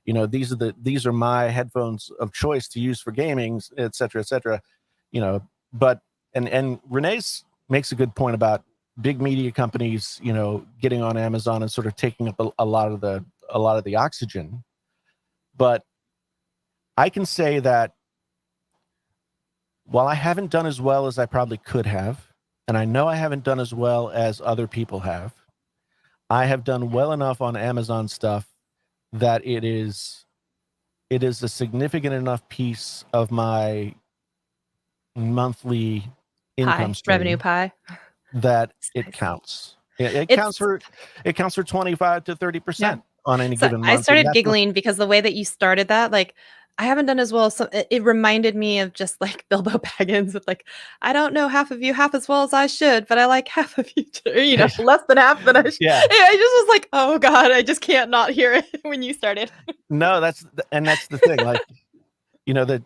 you know, these are my headphones of choice to use for gaming, et cetera, you know. But and Renee's makes a good point about big media companies, you know, getting on Amazon and sort of taking up a lot of the oxygen. But I can say that while I haven't done as well as I probably could have, and I know I haven't done as well as other people have, I have done well enough on Amazon stuff that it is a significant enough piece of my monthly income stream, Revenue pie. that it Nice. counts. It It's- counts for 25 to 30% on any So given month. I and started that's what- giggling because the way that you started that, like, I haven't done as well. So it reminded me of just like Bilbo Baggins with like, I don't know half of you half as well as I should, but I like half of you too, you know, less than half than I should. Yeah. I just was like, oh God, I just can't not hear it when you started. No, that's the thing. Like, you know, that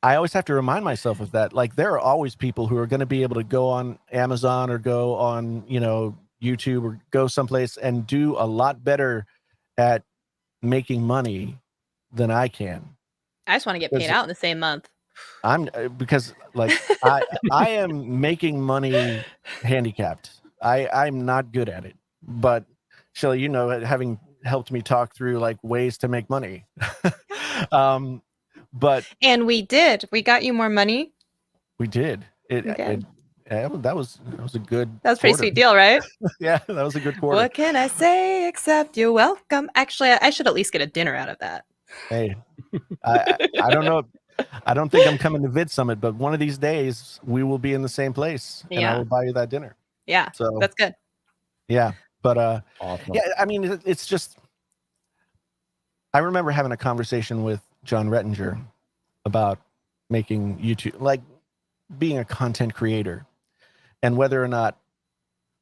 I always have to remind myself of that. Like, there are always people who are going to be able to go on Amazon or go on, you know, YouTube or go someplace and do a lot better at making money than I can. I just want to get paid out in the same month. Because like I am making money handicapped. I'm not good at it. But Shelly, you know, having helped me talk through like ways to make money. But And we got you more money. we did. That was a good. That was a pretty quarter. sweet deal, right? Yeah, that was a good quarter. What can I say except you're welcome? Actually, I should at least get a dinner out of that. Hey, I don't know. I don't think I'm coming to Vid Summit, but one of these days we will be in the same place, and I Yeah. will buy you that dinner. Yeah, So that's good. yeah, but Awesome. yeah, I mean, it's just. I remember having a conversation with John Rettinger about making YouTube, like being a content creator, and whether or not,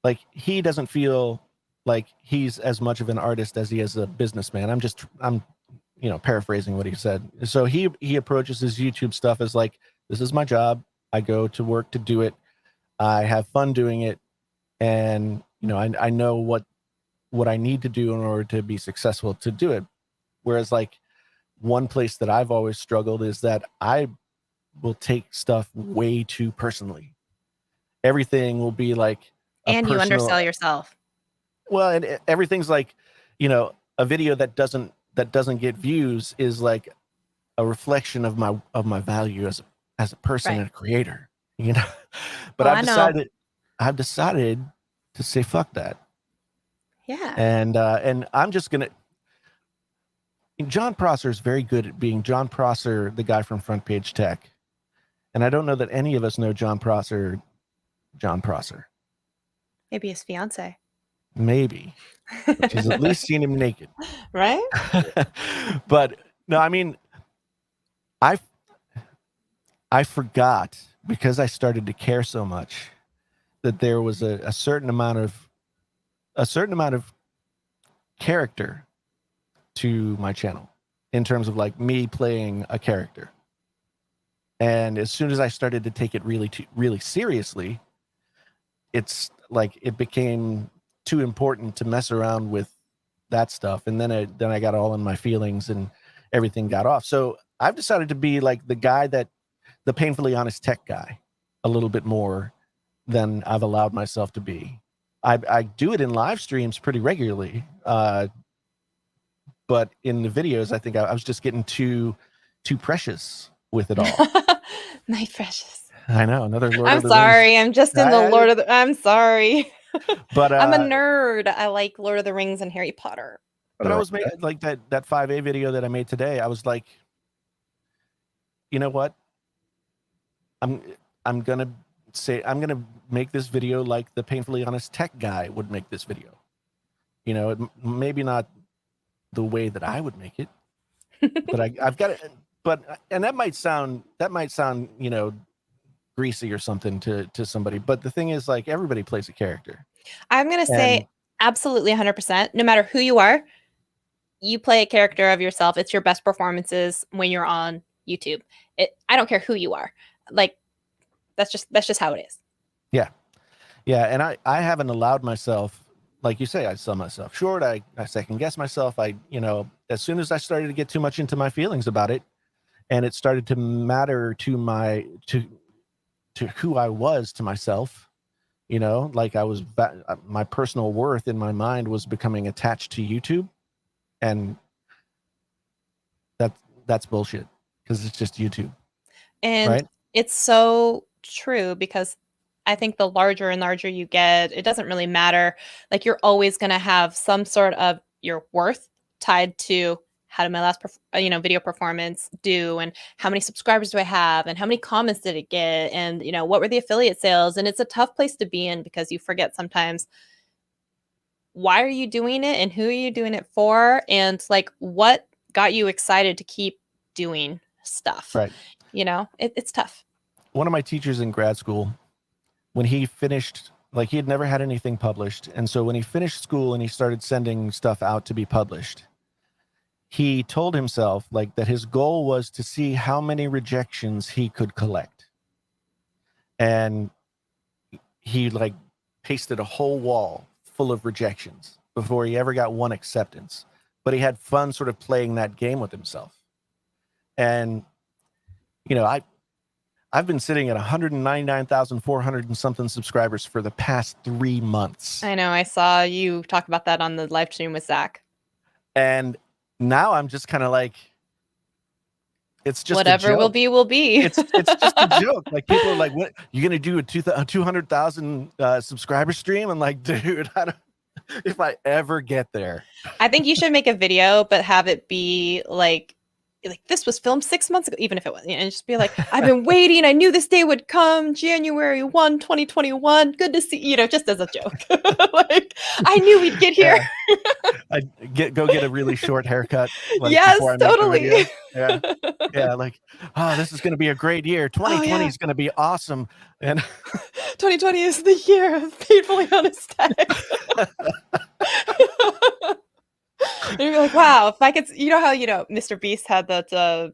like, he doesn't feel like he's as much of an artist as he is a businessman. I'm you know, paraphrasing what he said. So he approaches his YouTube stuff as like, this is my job. I go to work to do it. I have fun doing it. And, you know, I know what I need to do in order to be successful to do it. Whereas like one place that I've always struggled is that I will take stuff way too personally. everything will be like a And you personal, undersell yourself. well, and everything's like, a video that doesn't get views is like a reflection of my value as a person Right. and a creator, But Well, I know. I've decided to say fuck that. Yeah. And I'm just gonna. John Prosser is very good at being John Prosser, the guy from Front Page Tech, and I don't know that any of us know John Prosser. John Prosser, Maybe his fiance. maybe she's at least seen him naked, Right? but no, I mean, I forgot because I started to care so much that there was a certain amount of character to my channel in terms of like me playing a character. And as soon as I started to take it really seriously, it's like it became too important to mess around with that stuff. And then I got all in my feelings and everything got off. So I've decided to be like the painfully honest tech guy a little bit more than I've allowed myself to be. I do it in live streams pretty regularly. But in the videos, I think I was just getting too precious with it all. My precious. I know, another Lord I'm of the sorry. Rings. I'm just in the Lord of the. I'm sorry. But I'm a nerd. I like Lord of the Rings and Harry Potter. But I was making like that 5A video that I made today. I was like, you know what? I'm gonna make this video like the painfully honest tech guy would make this video. Maybe not the way that I would make it, but I've got it. But and that might sound greasy or something to somebody. But the thing is, like, everybody plays a character. I'm gonna say absolutely 100%. No matter who you are, you play a character of yourself. It's your best performances when you're on YouTube. I don't care who you are. Like, that's just how it is. Yeah. And I haven't allowed myself, like you say, I sell myself short. I second guess myself. As soon as I started to get too much into my feelings about it, and it started to matter to who I was to myself, like my personal worth in my mind was becoming attached to YouTube, and that's bullshit because it's just YouTube. And right? It's so true because I think the larger and larger you get, it doesn't really matter. Like, you're always going to have some sort of your worth tied to how did my last video performance do, and how many subscribers do I have, and how many comments did it get, and what were the affiliate sales. And it's a tough place to be in because you forget sometimes, why are you doing it and who are you doing it for, and like what got you excited to keep doing stuff. Right. It's tough. One of my teachers in grad school, when he finished, like, he had never had anything published, and so when he finished school and he started sending stuff out to be published, he told himself like that his goal was to see how many rejections he could collect. And he like pasted a whole wall full of rejections before he ever got one acceptance. But he had fun sort of playing that game with himself. And, I've been sitting at 199,400 and something subscribers for the past 3 months. I know. I saw you talk about that on the live stream with Zach. And now I'm just kind of like, it's just whatever will be, will be. It's just a joke. Like, people are like, "What, you gonna do a 200,000 subscriber stream?" I'm like, dude, if I ever get there. I think you should make a video, but have it be like this was filmed 6 months ago, even if it was, and just be like, I've been waiting. I knew this day would come, January 1, 2021. Good to see, just as a joke. Like, I knew we'd get here. Yeah. I'd go get a really short haircut. Like, yes, before I make totally. Yeah, like, this is going to be a great year. 2020 is going to be awesome. And 2020 is the year of painfully honest tech. And you're like, wow, if I could, how, Mr. Beast had that,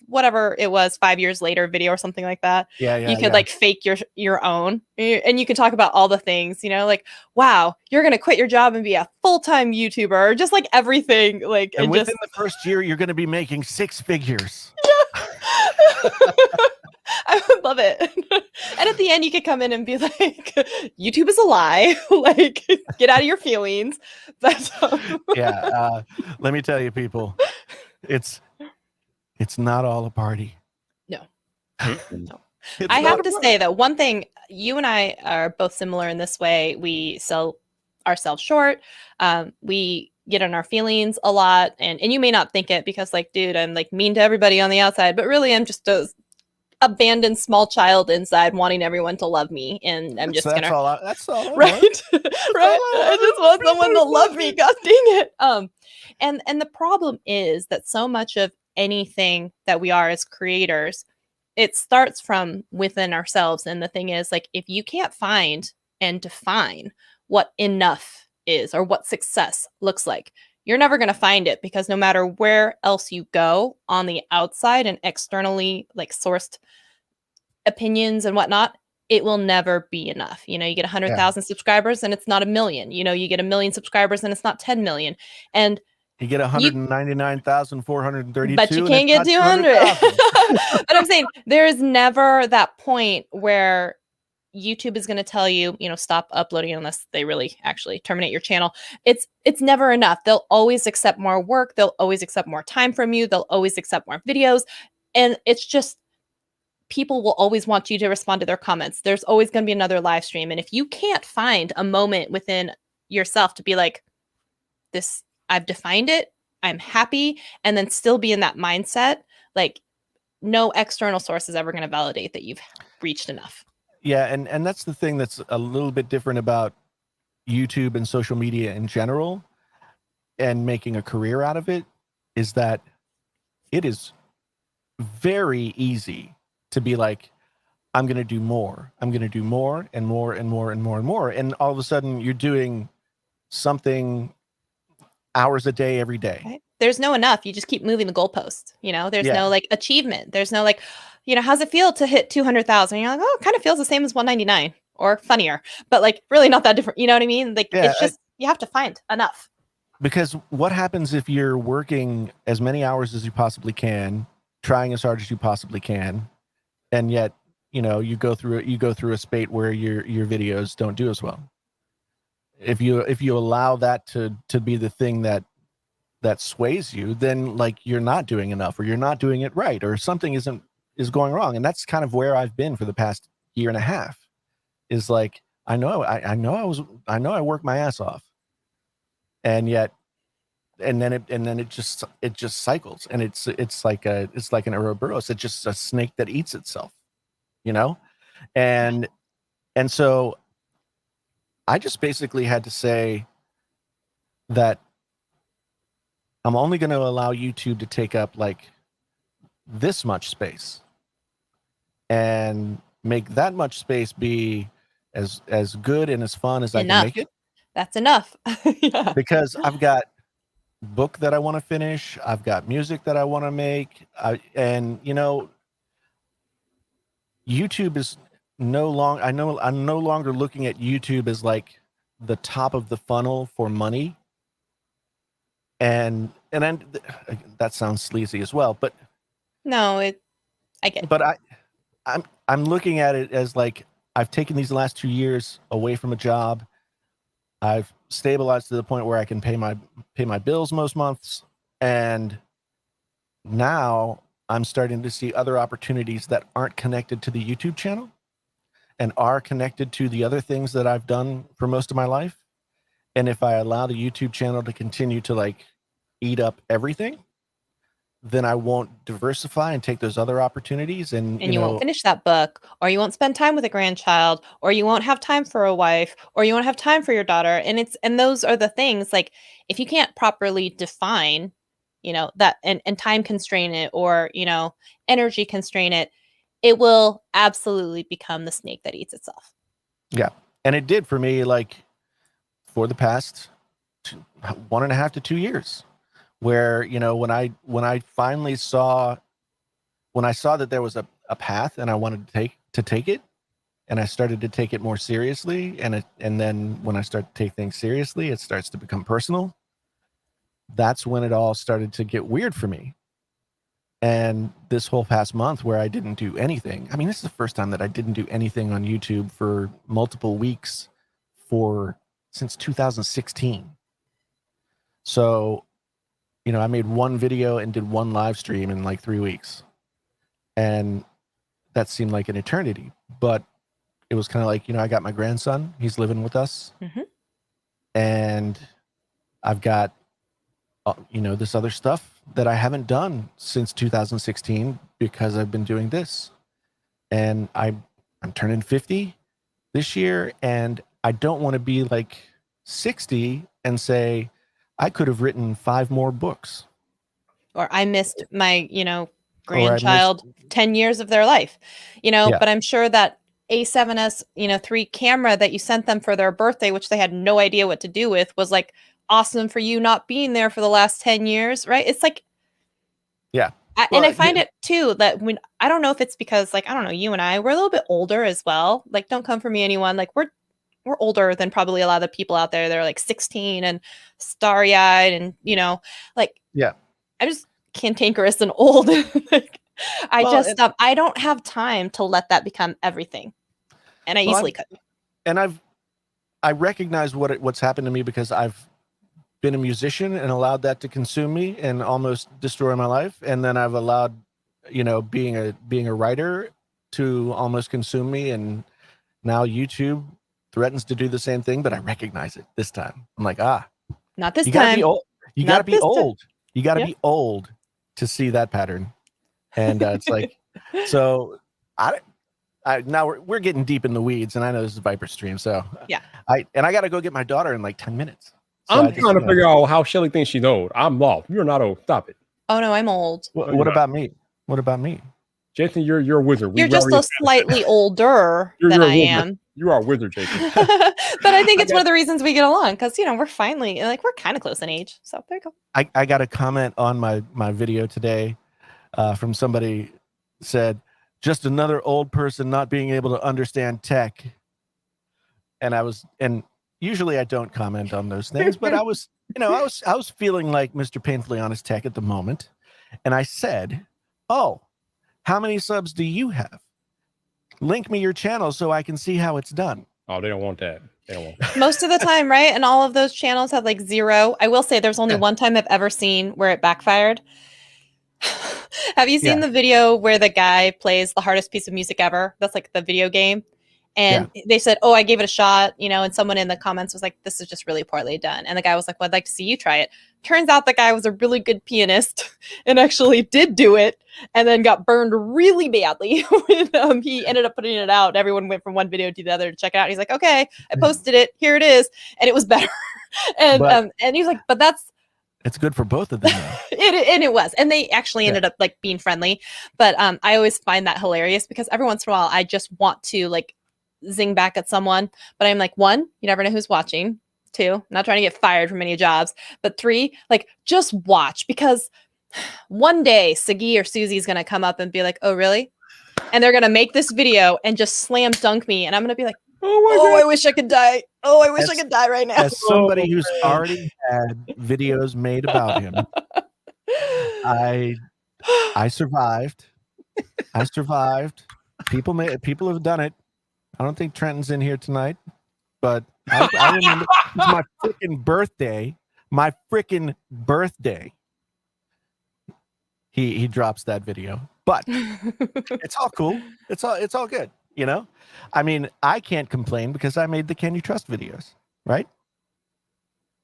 whatever it was, 5 years later video or something like that. Yeah. You could like fake your own, and you can talk about all the things, like, wow, you're going to quit your job and be a full-time YouTuber, or just like everything. Like, and within the first year, you're going to be making 6 figures. I would love it. And at the end, you could come in and be like, YouTube is a lie. Like, get out of your feelings. But Yeah. Let me tell you, people, it's not all a party. no. Mm-mm. It's I not have a to party. say that one thing, you and I are both similar in this way. We sell ourselves short. We get on our feelings a lot. And you may not think it because, like, dude, I'm like mean to everybody on the outside, but really I'm just a abandoned small child inside wanting everyone to love me. And I'm just That's gonna all. That's all. I right. want. Right. I just want someone to love me. God dang it. And the problem is that so much of anything that we are as creators, it starts from within ourselves. And the thing is, like, if you can't find and define what enough is or what success looks like, you're never going to find it, because no matter where else you go on the outside and externally, like, sourced opinions and whatnot, it will never be enough. You get 100,000 subscribers and it's not a million. You get 1 million subscribers and it's not 10 million. And You get you 199,432, but you and can't it's get not 200. 200,000. But I'm saying there is never that point where YouTube is going to tell you, stop uploading unless they really actually terminate your channel. It's never enough. They'll always accept more work. They'll always accept more time from you. They'll always accept more videos. And it's just, people will always want you to respond to their comments. There's always going to be another live stream. And if you can't find a moment within yourself to be like, this, I've defined it, I'm happy, and then still be in that mindset, like, no external source is ever going to validate that you've reached enough. Yeah, and that's the thing that's a little bit different about YouTube and social media in general, and making a career out of it, is that it is very easy to be like, I'm going to do more. I'm going to do more and more and more and more and more. And all of a sudden you're doing something hours a day, every day. Right? There's no enough. You just keep moving the goalpost. There's Yeah. no, like, achievement. There's no, like, how's it feel to hit 200,000? You're like, oh, it kind of feels the same as 199 or funnier, but, like, really not that different. You know what I mean? Like, Yeah, it's just, you have to find enough. Because what happens if you're working as many hours as you possibly can, trying as hard as you possibly can, and yet, you go through a spate where your videos don't do as well. If you allow that to be the thing that sways you, then, like, you're not doing enough, or you're not doing it right, or something is going wrong. And that's kind of where I've been for the past year and a half. Is like, I know I work my ass off, and yet, and then it just cycles, and it's like an Ouroboros. It's just a snake that eats itself, and so I just basically had to say that I'm only going to allow YouTube to take up, like, this much space, and make that much space be as good and as fun as I Enough. can make it. That's enough. Yeah. Because I've got book that I want to finish. I've got music that I want to make. And YouTube is I'm no longer looking at YouTube as, like, the top of the funnel for money. And that sounds sleazy as well, but No, I get it. but I'm looking at it as, like, I've taken these last 2 years away from a job. I've stabilized to the point where I can pay my bills most months, and now I'm starting to see other opportunities that aren't connected to the YouTube channel and are connected to the other things that I've done for most of my life. And if I allow the YouTube channel to continue to, like, eat up everything, then I won't diversify and take those other opportunities. And you won't finish that book, or you won't spend time with a grandchild, or you won't have time for a wife, or you won't have time for your daughter. And those are the things, like, if you can't properly define, that and time constrain it, or, energy constrain it, it will absolutely become the snake that eats itself. Yeah. And it did for me, like, for the past 1.5 to 2 years, where, when I finally saw that there was a path, and I wanted to take it, and I started to take it more seriously, and then when I start to take things seriously, it starts to become personal. That's when it all started to get weird for me. And this whole past month where I didn't do anything. I mean, this is the first time that I didn't do anything on YouTube for multiple weeks since 2016. So, I made one video and did one live stream in like 3 weeks. And that seemed like an eternity. But it was kind of like, I got my grandson. He's living with us. Mm-hmm. And I've got, this other stuff that I haven't done since 2016 because I've been doing this. And I'm turning 50 this year, and I don't want to be like 60 and say, I could have written 5 more books. Or I missed my, grandchild 10 years of their life, but I'm sure that A7S, 3 camera that you sent them for their birthday, which they had no idea what to do with, was like awesome for you not being there for the last 10 years, right? It's like, yeah. And I find it too that I don't know if it's because like, I don't know, you and I, we're a little bit older as well. Like, don't come for me, anyone. Like we're older than probably a lot of the people out there that are like 16 and starry eyed and, like, yeah, I'm just cantankerous and old. Like, I don't have time to let that become everything. And I easily could. And I recognize what's happened to me because I've been a musician and allowed that to consume me and almost destroy my life. And then I've allowed, being a writer to almost consume me. And now YouTube threatens to do the same thing, but I recognize it this time. I'm like, not this you time. Gotta be old. You gotta be old. You gotta Yeah. be old to see that pattern. And it's like, so I now we're getting deep in the weeds, and I know this is Vyyyper stream. So yeah, I got to go get my daughter in like 10 minutes. So I'm trying to figure out how Shelly thinks she's old. I'm lost. You're not old. Stop it. Oh no, I'm old. What about me? What about me? Jason, you're a wizard. You're just a slightly older than I am. You are a wizard, Jason. But I think it's one of the reasons we get along because we're finally we're kind of close in age. So there you go. I got a comment on my video today from somebody said, just another old person not being able to understand tech. And usually I don't comment on those things, but I was feeling like Mr. Painfully Honest Tech at the moment. And I said, oh, how many subs do you have? Link me your channel so I can see how it's done. Oh, they don't want that. They don't want that. Most of the time, right? And all of those channels have like 0. I will say there's only one time I've ever seen where it backfired. Have you seen the video where the guy plays the hardest piece of music ever? That's like the video game. And they said, oh, I gave it a shot, and someone in the comments was like, this is just really poorly done. And the guy was like, well, I'd like to see you try it. Turns out the guy was a really good pianist and actually did do it and then got burned really badly when he ended up putting it out. Everyone went from one video to the other to check it out. And he's like, okay, I posted it. Here it is. And it was better. And he's like, but it's good for both of them. It was. And they actually ended up like being friendly. But I always find that hilarious because every once in a while, I just want to like zing back at someone. But I'm like, 1, you never know who's watching. 2, not trying to get fired from any jobs. But 3, like, just watch because one day Sagi or Susie's going to come up and be like, oh, really? And they're going to make this video and just slam dunk me. And I'm going to be like, oh, I wish I could die. Oh, I wish I could die right now. As somebody who's already had videos made about him, I survived. I survived. People have done it. I don't think Trenton's in here tonight, but I remember it was my freaking birthday. My freaking birthday. He drops that video, but it's all cool. It's all good. I mean, I can't complain because I made the Can You Trust videos, right?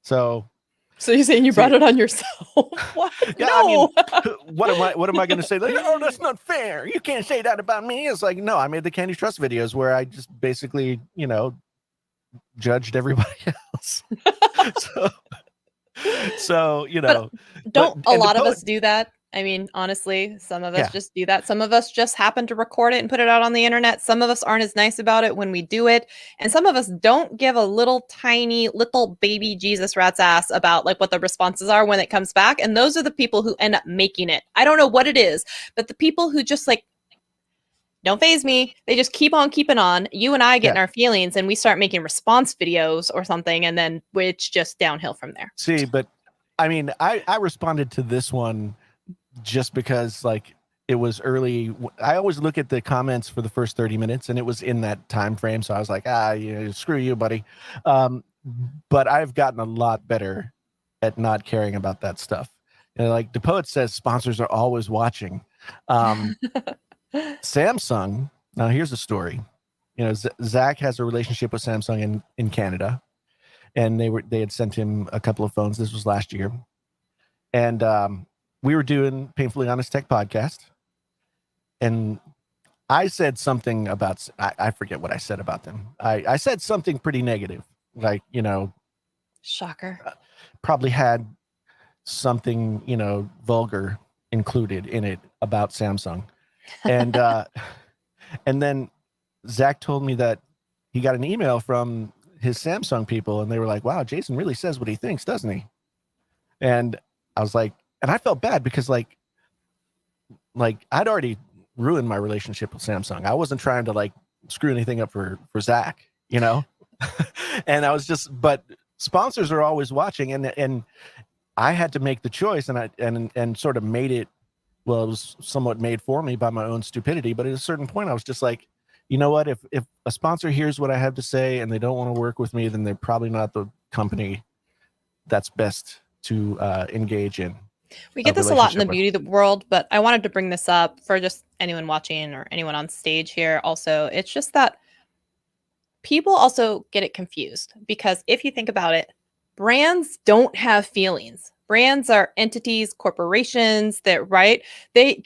So you're saying you brought it on yourself? What? Yeah, no. I mean, what am I going to say? Like, oh, that's not fair. You can't say that about me. It's like, no, I made the Can You Trust videos where I just basically, judged everybody else. so don't a lot of us do that? I mean, honestly, some of us just do that. Some of us just happen to record it and put it out on the internet. Some of us aren't as nice about it when we do it. And some of us don't give a little baby Jesus rat's ass about like what the responses are when it comes back. And those are the people who end up making it. I don't know what it is, but the people who just like, don't faze me. They just keep on keeping on. You and I get in our feelings and we start making response videos or something. And then it's just downhill from there. See, but I mean, I responded to this one just because like it was early. I always look at the comments for the first 30 minutes and it was in that time frame. So I was like, screw you, buddy. But I've gotten a lot better at not caring about that stuff. Like the poet says, sponsors are always watching. Samsung. Now here's the story. Zach has a relationship with Samsung in Canada, and they had sent him a couple of phones. This was last year, and we were doing Painfully Honest Tech podcast, and I said something about I forget what I said about them. I said something pretty negative, like shocker. Probably had something vulgar included in it about Samsung, and and then Zach told me that he got an email from his Samsung people, and they were like, "Wow, Jason really says what he thinks, doesn't he?" And I was like, and I felt bad because like I'd already ruined my relationship with Samsung. I wasn't trying to like screw anything up for Zach, and I was just, but sponsors are always watching, and I had to make the choice, and sort of made it. Well, it was somewhat made for me by my own stupidity, but at a certain point, I was just like, you know what? If a sponsor hears what I have to say and they don't want to work with me, then they're probably not the company that's best to engage in. We get this a lot in the beauty world, but I wanted to bring this up for just anyone watching or anyone on stage here. Also, it's just that people also get it confused, because if you think about it, brands don't have feelings. Brands are entities, corporations that, right? They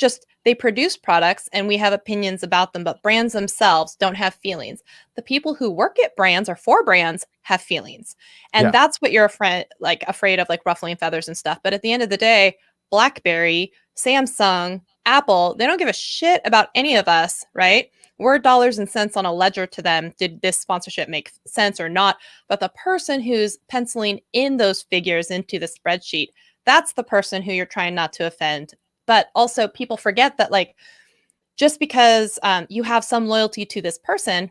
produce products and we have opinions about them, but brands themselves don't have feelings. The people who work at brands or for brands have feelings. And that's what you're afraid of, like ruffling feathers and stuff. But at the end of the day, BlackBerry, Samsung, Apple, they don't give a shit about any of us, right? We're dollars and cents on a ledger to them. Did this sponsorship make sense or not? But the person who's penciling in those figures into the spreadsheet, that's the person who you're trying not to offend. But also people forget that like, just because you have some loyalty to this person,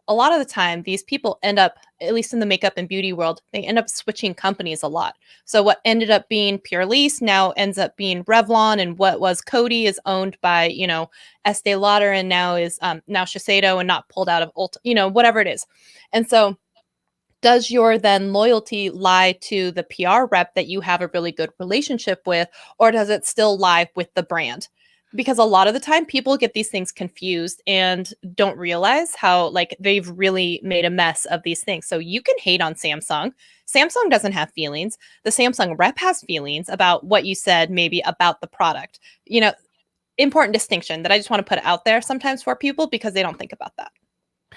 a lot of the time these people end up, at least in the makeup and beauty world, they end up switching companies a lot. So what ended up being Pure Lease now ends up being Revlon, and what was Coty is owned by, Estee Lauder, and now is now Shiseido, and not pulled out of Ulta, whatever it is. And so does your then loyalty lie to the PR rep that you have a really good relationship with, or does it still lie with the brand? Because a lot of the time people get these things confused and don't realize how like they've really made a mess of these things. So you can hate on Samsung. Samsung doesn't have feelings. The Samsung rep has feelings about what you said, maybe about the product. Important distinction that I just want to put out there sometimes for people, because they don't think about that.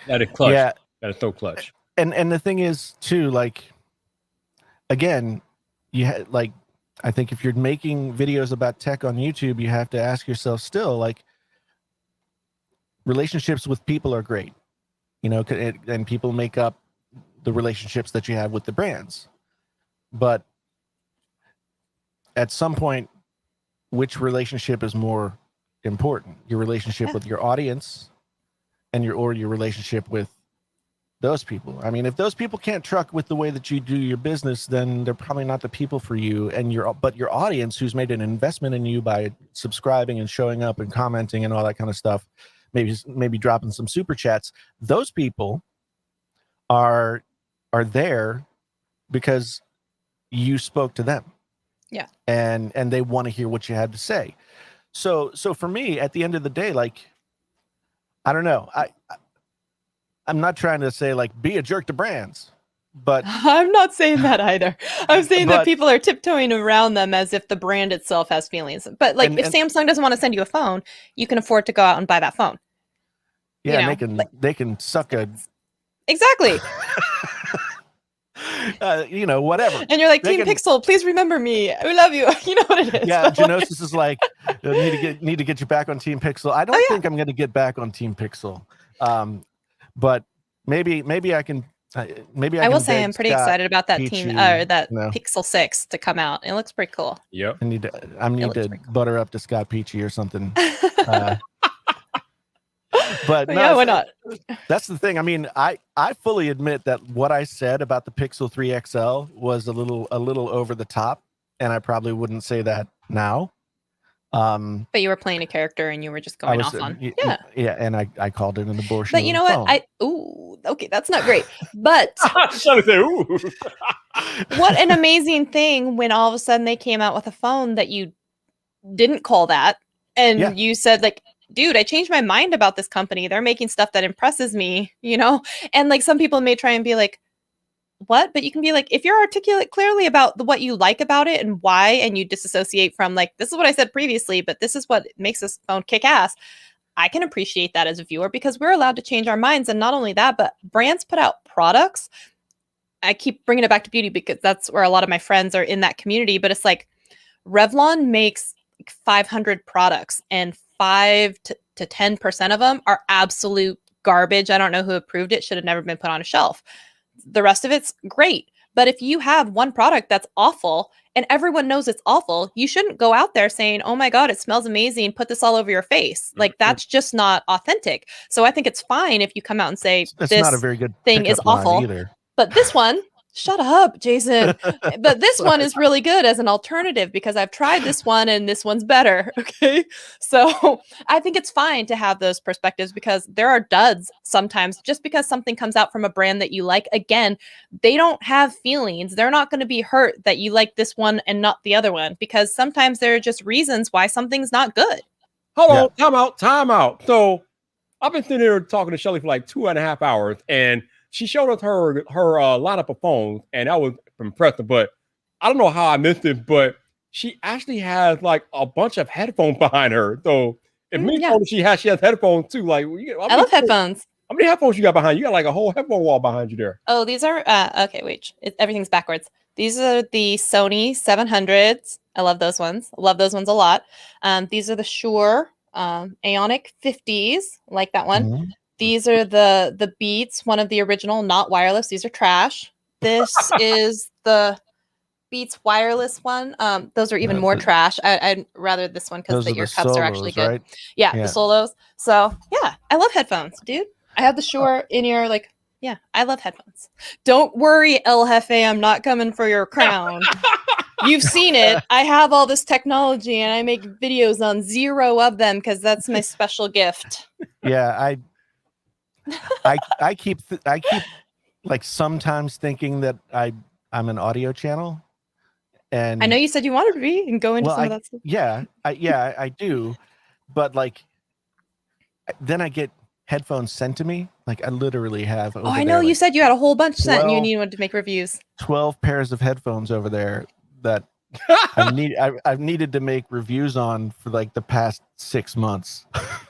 Got to clutch. Yeah. Got to throw clutch. And the thing is too, like, again, I think if you're making videos about tech on YouTube, you have to ask yourself still, like, relationships with people are great, and people make up the relationships that you have with the brands. But at some point, which relationship is more important? Your relationship with your audience or your relationship with those people. I mean, if those people can't truck with the way that you do your business, then they're probably not the people for you. But your audience, who's made an investment in you by subscribing and showing up and commenting and all that kind of stuff, maybe dropping some super chats, those people are there because you spoke to them. Yeah. And they want to hear what you had to say. So for me, at the end of the day, like, I don't know. I'm not trying to say like be a jerk to brands, but I'm not saying that either. I'm saying that people are tiptoeing around them as if the brand itself has feelings. But like, if Samsung doesn't want to send you a phone, you can afford to go out and buy that phone. Yeah, they can suck a exactly. Whatever. And you're like, Team Pixel, please remember me. We love you. You know what it is. Yeah, Genosis is like, need to get you back on Team Pixel. I don't think I'm going to get back on Team Pixel. But maybe I can. I will say I'm pretty excited about that Pixel 6 to come out. It looks pretty cool. Yep. I need to butter up to Scott Peachy or something. But yeah, why not? That's the thing. I mean, I fully admit that what I said about the Pixel 3 XL was a little over the top, and I probably wouldn't say that now. But you were playing a character and you were just going off on. Yeah. Yeah, and I called it an abortion. But you know what? Okay, that's not great. But Shall I say, ooh. what an amazing thing when all of a sudden they came out with a phone that you didn't call that. And you said, like, dude, I changed my mind about this company. They're making stuff that impresses me, you know? And like some people may try and be like, what? But you can be like, if you're articulate clearly about what you like about it and why, and you disassociate from like, this is what I said previously, but this is what makes this phone kick ass. I can appreciate that as a viewer because we're allowed to change our minds. And not only that, but brands put out products. I keep bringing it back to beauty because that's where a lot of my friends are in that community. But it's like Revlon makes 500 products and 5 to 10% of them are absolute garbage. I don't know who approved it. Should have never been put on a shelf. The rest of it's great. But if you have one product that's awful and everyone knows it's awful, you shouldn't go out there saying, oh my God, it smells amazing. Put this all over your face. Like that's just not authentic. So I think it's fine if you come out and say, that's this not a very good thing is awful either. But this one, shut up, Jason. But this one is really good as an alternative because I've tried this one and this one's better. Okay. So I think it's fine to have those perspectives because there are duds sometimes just because something comes out from a brand that you like. Again, they don't have feelings. They're not going to be hurt that you like this one and not the other one because sometimes there are just reasons why something's not good. Hold on, time out. So I've been sitting here talking to Shelly for like 2.5 hours and she showed us her lineup of phones, and that was impressive. But I don't know how I missed it, but she actually has like a bunch of headphones behind her. So if she has headphones too. Like I love headphones. How many headphones you got behind you? You got like a whole headphone wall behind you there. Oh, these are okay. Wait, everything's backwards. These are the Sony 700s. I love those ones. I love those ones a lot. These are the Shure Ionic 50s. I like that one. Mm-hmm. These are the Beats, one of the original, not wireless. These are trash. This is the Beats wireless one. Those are even more trash. I'd rather this one because the ear cups are actually good. Right? Yeah, the Solos. So yeah, I love headphones, dude. I have the Shure in-ear, like, yeah, I love headphones. Don't worry, El Jefe, I'm not coming for your crown. You've seen it. I have all this technology and I make videos on 0 of them because that's my special gift. Yeah, I keep like sometimes thinking that I'm an audio channel, and I know you said you wanted to be and go into some of that stuff. Yeah, I do, but like then I get headphones sent to me. Like I literally have. Oh, I know you said you had a whole bunch sent and you needed to make reviews. 12 pairs of headphones over there that I've needed to make reviews on for like the past 6 months.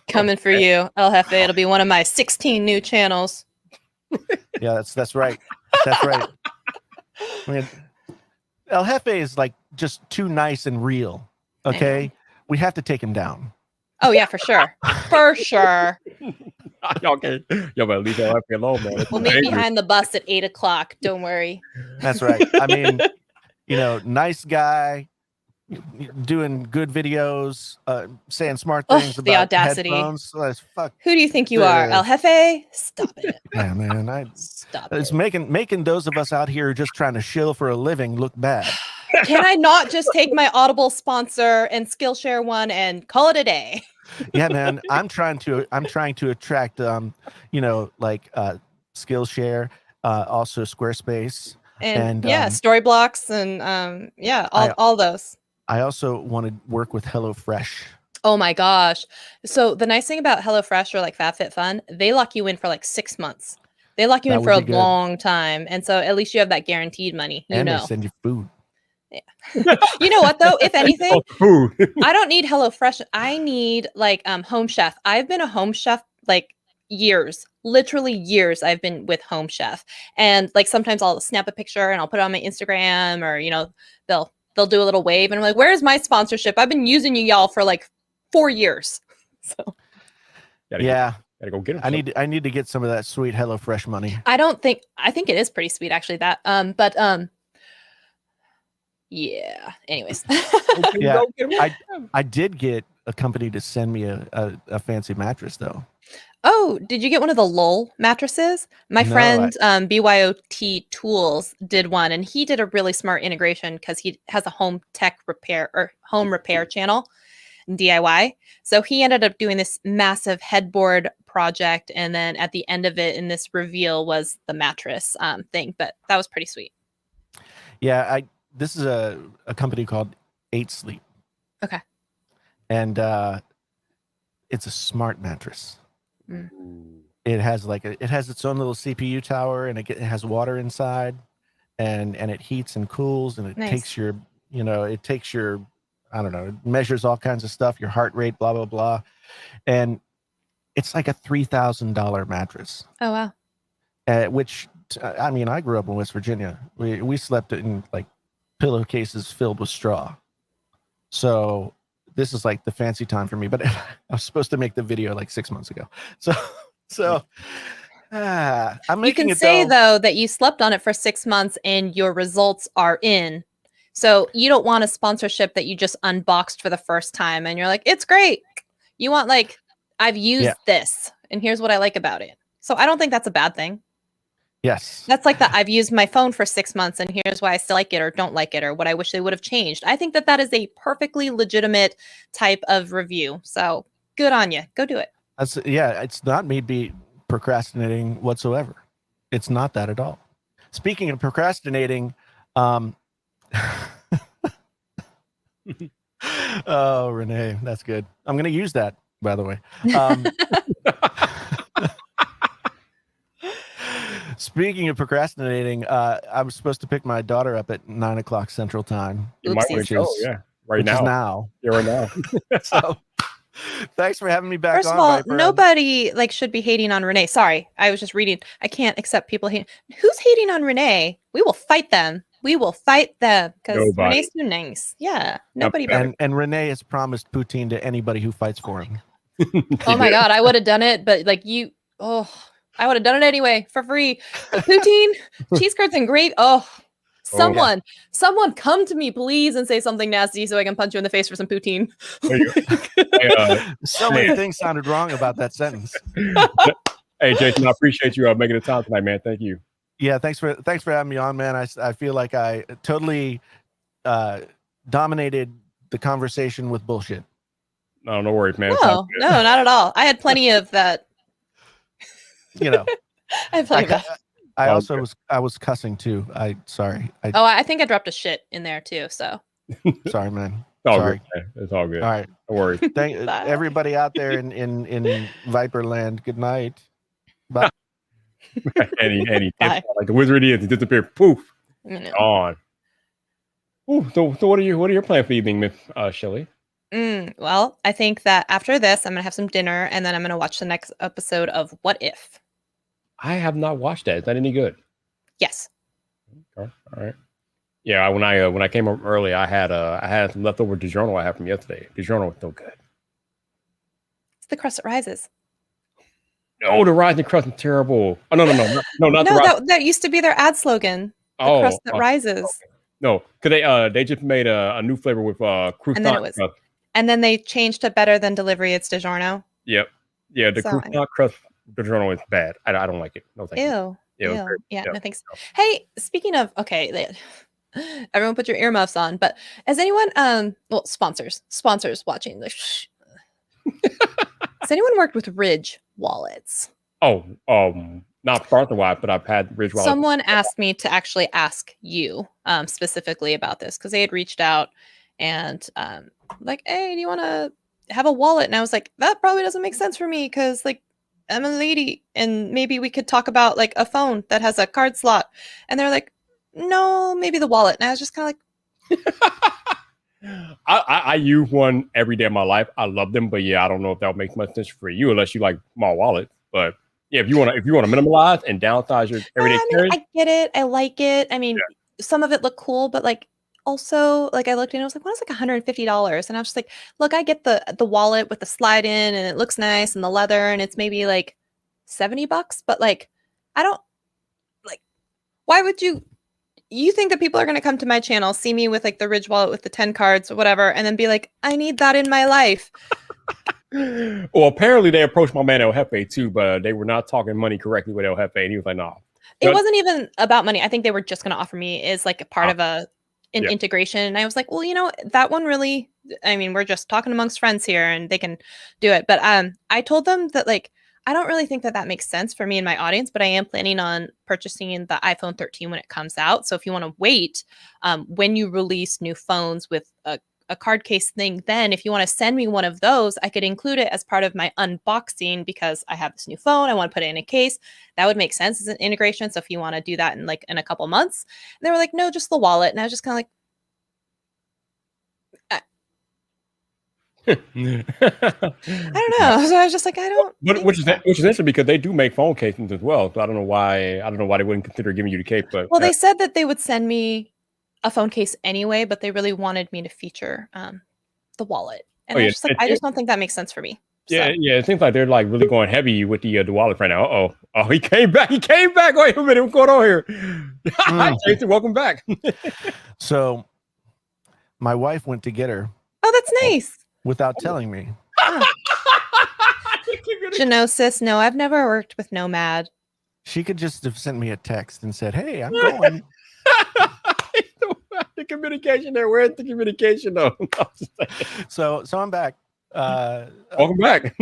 Coming for you, El Jefe. It'll be one of my 16 new channels. Yeah, that's right. That's right. I mean, El Jefe is like just too nice and real. Okay, we have to take him down. Oh yeah, for sure, for sure. Okay, y'all better leave El Jefe alone, man. We'll meet behind the bus at 8 o'clock. Don't worry. That's right. I mean, nice guy, doing good videos, saying smart things about the audacity. Headphones. Fuck. Who do you think you are, El Jefe? Stop it. Yeah, man. Stop it's it. making those of us out here just trying to shill for a living look bad. Can I not just take my Audible sponsor and Skillshare one and call it a day? Yeah, man. I'm trying to attract Skillshare, also Squarespace. And Storyblocks and all those. I also want to work with HelloFresh. Oh my gosh. So the nice thing about HelloFresh or like FabFitFun, they lock you in for like 6 months. They lock you in for a long time. And so at least you have that guaranteed money. They send you food. Yeah. You know what though? If anything, I don't need HelloFresh. I need like Home Chef. I've been a Home Chef like years, literally years. I've been with Home Chef, and like sometimes I'll snap a picture and I'll put it on my Instagram, or they'll do a little wave, and I'm like, "Where's my sponsorship? I've been using y'all for like 4 years." So gotta go get them. I need to get some of that sweet HelloFresh money. I think it is pretty sweet actually. That yeah. Anyways, yeah, I did get a company to send me a fancy mattress though. Oh, did you get one of the LOL mattresses? My friend BYOT Tools did one, and he did a really smart integration because he has a home tech repair or home repair channel. DIY. So he ended up doing this massive headboard project, and then at the end of it, in this reveal, was the mattress thing. But that was pretty sweet. Yeah, this is a company called 8 Sleep. Okay. And it's a smart mattress. Mm. It has it has its own little CPU tower, and it has water inside, and it heats and cools, and it takes your, I don't know, it measures all kinds of stuff, your heart rate, blah blah blah, and it's like a $3,000 mattress. Oh wow. Which, I mean, I grew up in West Virginia. We slept in like pillowcases filled with straw. So this is like the fancy time for me, but I was supposed to make the video like 6 months ago. So I'm making you can say though that you slept on it for 6 months and your results are in. So you don't want a sponsorship that you just unboxed for the first time and you're like, it's great. You want like, I've used this and here's what I like about it. So I don't think that's a bad thing. Yes. That's like that. I've used my phone for 6 months and here's why I still like it or don't like it or what I wish they would have changed. I think that is a perfectly legitimate type of review. So good on you. Go do it. It's not me procrastinating whatsoever. It's not that at all. Speaking of procrastinating, oh, Renee, that's good. I'm going to use that, by the way. Speaking of procrastinating, I was supposed to pick my daughter up at 9 o'clock Central Time. You might want to go, right now. Yeah, right now. So, thanks for having me back. First of all, nobody should be hating on Renee. Sorry, I was just reading. I can't accept people hating. Who's hating on Renee? We will fight them. We will fight them because Renee's too nice. Yeah, nobody. And Renee has promised poutine to anybody who fights for him. Oh my God, I would have done it, but I would have done it anyway for free. But poutine, cheese curds, and gravy. Someone come to me, please, and say something nasty so I can punch you in the face for some poutine. So many things sounded wrong about that sentence. Hey, Jason, I appreciate you making the time tonight, man. Thank you. Yeah, thanks for having me on, man. I feel like I totally dominated the conversation with bullshit. No worries, man. No, not at all. I had plenty of that. I had plenty of that. I was cussing too. Sorry. I think I dropped a shit in there too. So sorry, man. Sorry. Good, man. It's all good. All right. No worries. Thank everybody out there in Vyyyper land. Good night. Bye. and he like the wizard is, he disappeared. Poof. Gone. Ooh, so what are your plans for the evening, Miss Shelley? Well, I think that after this, I'm gonna have some dinner, and then I'm gonna watch the next episode of What If. I have not watched that. Is that any good? Yes. Okay. All right. Yeah, when I came up early, I had some leftover DiGiorno I had from yesterday. DiGiorno was so good. It's the crust that rises. No, the rising crust is terrible. Oh no, not the rising. That used to be their ad slogan. The crust that rises. Okay. No, because they just made a new flavor with croissant crust. And then they changed to better than delivery. It's DiGiorno. Yep. Yeah, the croissant crust DiGiorno is bad. I don't like it. No thank you. Ew. Yeah, no thanks. Hey, speaking of everyone put your earmuffs on, but has anyone sponsors watching this? Has anyone worked with Ridge wallets? Oh, not sponsor-wise, but I've had Ridge wallets. Someone asked me to actually ask you specifically about this because they had reached out and like, hey, do you want to have a wallet? And I was like, that probably doesn't make sense for me because like I'm a lady and maybe we could talk about like a phone that has a card slot. And they're like, no, maybe the wallet. And I was just kind of like, I use one every day of my life. I love them, but yeah, I don't know if that makes much sense for you unless you like small wallets. But yeah, if you want to minimalize and downsize your everyday carry, I get it. I like it. I mean, some of it looked cool, but like also like I looked and I was like, what is like $150? And I was just like, look, I get the wallet with the slide in and it looks nice and the leather and it's maybe like $70, but like I don't like. Why would you think that people are going to come to my channel, see me with like the Ridge wallet with the 10 cards or whatever, and then be like, I need that in my life? Well, apparently they approached my man El Jefe too, but they were not talking money correctly with El Jefe, and he was like, "No." It wasn't even about money. I think they were just going to offer me as like a part of a an integration. And I was like, well, that one really, I mean, we're just talking amongst friends here and they can do it. But I told them that like, I don't really think that makes sense for me and my audience, but I am planning on purchasing the iPhone 13 when it comes out. So if you want to wait, when you release new phones with a card case thing, then if you want to send me one of those, I could include it as part of my unboxing because I have this new phone. I want to put it in a case. That would make sense as an integration. So if you want to do that in a couple months, and they were like, no, just the wallet. And I was just kind of like, I don't know. So I was just like, I don't. Which is interesting because they do make phone casings as well. So I don't know why they wouldn't consider giving you the case. But well, they said that they would send me a phone case anyway, but they really wanted me to feature the wallet, and I just don't think that makes sense for me. Yeah, it seems like they're like really going heavy with the wallet right now. Oh, he came back. Wait a minute, what's going on here? Hi, Jason, welcome back. So, my wife went to get her. Oh, that's nice. Without telling me. Genosis, no, I've never worked with Nomad. She could just have sent me a text and said, "Hey, I'm going." The communication there. Where's the communication though? So I'm back. Welcome back.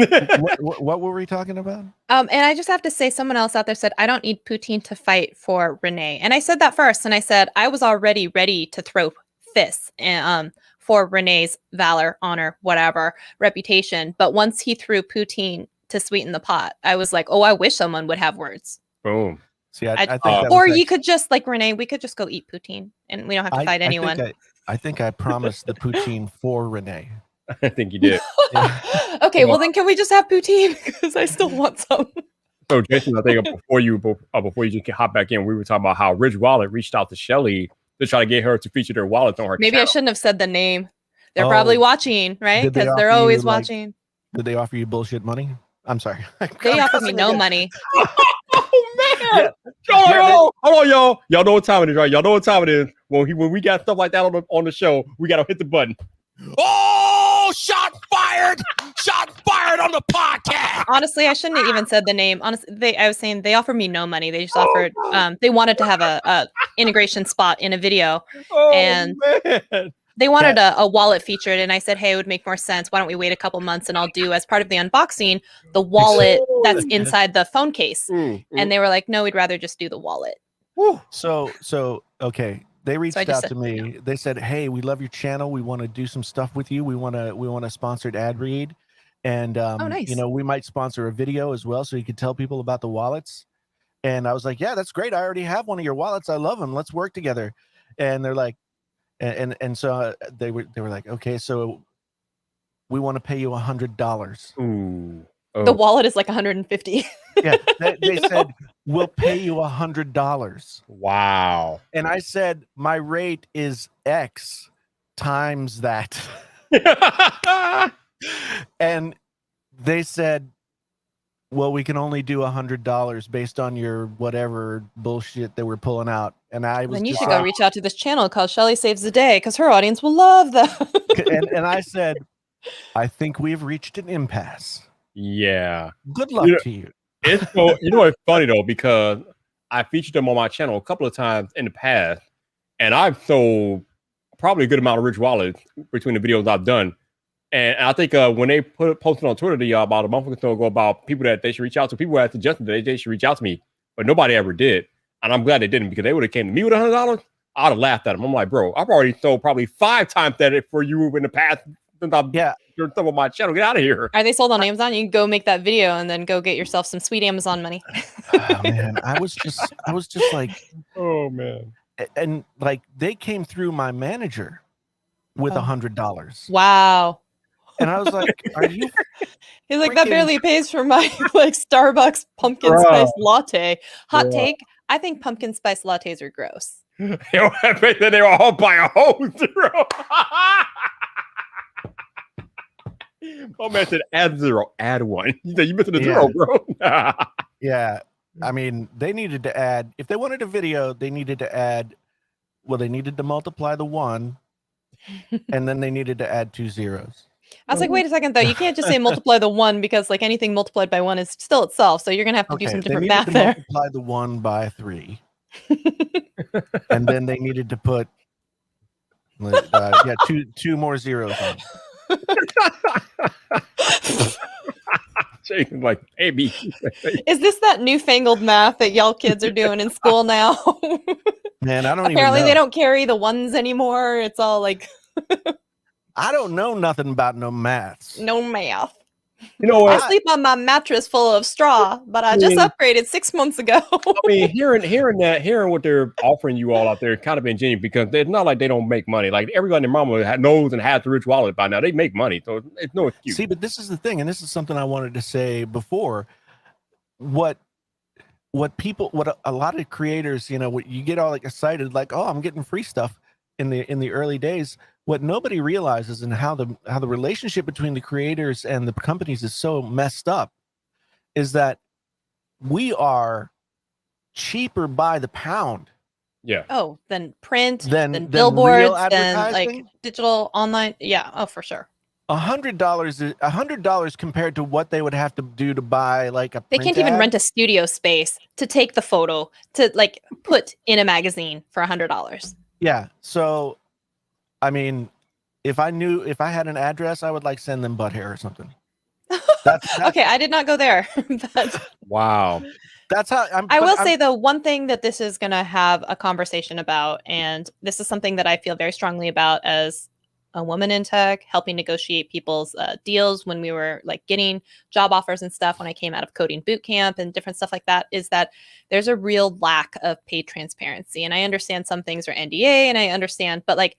What were we talking about? And I just have to say, someone else out there said, I don't need Poutine to fight for Renee. And I said that first. And I said, I was already ready to throw fists for Renee's valor, honor, whatever, reputation. But once he threw Poutine to sweeten the pot, I was like, oh, I wish someone would have words. Boom. See, I think that or you could just, like Renee, we could just go eat poutine and we don't have to fight anyone. I think I promised the poutine for Renee. I think you did. Okay, well then can we just have poutine? Because I still want some. So Jason, I think before you just hop back in, we were talking about how Rich Wallet reached out to Shelly to try to get her to feature their wallets on her Maybe channel. I shouldn't have said the name. They're probably watching, right? Because they're always watching. Did they offer you bullshit money? I'm sorry. They offered me no money. Oh man! Hold on, y'all. Y'all know what time it is, right? Y'all know what time it is. When we got stuff like that on the show, we gotta hit the button. Oh, shot fired! Shot fired on the podcast. Honestly, I shouldn't have even said the name. Honestly, I was saying they offered me no money. They just offered. They wanted to have a integration spot in a video, and man. They wanted a wallet featured, and I said, hey, it would make more sense. Why don't we wait a couple months and I'll do, as part of the unboxing, the wallet that's inside the phone case. And they were like, no, we'd rather just do the wallet. So okay. They reached out to me. No. They said, hey, we love your channel. We want to do some stuff with you. We want a sponsored ad read. And, nice. We might sponsor a video as well so you could tell people about the wallets. And I was like, yeah, that's great. I already have one of your wallets. I love them. Let's work together. And they're like, and so they were like, okay, so we want to pay you $100. Ooh. Oh. The wallet is like 150. Yeah, they said we'll pay you $100. Wow. And I said my rate is X times that. And they said, well, we can only do $100 based on your whatever bullshit they were pulling out. And I was. Then you should go reach out to this channel called Shelly Saves the Day because her audience will love that. and I said, I think we've reached an impasse. Yeah. Good luck to you. It's so, it's funny though, because I featured them on my channel a couple of times in the past, and I've sold probably a good amount of Rich wallets between the videos I've done. And I think when they posted on Twitter about a month or so ago about people that they should reach out to, people had suggested that they should reach out to me, but nobody ever did. And I'm glad they didn't, because they would have came to me with $100. I'd have laughed at them. I'm like, bro, I've already sold probably 5 times that for you in the past since I've done stuff on my channel. Get out of here. Are they sold on Amazon? You can go make that video and then go get yourself some sweet Amazon money. Oh, man, I was just like, oh man. And like they came through my manager with $100. Wow. And I was like, are you? He's like, that barely pays for my like Starbucks pumpkin spice latte. Hot take. I think pumpkin spice lattes are gross. I bet that they were all by a hose, bro. Oh man said add 0, add 1. You said you missing a 0, bro. Yeah. I mean, they needed to add, if they wanted a video, they needed to add, well, they needed to multiply the 1, and then they needed to add 2 zeros. I was like, wait a second, though. You can't just say multiply the 1 because like anything multiplied by 1 is still itself. So you're going to have to do some different math there. Multiply the 1 by 3. And then they needed to put Yeah, two more zeros on. Jason's like, baby. Is this that newfangled math that y'all kids are doing in school now? Man, I don't Apparently even know. they don't carry the ones anymore. It's all like I don't know nothing about no maths. no math. You know I what? sleep on my mattress full of straw, but I just upgraded 6 months ago. I mean, hearing what they're offering you all out there, kind of ingenuous because it's not like they don't make money. Like everybody and their mama knows and has the rich wallet by now. They make money, so it's no excuse. See, but this is the thing, and this is something I wanted to say before. What a lot of creators, what you get all like excited, like, oh, I'm getting free stuff in the early days. What nobody realizes and how the relationship between the creators and the companies is so messed up is that we are cheaper by the pound. Yeah. Oh, then print, Than then real billboards, then advertising? like digital online. Yeah. Oh, for sure. $100 compared to what they would have to do to buy like a They print can't even ad. rent a studio space to take the photo to like put in a magazine for $100. Yeah. So, I mean, if I had an address, I would like send them butt hair or something. That's Okay, I did not go there. But Wow. that's how I will say though, one thing that this is going to have a conversation about, and this is something that I feel very strongly about as a woman in tech, helping negotiate people's deals when we were like getting job offers and stuff when I came out of coding boot camp and different stuff like that, is that there's a real lack of paid transparency. And I understand some things are NDA and I understand, but like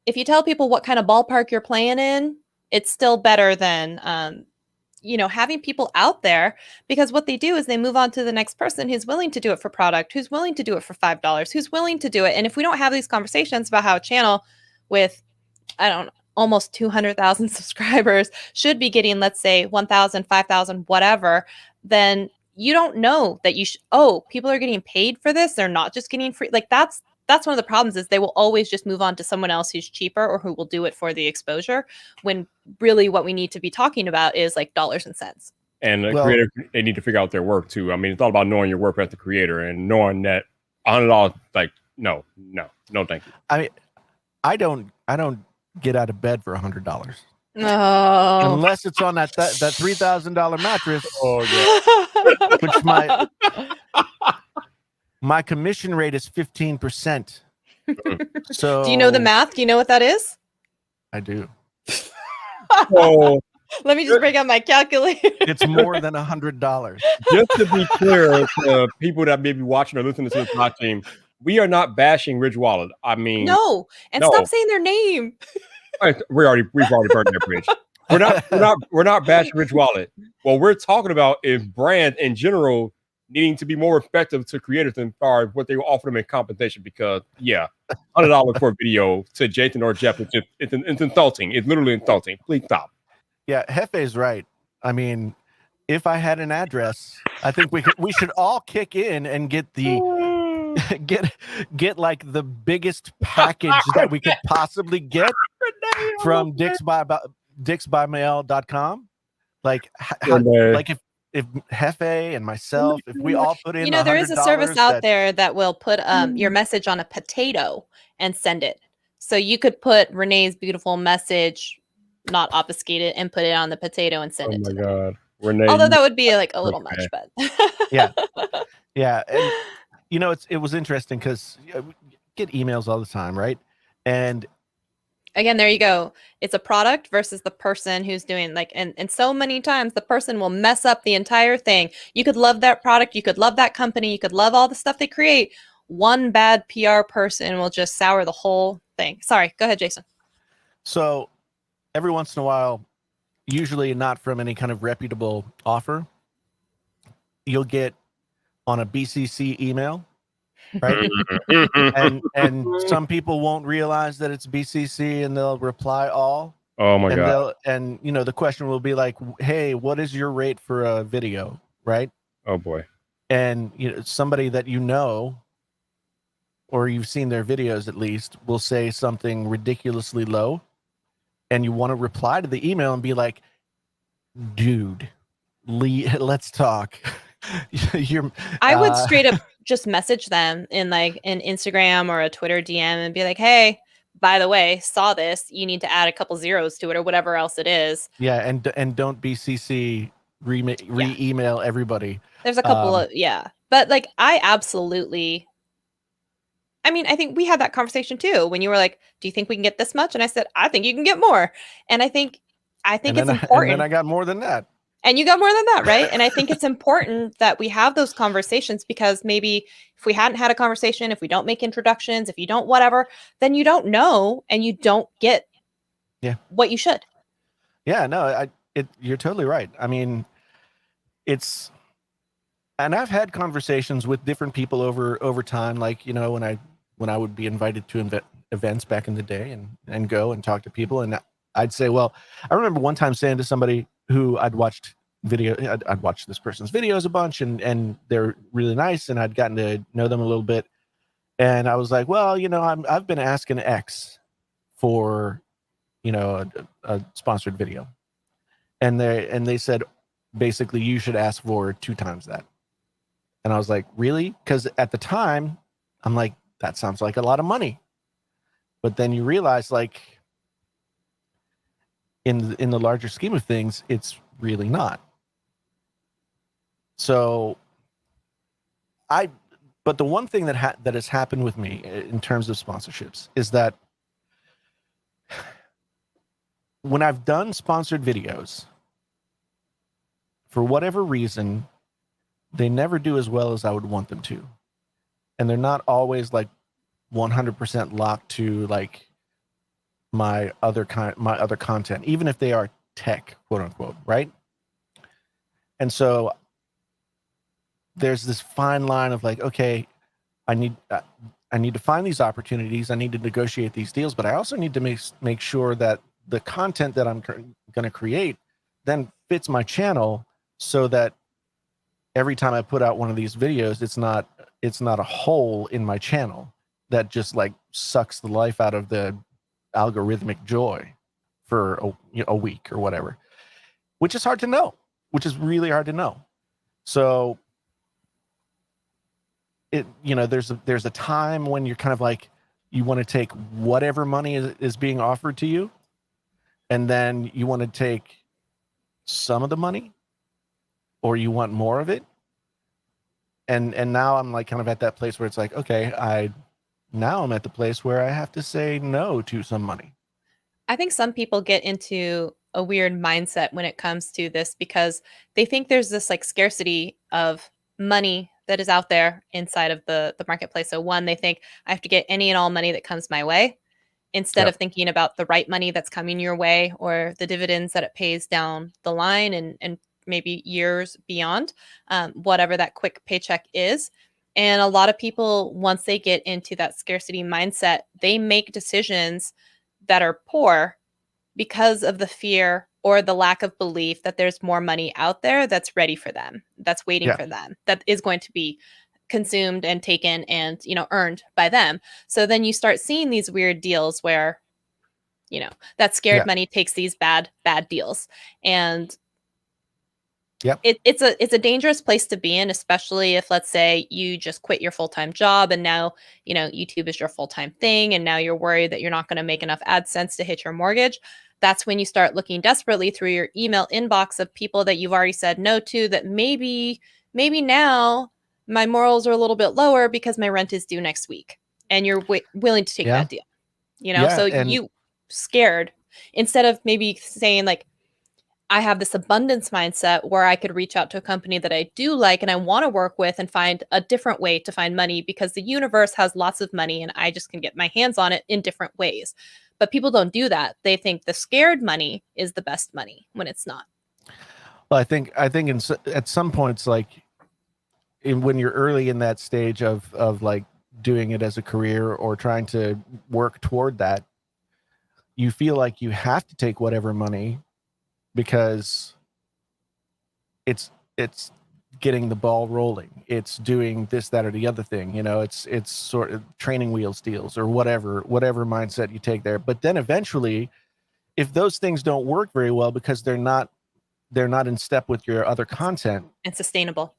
if you tell people what kind of ballpark you're playing in, it's still better than having people out there, because what they do is they move on to the next person who's willing to do it for product, who's willing to do it for $5, who's willing to do it. And if we don't have these conversations about how a channel with, I don't know, almost 200,000 subscribers should be getting, let's say 1,000, 5,000, whatever, then you don't know that people are getting paid for this. They're not just getting free. Like that's one of the problems, is they will always just move on to someone else who's cheaper or who will do it for the exposure, when really what we need to be talking about is like dollars and cents. And the creator, they need to figure out their work too. I mean, it's all about knowing your work as the creator and knowing that $100, like, no, thank you. I mean, I don't get out of bed for $100 unless it's on that $3,000 mattress. Oh yeah. Which my commission rate is 15%. So do you know the math? Do you know what that is? I do. So let me just break out my calculator. It's more than $100. Just to be clear to people that may be watching or listening to this live stream, we are not bashing Rich Wallet. I mean, no, stop saying their name. We've already burned their bridge. We're not bashing Rich Wallet. What we're talking about is brands in general needing to be more effective to creators than far as what they offer them in compensation. Because $100 for a video to Jason or Jeff, it's insulting. It's literally insulting. Please stop. Yeah, Hefe's right. I mean, if I had an address, I think we should all kick in and get the get like the biggest package that we could possibly get from dixbymail.com. Like if Hefe and myself, if we all put in, there is a service out there that will put your message on a potato and send it. So you could put Renee's beautiful message, not obfuscated, and put it on the potato and send it to them. Oh my God, Renee! Although that would be like a little much, but yeah, and it was interesting because we get emails all the time, right? And again, there you go. It's a product versus the person who's doing and so many times the person will mess up the entire thing. You could love that product. You could love that company. You could love all the stuff they create. One bad PR person will just sour the whole thing. Sorry. Go ahead, Jason. So every once in a while, usually not from any kind of reputable offer, you'll get on a BCC email, right? and some people won't realize that it's BCC and they'll reply all. Oh my God. And the question will be like, hey, what is your rate for a video? Right? Oh boy. And somebody that or you've seen their videos at least, will say something ridiculously low. And you want to reply to the email and be like, dude, let's talk. I would straight up just message them in like an Instagram or a Twitter DM and be like, hey, by the way, saw this, you need to add a couple zeros to it or whatever else it is. Yeah, and don't BCC re-email everybody. There's a couple of, but like I think we had that conversation too when you were like, do you think we can get this much? And I said, I think you can get more. And I think it's important. And then I got more than that. And you got more than that, right? And I think it's important that we have those conversations, because maybe if we hadn't had a conversation, if we don't make introductions, if you don't whatever, then you don't know and you don't get what you should. Yeah, no, you're totally right. I mean, and I've had conversations with different people over time, like, you know, when I would be invited to events back in the day and go and talk to people, and I'd say, well, I remember one time saying to somebody who I'd watched this person's videos a bunch, and they're really nice, and I'd gotten to know them a little bit, and I was like, well, you know, I've been asking X for, you know, a sponsored video, and they said basically you should ask for 2 times that. And I was like, really? Because at the time I'm like, that sounds like a lot of money, but then you realize, like, in the larger scheme of things, it's really not. So but the one thing that has happened with me in terms of sponsorships is that when I've done sponsored videos, for whatever reason, they never do as well as I would want them to. And they're not always like 100% locked to like my other content, even if they are tech, quote unquote, right? And so there's this fine line of like, okay, I need to find these opportunities, I need to negotiate these deals, but I also need to make sure that the content that I'm going to create then fits my channel, so that every time I put out one of these videos, it's not a hole in my channel that just like sucks the life out of the algorithmic joy for a week or whatever, which is hard to know, which is really hard to know. So there's a time when you're kind of like, you want to take whatever money is being offered to you, and then you want to take some of the money, or you want more of it. And now I'm like kind of at that place where it's like, okay, I'm at the place where I have to say no to some money. I think some people get into a weird mindset when it comes to this, because they think there's this like scarcity of money that is out there inside of the marketplace. So one, they think I have to get any and all money that comes my way, instead of thinking about the right money that's coming your way, or the dividends that it pays down the line and maybe years beyond, whatever that quick paycheck is. And a lot of people, once they get into that scarcity mindset, they make decisions that are poor because of the fear or the lack of belief that there's more money out there that's ready for them, that's waiting for them, that is going to be consumed and taken and, earned by them. So then you start seeing these weird deals where, that scared money takes these bad deals. And it's a dangerous place to be in, especially if, let's say, you just quit your full-time job and now, YouTube is your full-time thing, and now you're worried that you're not going to make enough AdSense to hit your mortgage. That's when you start looking desperately through your email inbox of people that you've already said no to, that maybe now my morals are a little bit lower because my rent is due next week, and you're willing to take that deal, so you scared, instead of maybe saying like, I have this abundance mindset where I could reach out to a company that I do like and I want to work with and find a different way to find money, because the universe has lots of money and I just can get my hands on it in different ways. But people don't do that. They think the scared money is the best money when it's not. Well, I think at some points, like when you're early in that stage of like doing it as a career or trying to work toward that, you feel like you have to take whatever money, because it's getting the ball rolling. It's doing this, that, or the other thing. It's sort of training wheels deals or whatever mindset you take there. But then eventually, if those things don't work very well because they're not in step with your other content and sustainable,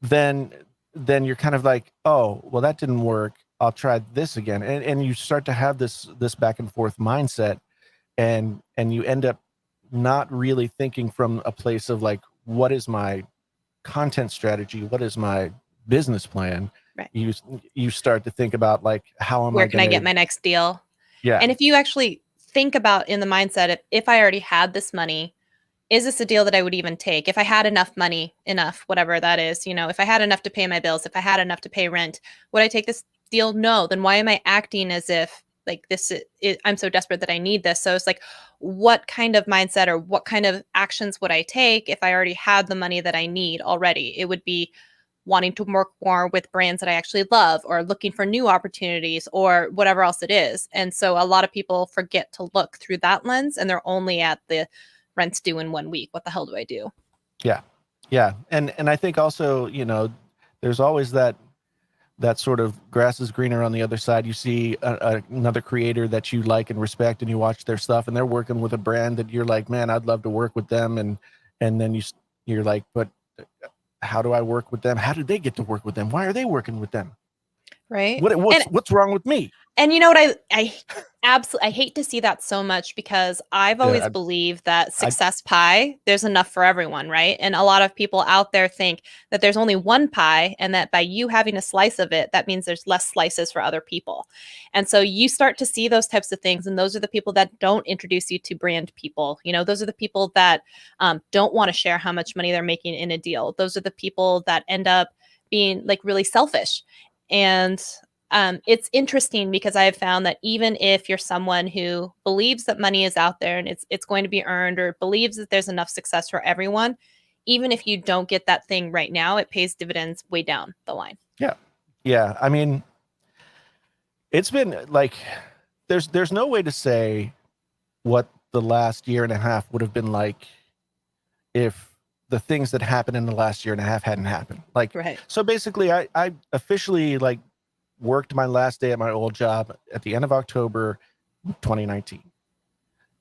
then you're kind of like, oh, well, that didn't work. I'll try this again. And you start to have this back and forth mindset, and you end up not really thinking from a place of like, what is my content strategy? What is my business plan? Right. You start to think about like, how am Where I can I gonna get my next deal? Yeah. And if you actually think about in the mindset, if I already had this money, is this a deal that I would even take? If I had enough money, whatever that is, if I had enough to pay my bills, if I had enough to pay rent, would I take this deal? No. Then why am I acting as if like I'm so desperate that I need this? So it's like, what kind of mindset or what kind of actions would I take if I already had the money that I need already? It would be wanting to work more with brands that I actually love, or looking for new opportunities, or whatever else it is. And so a lot of people forget to look through that lens, and they're only at the rent's due in 1 week. What the hell do I do? Yeah. And I think also, there's always that sort of grass is greener on the other side. You see another creator that you like and respect, and you watch their stuff, and they're working with a brand that you're like, man, I'd love to work with them. And then you're like, but how do I work with them? How did they get to work with them? Why are they working with them? Right. What's wrong with me? And you know what, I absolutely, I hate to see that so much, because I've always believed that success pie, there's enough for everyone, right? And a lot of people out there think that there's only one pie, and that by you having a slice of it, that means there's less slices for other people. And so you start to see those types of things, and those are the people that don't introduce you to brand people. Those are the people that don't want to share how much money they're making in a deal. Those are the people that end up being like really selfish. And it's interesting, because I have found that even if you're someone who believes that money is out there and it's going to be earned, or believes that there's enough success for everyone, even if you don't get that thing right now, it pays dividends way down the line. Yeah. I mean, it's been like, there's no way to say what the last year and a half would have been like if the things that happened in the last year and a half hadn't happened. Like, right. So basically I officially like worked my last day at my old job at the end of October 2019.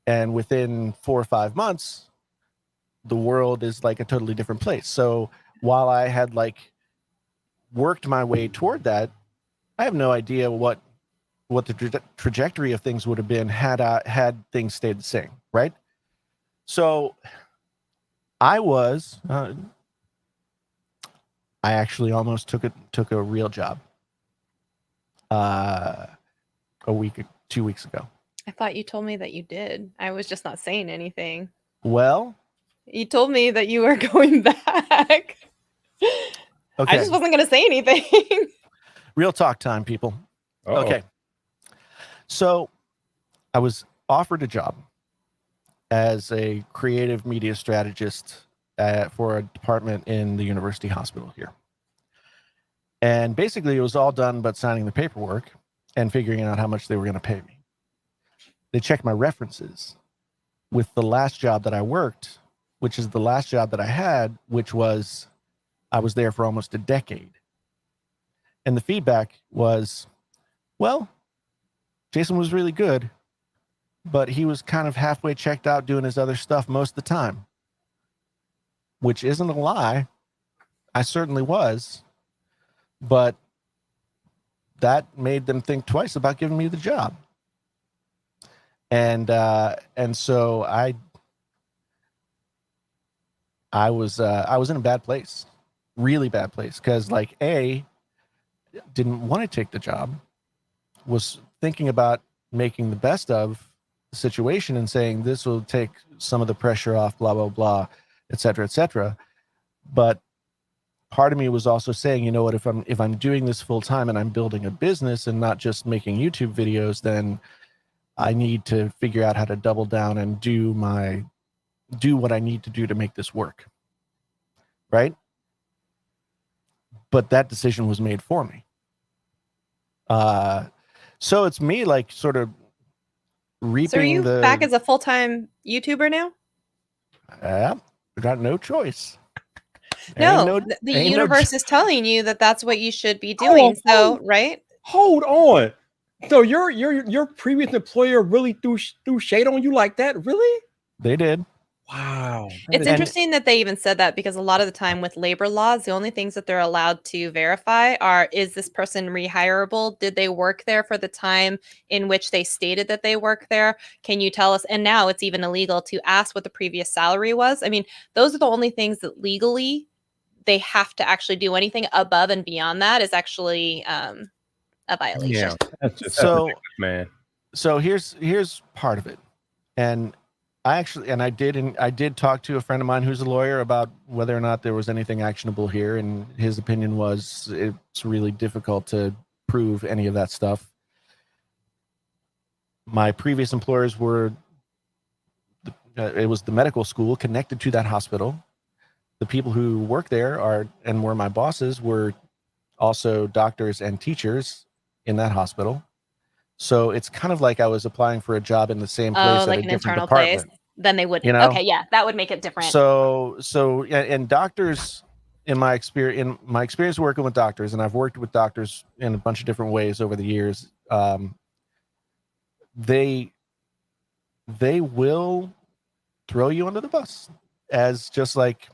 And within 4 or 5 months, the world is like a totally different place. So while I had like worked my way toward that, I have no idea what the trajectory of things would have been had things stayed the same, right? So I actually almost took a real job. 2 weeks ago. I thought you told me that you did. I was just not saying anything. Well, you told me that you were going back. Okay. I just wasn't going to say anything. Real talk time, people. Uh-oh. Okay. So I was offered a job as a creative media strategist for a department in the university hospital here. And basically, it was all done but signing the paperwork and figuring out how much they were going to pay me. They checked my references with the last job that I worked, which is the last job that I had, which was I was there for almost a decade. And the feedback was, well, Jason was really good, but he was kind of halfway checked out doing his other stuff most of the time, which isn't a lie. I certainly was. But that made them think twice about giving me the job. And so I was in a bad place, really bad place. Cause like didn't want to take the job, was thinking about making the best of the situation and saying, this will take some of the pressure off, blah, blah, blah, et cetera, et cetera. But part of me was also saying, you know what, if I'm doing this full time and I'm building a business and not just making YouTube videos, then I need to figure out how to double down and do what I need to do to make this work. Right? But that decision was made for me. So it's me like sort of reaping. So are you back as a full-time YouTuber now? Yeah, I got no choice. No, the universe is telling you that that's what you should be doing. Right? Hold on. So your previous employer really threw shade on you like that? Really? They did. Wow. It's And- interesting that they even said that, because a lot of the time with labor laws, the only things that they're allowed to verify are, is this person rehireable? Did they work there for the time in which they stated that they work there? Can you tell us? And now it's even illegal to ask what the previous salary was. I mean, those are the only things that legally they have to actually do. Anything above and beyond that is actually a violation. Yeah, that's just So- ridiculous, man. So here's part of it. And I did talk to a friend of mine who's a lawyer about whether or not there was anything actionable here, and his opinion was it's really difficult to prove any of that stuff. My previous employers were it was the medical school connected to that hospital. The people who work there and were my bosses were also doctors and teachers in that hospital. So it's kind of like I was applying for a job in the same place Oh, at like a an different internal department. place. Then they wouldn't. You know? Okay, yeah, that would make it different. So and doctors, in my experience working with doctors, and I've worked with doctors in a bunch of different ways over the years, they will throw you under the bus as just like,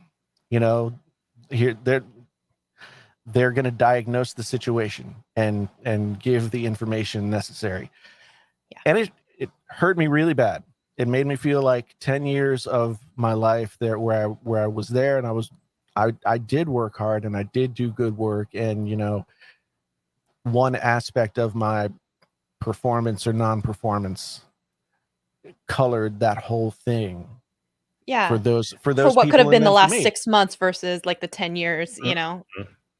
here they're going to diagnose the situation and give the information necessary. Yeah. And it hurt me really bad. It made me feel like 10 years of my life there where I was there, and I did work hard and I did do good work, and one aspect of my performance or non-performance colored that whole thing. Yeah. For those For what could people have been and the then for last me. 6 months versus like the 10 years,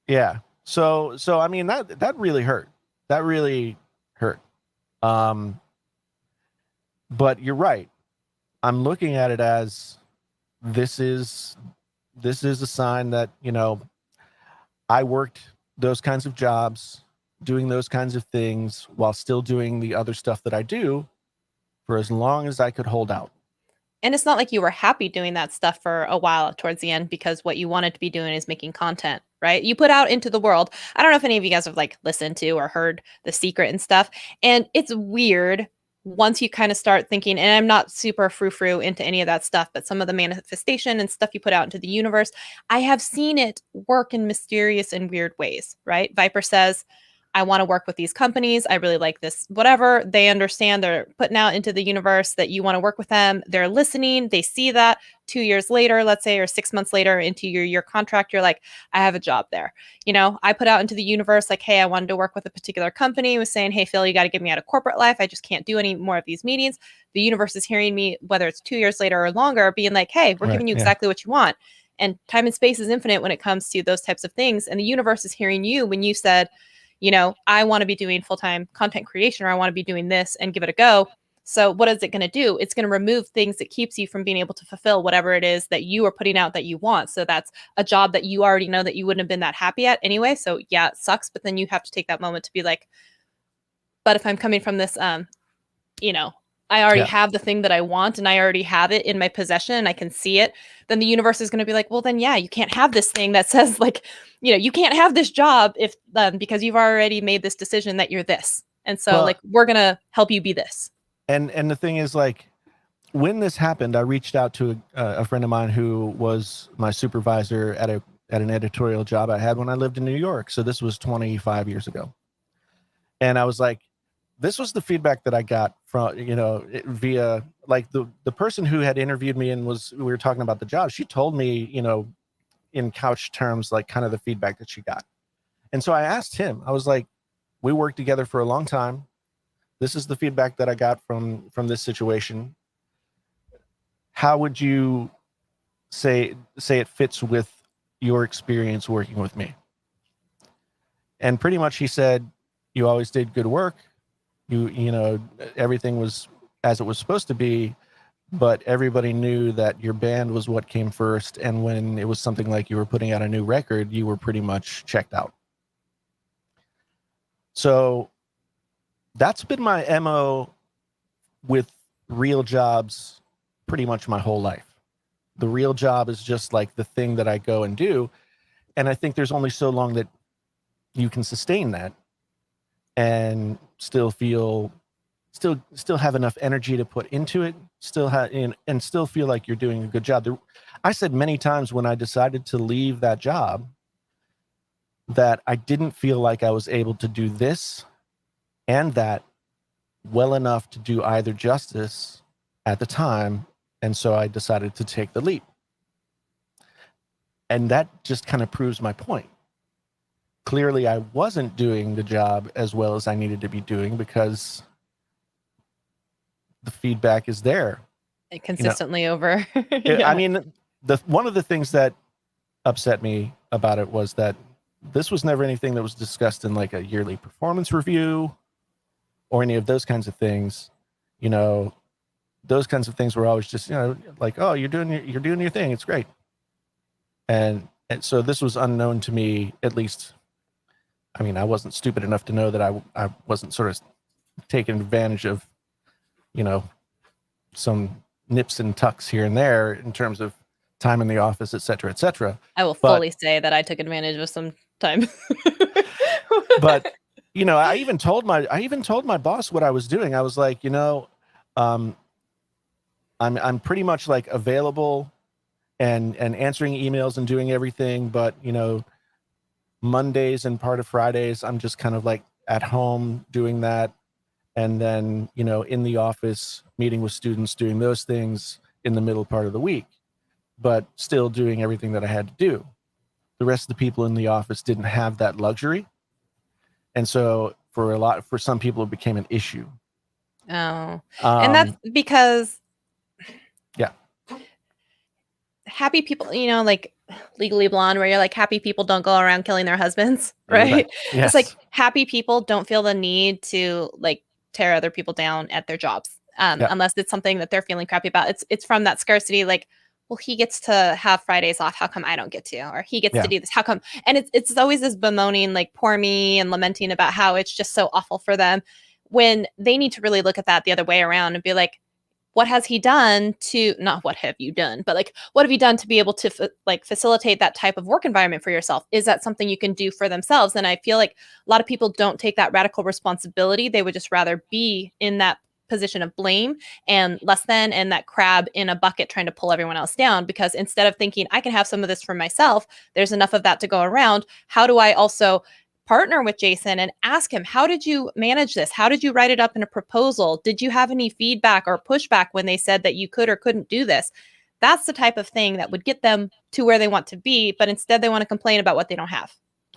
Yeah. So I mean that really hurt. That really hurt. But you're right. I'm looking at it as this is a sign that, I worked those kinds of jobs, doing those kinds of things while still doing the other stuff that I do for as long as I could hold out. And it's not like you were happy doing that stuff for a while towards the end, because what you wanted to be doing is making content, right? You put out into the world. I don't know if any of you guys have like listened to or heard The Secret and stuff. And it's weird once you kind of start thinking, and I'm not super frou-frou into any of that stuff, but some of the manifestation and stuff you put out into the universe, I have seen it work in mysterious and weird ways, right? Vyyyper says, I want to work with these companies. I really like this, whatever. They understand, they're putting out into the universe that you want to work with them. They're listening. They see that 2 years later, let's say, or 6 months later into your contract, you're like, I have a job there. I put out into the universe like, hey, I wanted to work with a particular company. I was saying, hey, Phil, you got to get me out of corporate life. I just can't do any more of these meetings. The universe is hearing me, whether it's 2 years later or longer, being like, hey, we're giving you exactly what you want. And time and space is infinite when it comes to those types of things. And the universe is hearing you when you said, I want to be doing full-time content creation, or I want to be doing this and give it a go. So what is it going to do? It's going to remove things that keeps you from being able to fulfill whatever it is that you are putting out that you want. So that's a job that you already know that you wouldn't have been that happy at anyway. So yeah, it sucks. But then you have to take that moment to be like, but if I'm coming from this, I already have the thing that I want and I already have it in my possession and I can see it, then the universe is going to be like, well, then, yeah, you can't have this thing that says like, you can't have this job if because you've already made this decision that you're this. And so we're going to help you be this. And the thing is, like, when this happened, I reached out to a friend of mine who was my supervisor at an editorial job I had when I lived in New York. So this was 25 years ago. And I was like, this was the feedback that I got from, via like the person who had interviewed me and we were talking about the job. She told me, in couch terms, like kind of the feedback that she got. And so I asked him, I was like, we worked together for a long time. This is the feedback that I got from this situation. How would you say it fits with your experience working with me? And pretty much he said, you always did good work. Everything was as it was supposed to be, but everybody knew that your band was what came first. And when it was something like you were putting out a new record, you were pretty much checked out. So that's been my MO with real jobs pretty much my whole life. The real job is just like the thing that I go and do. And I think there's only so long that you can sustain that and still feel still have enough energy to put into it, still have and still feel like you're doing a good job. I said many times when I decided to leave that job that I didn't feel like I was able to do this and that well enough to do either justice at the time, and so I decided to take the leap. And that just kind of proves my point. Clearly, I wasn't doing the job as well as I needed to be doing because the feedback is there. Consistently over. I mean, one of the things that upset me about it was that this was never anything that was discussed in like a yearly performance review or any of those kinds of things. Those kinds of things were always just, like, oh, you're doing your thing. It's great. And so this was unknown to me, at least. I mean, I wasn't stupid enough to know that I wasn't sort of taking advantage of, some nips and tucks here and there in terms of time in the office, et cetera, et cetera. I will fully say that I took advantage of some time. But, I even told my boss what I was doing. I was like, I'm pretty much like available and answering emails and doing everything. But, Mondays and part of Fridays, I'm just kind of like at home doing that. And then, in the office, meeting with students, doing those things in the middle part of the week, but still doing everything that I had to do. The rest of the people in the office didn't have that luxury. And so for some people, it became an issue. Oh, and that's because happy people, like Legally Blonde, where you're like, happy people don't go around killing their husbands, right? Yes. It's like happy people don't feel the need to like tear other people down at their jobs, unless it's something that they're feeling crappy about. It's from that scarcity, like, well, he gets to have Fridays off. How come I don't get to? Or he gets to do this. How come? And it's always this bemoaning, like, poor me, and lamenting about how it's just so awful for them, when they need to really look at that the other way around and be like, what has he done to, not what have you done, but like, what have you done to be able to facilitate that type of work environment for yourself? Is that something you can do for themselves? And I feel like a lot of people don't take that radical responsibility. They would just rather be in that position of blame and less than, and that crab in a bucket trying to pull everyone else down, because instead of thinking I can have some of this for myself, there's enough of that to go around. How do I also partner with Jason and ask him, how did you manage this? How did you write it up in a proposal? Did you have any feedback or pushback when they said that you could or couldn't do this? That's the type of thing that would get them to where they want to be, but instead they want to complain about what they don't have.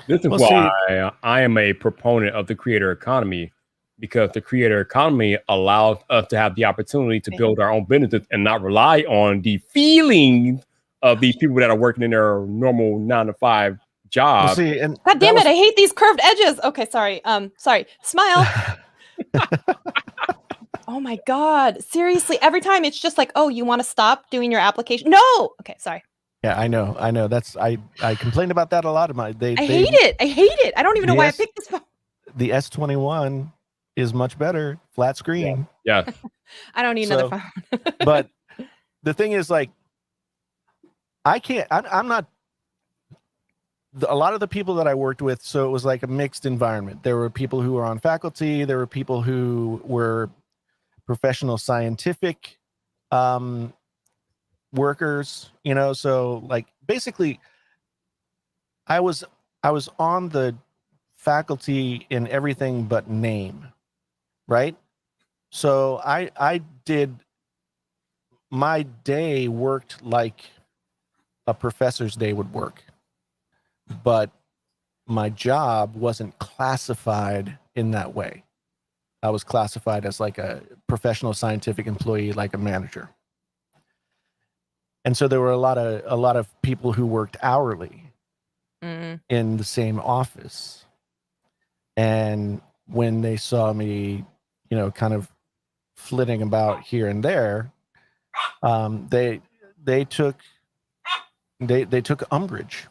This is why I am a proponent of the creator economy, because the creator economy allows us to have the opportunity to build our own businesses and not rely on the feelings of these people that are working in their normal 9-to-5 job. God damn it, I hate these curved edges. Okay, sorry. Smile. Oh my God. Seriously, every time it's just like, oh, you want to stop doing your application? No. Okay, sorry. Yeah, I know. That's I complained about that a lot of my I hate it. I don't even know why I picked this phone. The S21 is much better, flat screen. Yeah. I don't need another phone. But the thing is, like, I'm not a lot of the people that I worked with, so it was like a mixed environment. There were people who were on faculty. There were people who were professional scientific workers, so like basically I was on the faculty in everything but name, right? So I did, my day worked like a professor's day would work, but my job wasn't classified in that way. I was classified as like a professional scientific employee, like a manager. And so there were a lot of people who worked hourly in the same office. And when they saw me, kind of flitting about here and there, they took umbrage.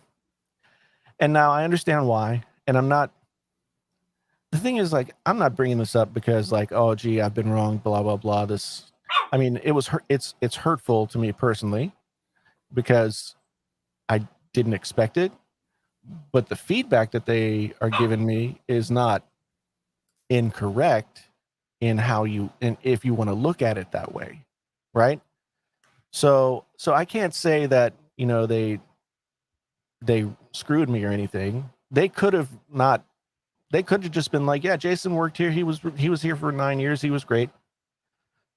And now I understand why. And the thing is, like, I'm not bringing this up because, like, oh, gee, I've been wrong, blah, blah, blah. It's hurtful to me personally because I didn't expect it. But the feedback that they are giving me is not incorrect. in how you, and if you want to look at it that way, right? So I can't say that, you know, they screwed me or anything. They could have not. They could have just been like, yeah, Jason worked here. He was here for 9 years. He was great,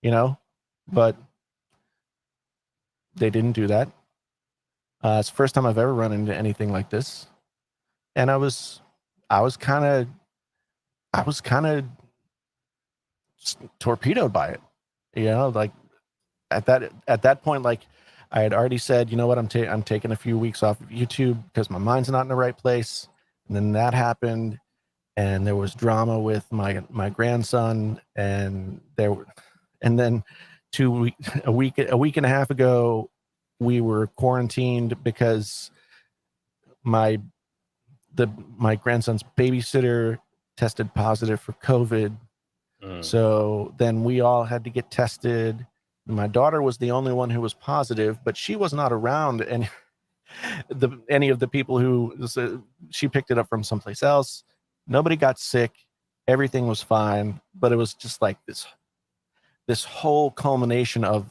you know, but they didn't do that. It's the first time I've ever run into anything like this, and I was kind of torpedoed by it, you know, like at that point, like I had already said, you know what, I'm taking a few weeks off of YouTube because my mind's not in the right place. And then that happened, and there was drama with my grandson, and then a week and a half ago, we were quarantined because my grandson's babysitter tested positive for COVID. So then we all had to get tested. My daughter was the only one who was positive, but she was not around any of the people who, she picked it up from someplace else. Nobody got sick. Everything was fine, but it was just like this whole culmination of,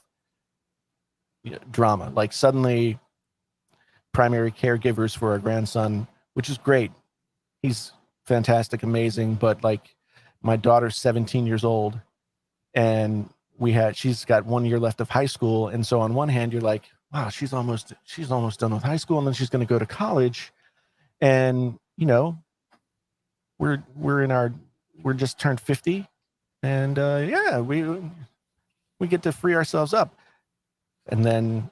you know, drama. Like suddenly primary caregivers for our grandson, which is great. He's fantastic, amazing, but like my daughter's 17 years old, and she's got 1 year left of high school. And so on one hand, you're like, wow, she's almost done with high school, and then she's going to go to college. And, you know, we're just turned 50, and yeah, we get to free ourselves up. And then,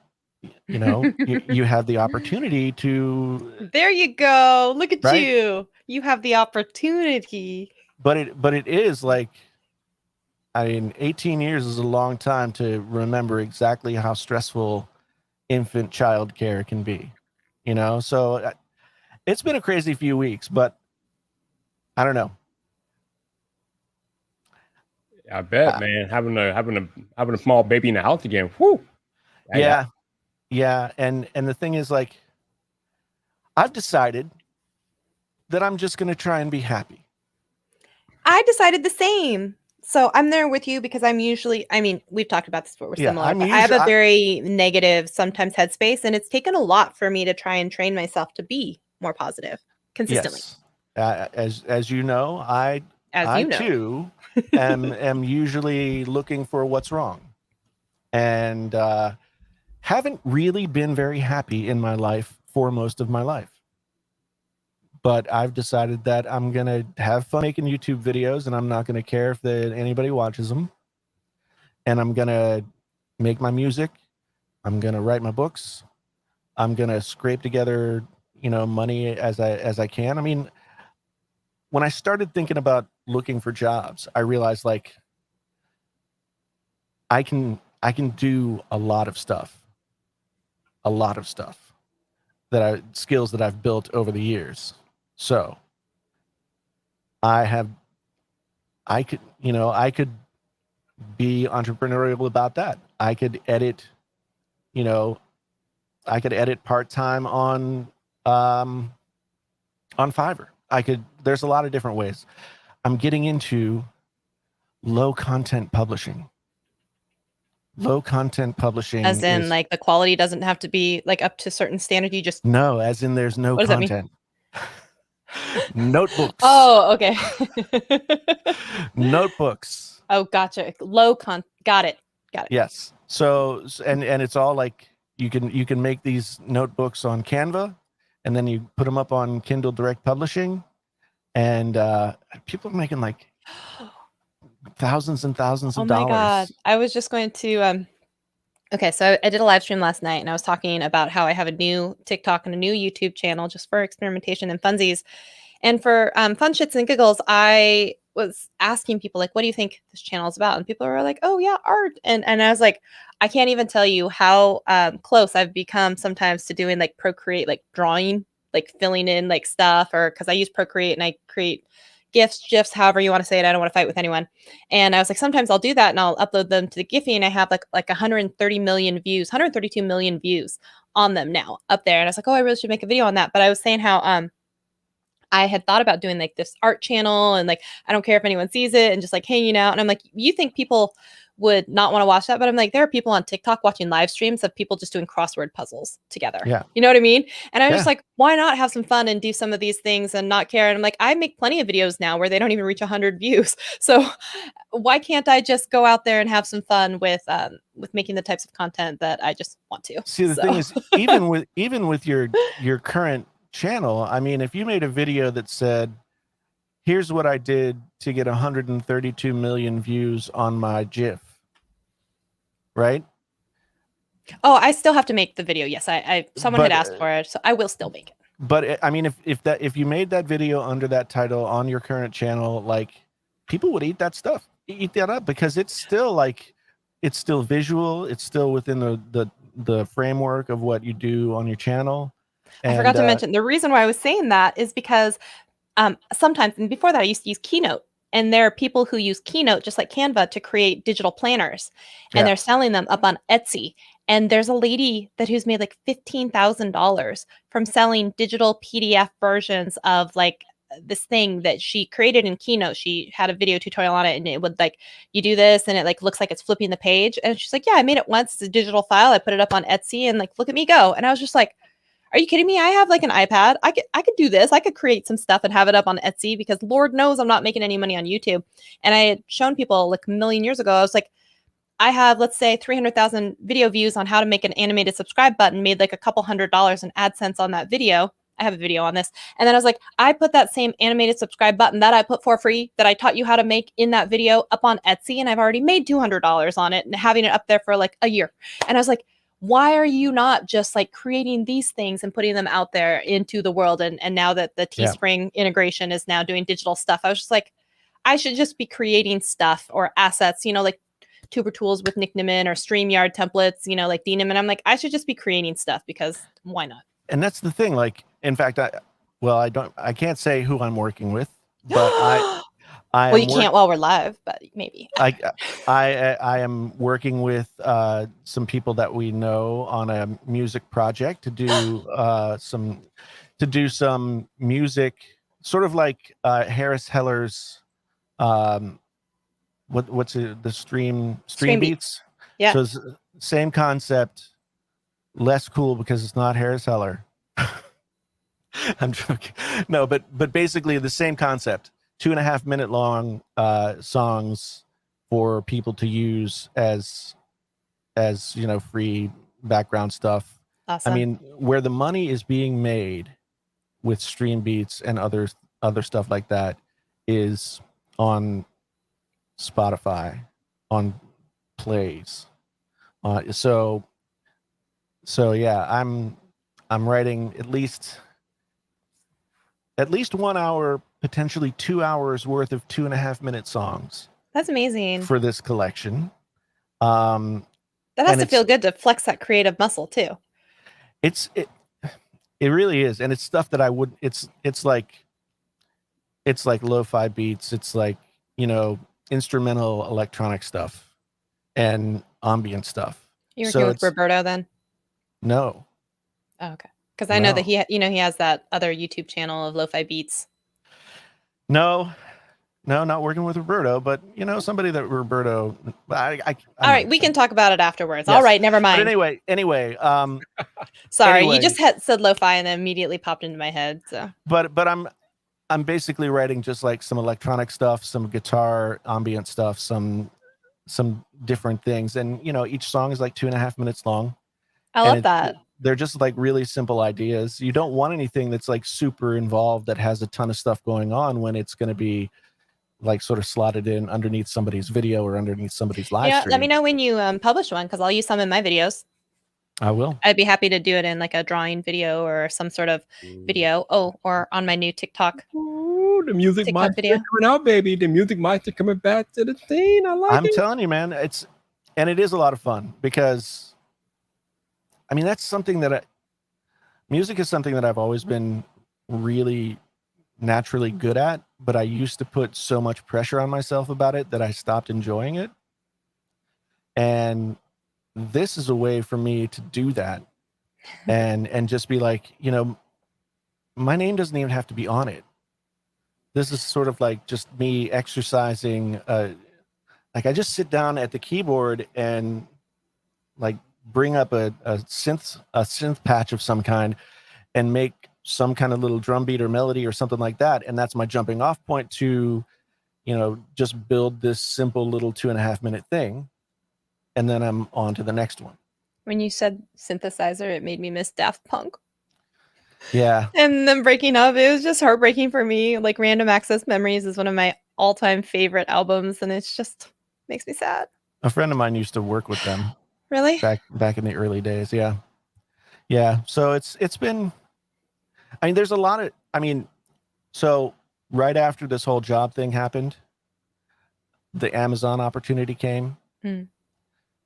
you know, you have the opportunity to. There you go. Look at right? you. You have the opportunity. But it is like, I mean, 18 years is a long time to remember exactly how stressful infant child care can be, you know? So it's been a crazy few weeks, but I don't know. I bet, man, having a small baby in the house again. Whoo. Yeah. And the thing is, like, I've decided that I'm just going to try and be happy. I decided the same. So I'm there with you because I'm usually, I mean, we've talked about this before. We're similar. But I have a very negative, sometimes headspace, and it's taken a lot for me to try and train myself to be more positive consistently. Yes. As you know, I too am usually looking for what's wrong, and haven't really been very happy in my life for most of my life. But I've decided that I'm going to have fun making YouTube videos, and I'm not going to care if anybody watches them. And I'm going to make my music. I'm going to write my books. I'm going to scrape together, you know, money as I can. I mean, when I started thinking about looking for jobs, I realized, like, I can do a lot of stuff skills that I've built over the years. So I could be entrepreneurial about that. I could edit part-time on Fiverr. There's a lot of different ways. I'm getting into low content publishing. As in, like, the quality doesn't have to be like up to a certain standard. You just as in there's no content. Notebooks. Oh, okay. Notebooks. Oh, gotcha. Got it. Yes. So and it's all like you can make these notebooks on Canva, and then you put them up on Kindle Direct Publishing, and people are making like thousands and thousands of dollars. Oh my God. I was just going to okay, so I did a live stream last night, and I was talking about how I have a new TikTok and a new YouTube channel just for experimentation and funsies. And for fun shits and giggles, I was asking people, like, what do you think this channel is about? And people were like, oh yeah, art. And I was like, I can't even tell you how close I've become sometimes to doing like Procreate, like drawing, like filling in like stuff, or because I use Procreate and I create GIFs, however you want to say it. I don't want to fight with anyone. And I was like, sometimes I'll do that and I'll upload them to the Giphy, and I have like 130 million views, 132 million views on them now up there. And I was like, oh, I really should make a video on that. But I was saying how I had thought about doing like this art channel and like I don't care if anyone sees it and just like hanging out. And I'm like, you think people would not want to watch that? But I'm like, there are people on TikTok watching live streams of people just doing crossword puzzles together. Yeah. You know what I mean? And I'm Yeah. just like, why not have some fun and do some of these things and not care? And I'm like, I make plenty of videos now where they don't even reach 100 views. So why can't I just go out there and have some fun with making the types of content that I just want to? See, the thing is, even with your current channel, I mean, if you made a video that said, here's what I did to get 132 million views on my GIF, right? Oh, I still have to make the video. Yes, someone had But, asked for it, so I will still make it. But I mean, if you made that video under that title on your current channel, like, people would eat that up, because it's still like, it's still visual, it's still within the framework of what you do on your channel. I forgot to mention the reason why I was saying that is because sometimes, and before that, I used to use Keynote. And there are people who use Keynote, just like Canva, to create digital planners. And they're selling them up on Etsy. And there's a lady who's made like $15,000 from selling digital PDF versions of like this thing that she created in Keynote. She had a video tutorial on it, and it would like, you do this and it like looks like it's flipping the page. And she's like, yeah, I made it once. It's a digital file. I put it up on Etsy and like, look at me go. And I was just like, are you kidding me? I have like an iPad. I could do this. I could create some stuff and have it up on Etsy, because Lord knows I'm not making any money on YouTube. And I had shown people like a million years ago, I was like, I have, let's say, 300,000 video views on how to make an animated subscribe button, made like a couple $100 in AdSense on that video. I have a video on this. And then I was like, I put that same animated subscribe button that I put for free, that I taught you how to make in that video, up on Etsy. And I've already made $200 on it and having it up there for like a year. And I was like, why are you not just like creating these things and putting them out there into the world? And now that the Teespring integration is now doing digital stuff, I was just like, I should just be creating stuff or assets, like Tuber Tools with Nick Nimmin or StreamYard templates, like Denim. And I'm like, I should just be creating stuff, because why not? And that's the thing. Like, in fact, I can't say who I'm working with, but well, you can't while we're live, but maybe. I am working with some people that we know on a music project to do some music, sort of like Harris Heller's what's it, the stream beats. Yeah. So it's same concept, less cool because it's not Harris Heller. I'm joking. No, but basically the same concept. 2.5 minute long songs for people to use as free background stuff. Awesome. I mean, where the money is being made with stream beats and other stuff like that is on Spotify, on plays. So yeah, I'm writing at least 1 hour, potentially 2 hours worth of 2.5 minute songs. That's amazing. For this collection. That has to feel good to flex that creative muscle too. It really is. And it's stuff that it's like lo-fi beats. It's like, instrumental electronic stuff and ambient stuff. You working with Roberto then? No. Oh, okay. Because I know that he has that other YouTube channel of lo-fi beats. No, not working with Roberto, but somebody that Roberto. All right, we can talk about it afterwards. Yes. All right, never mind. But anyway. Sorry, you just said lo-fi and then immediately popped into my head. So. But I'm basically writing just like some electronic stuff, some guitar ambient stuff, some different things, and each song is like 2.5 minutes long. I love that. They're just like really simple ideas. You don't want anything that's like super involved that has a ton of stuff going on when it's going to be like sort of slotted in underneath somebody's video or underneath somebody's live stream. Let me know when you publish one, because I'll use some in my videos. I will. I'd be happy to do it in like a drawing video or some sort of video. Oh, or on my new TikTok. Ooh, the music TikTok video coming out, baby. The music monster coming back to the scene. I'm telling you, man, it is a lot of fun, because I mean, that's something music is something that I've always been really naturally good at, but I used to put so much pressure on myself about it that I stopped enjoying it. And this is a way for me to do that and just be like, my name doesn't even have to be on it. This is sort of like just me exercising. Like I just sit down at the keyboard and like bring up a synth patch of some kind and make some kind of little drum beat or melody or something like that. And that's my jumping off point to, just build this simple little 2.5 minute thing. And then I'm on to the next one. When you said synthesizer, it made me miss Daft Punk. Yeah. And them breaking up, it was just heartbreaking for me. Like Random Access Memories is one of my all-time favorite albums, and it's just makes me sad. A friend of mine used to work with them Really? back in the early days. Yeah. Yeah. So it's been, there's a lot of, so right after this whole job thing happened, the Amazon opportunity came. Mm.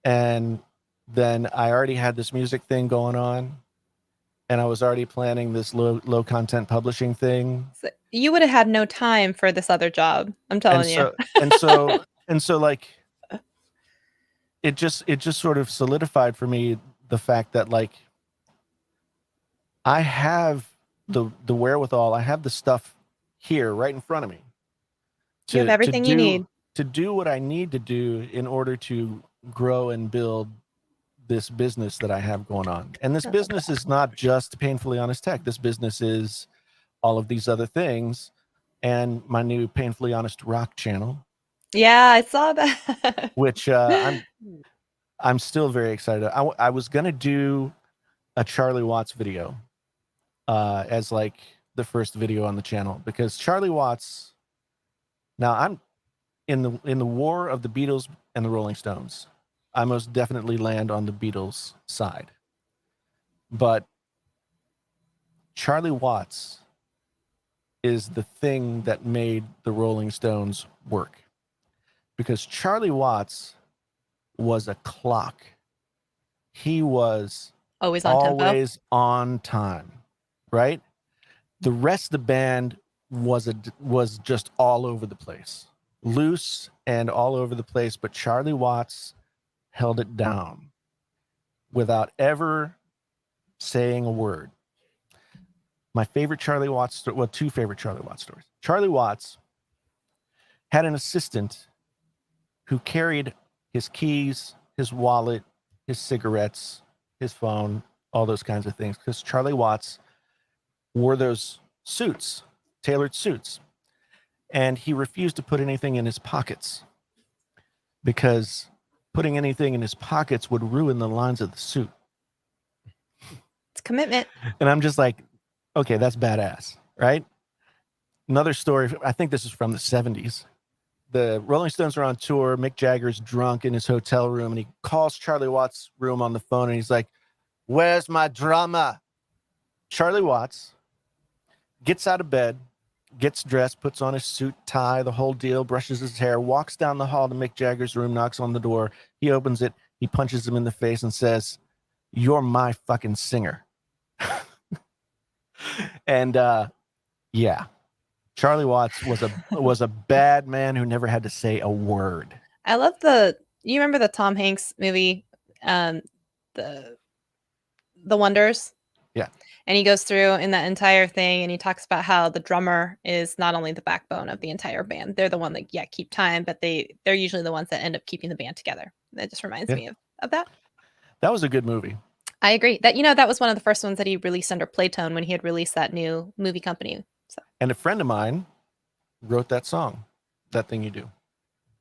And then I already had this music thing going on, and I was already planning this low content publishing thing. So you would have had no time for this other job. I'm telling you. And so like it just sort of solidified for me the fact that like I have the wherewithal, I have the stuff here right in front of me. You have everything you need to do what I need to do in order to grow and build this business that I have going on. And this business is not just Painfully Honest Tech. This business is all of these other things, and my new Painfully Honest Rock channel. Yeah, I saw that. Which I'm still very excited. I was gonna do a Charlie Watts video as like the first video on the channel, because Charlie Watts. Now I'm in the war of the Beatles and the Rolling Stones. I most definitely land on the Beatles side. But Charlie Watts is the thing that made the Rolling Stones work. Because Charlie Watts was a clock. He was always on time, right? The rest of the band was just all over the place. Loose and all over the place, but Charlie Watts held it down without ever saying a word. My favorite Charlie Watts, two favorite Charlie Watts stories. Charlie Watts had an assistant who carried his keys, his wallet, his cigarettes, his phone, all those kinds of things, because Charlie Watts wore those suits, tailored suits, and he refused to put anything in his pockets because putting anything in his pockets would ruin the lines of the suit. It's commitment. And I'm just like, okay, that's badass, right? Another story, I think this is from the 70s. The Rolling Stones are on tour. Mick Jagger's drunk in his hotel room, and he calls Charlie Watts' room on the phone, and he's like, "Where's my drummer?" Charlie Watts gets out of bed, gets dressed, puts on his suit, tie, the whole deal, brushes his hair, walks down the hall to Mick Jagger's room, knocks on the door. He opens it. He punches him in the face and says, "You're my fucking singer." And yeah, Charlie Watts was a bad man who never had to say a word. I love you remember the Tom Hanks movie, the Wonders? Yeah. And he goes through in that entire thing, and he talks about how the drummer is not only the backbone of the entire band. They're the one that keep time, but they're usually the ones that end up keeping the band together. That just reminds me of that. That was a good movie. I agree. That was one of the first ones that he released under Playtone when he had released that new movie company. So. And a friend of mine wrote that song, That Thing You Do.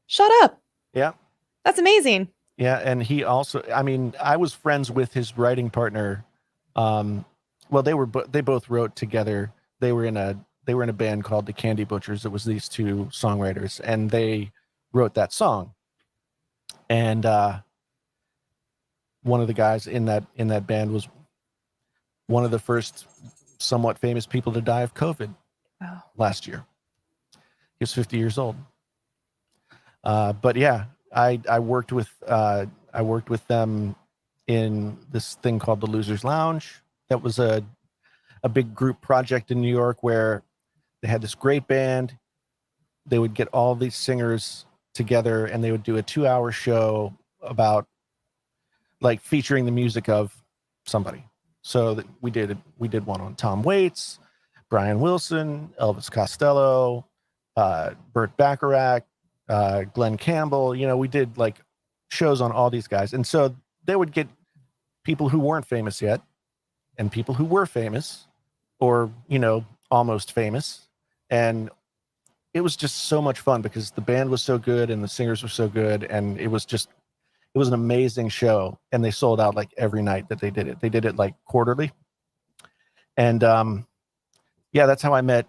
Shut up. Yeah. That's amazing. Yeah, and he also, I was friends with his writing partner. Well, they both wrote together. They were in a band called the Candy Butchers. It was these two songwriters, and they wrote that song. And one of the guys in that band was one of the first somewhat famous people to die of COVID last year. He was 50 years old. But yeah, I worked with them in this thing called the Losers Lounge. That was a big group project in New York where they had this great band. They would get all these singers together, and they would do a 2-hour show about like featuring the music of somebody. So we did one on Tom Waits, Brian Wilson, Elvis Costello, Burt Bacharach, Glenn Campbell. You know, we did like shows on all these guys, and so they would get people who weren't famous yet, and people who were famous, or you know, almost famous, and it was just so much fun because the band was so good and the singers were so good, and it was an amazing show, and they sold out like every night that they did it. They did it like quarterly, and yeah, that's how I met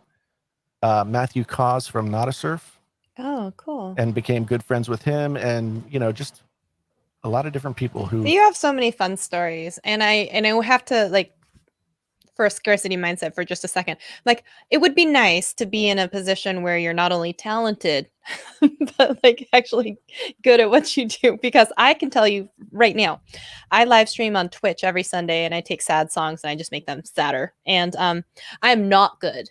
Matthew Cause from Not a Surf, Oh, cool. and became good friends with him, and you know, just a lot of different people who. You have so many fun stories, and I have to like, for a scarcity mindset for just a second, like it would be nice to be in a position where you're not only talented but like actually good at what you do, because I can tell you right now, I live stream on Twitch every Sunday, and I take sad songs and I just make them sadder, and I am not good,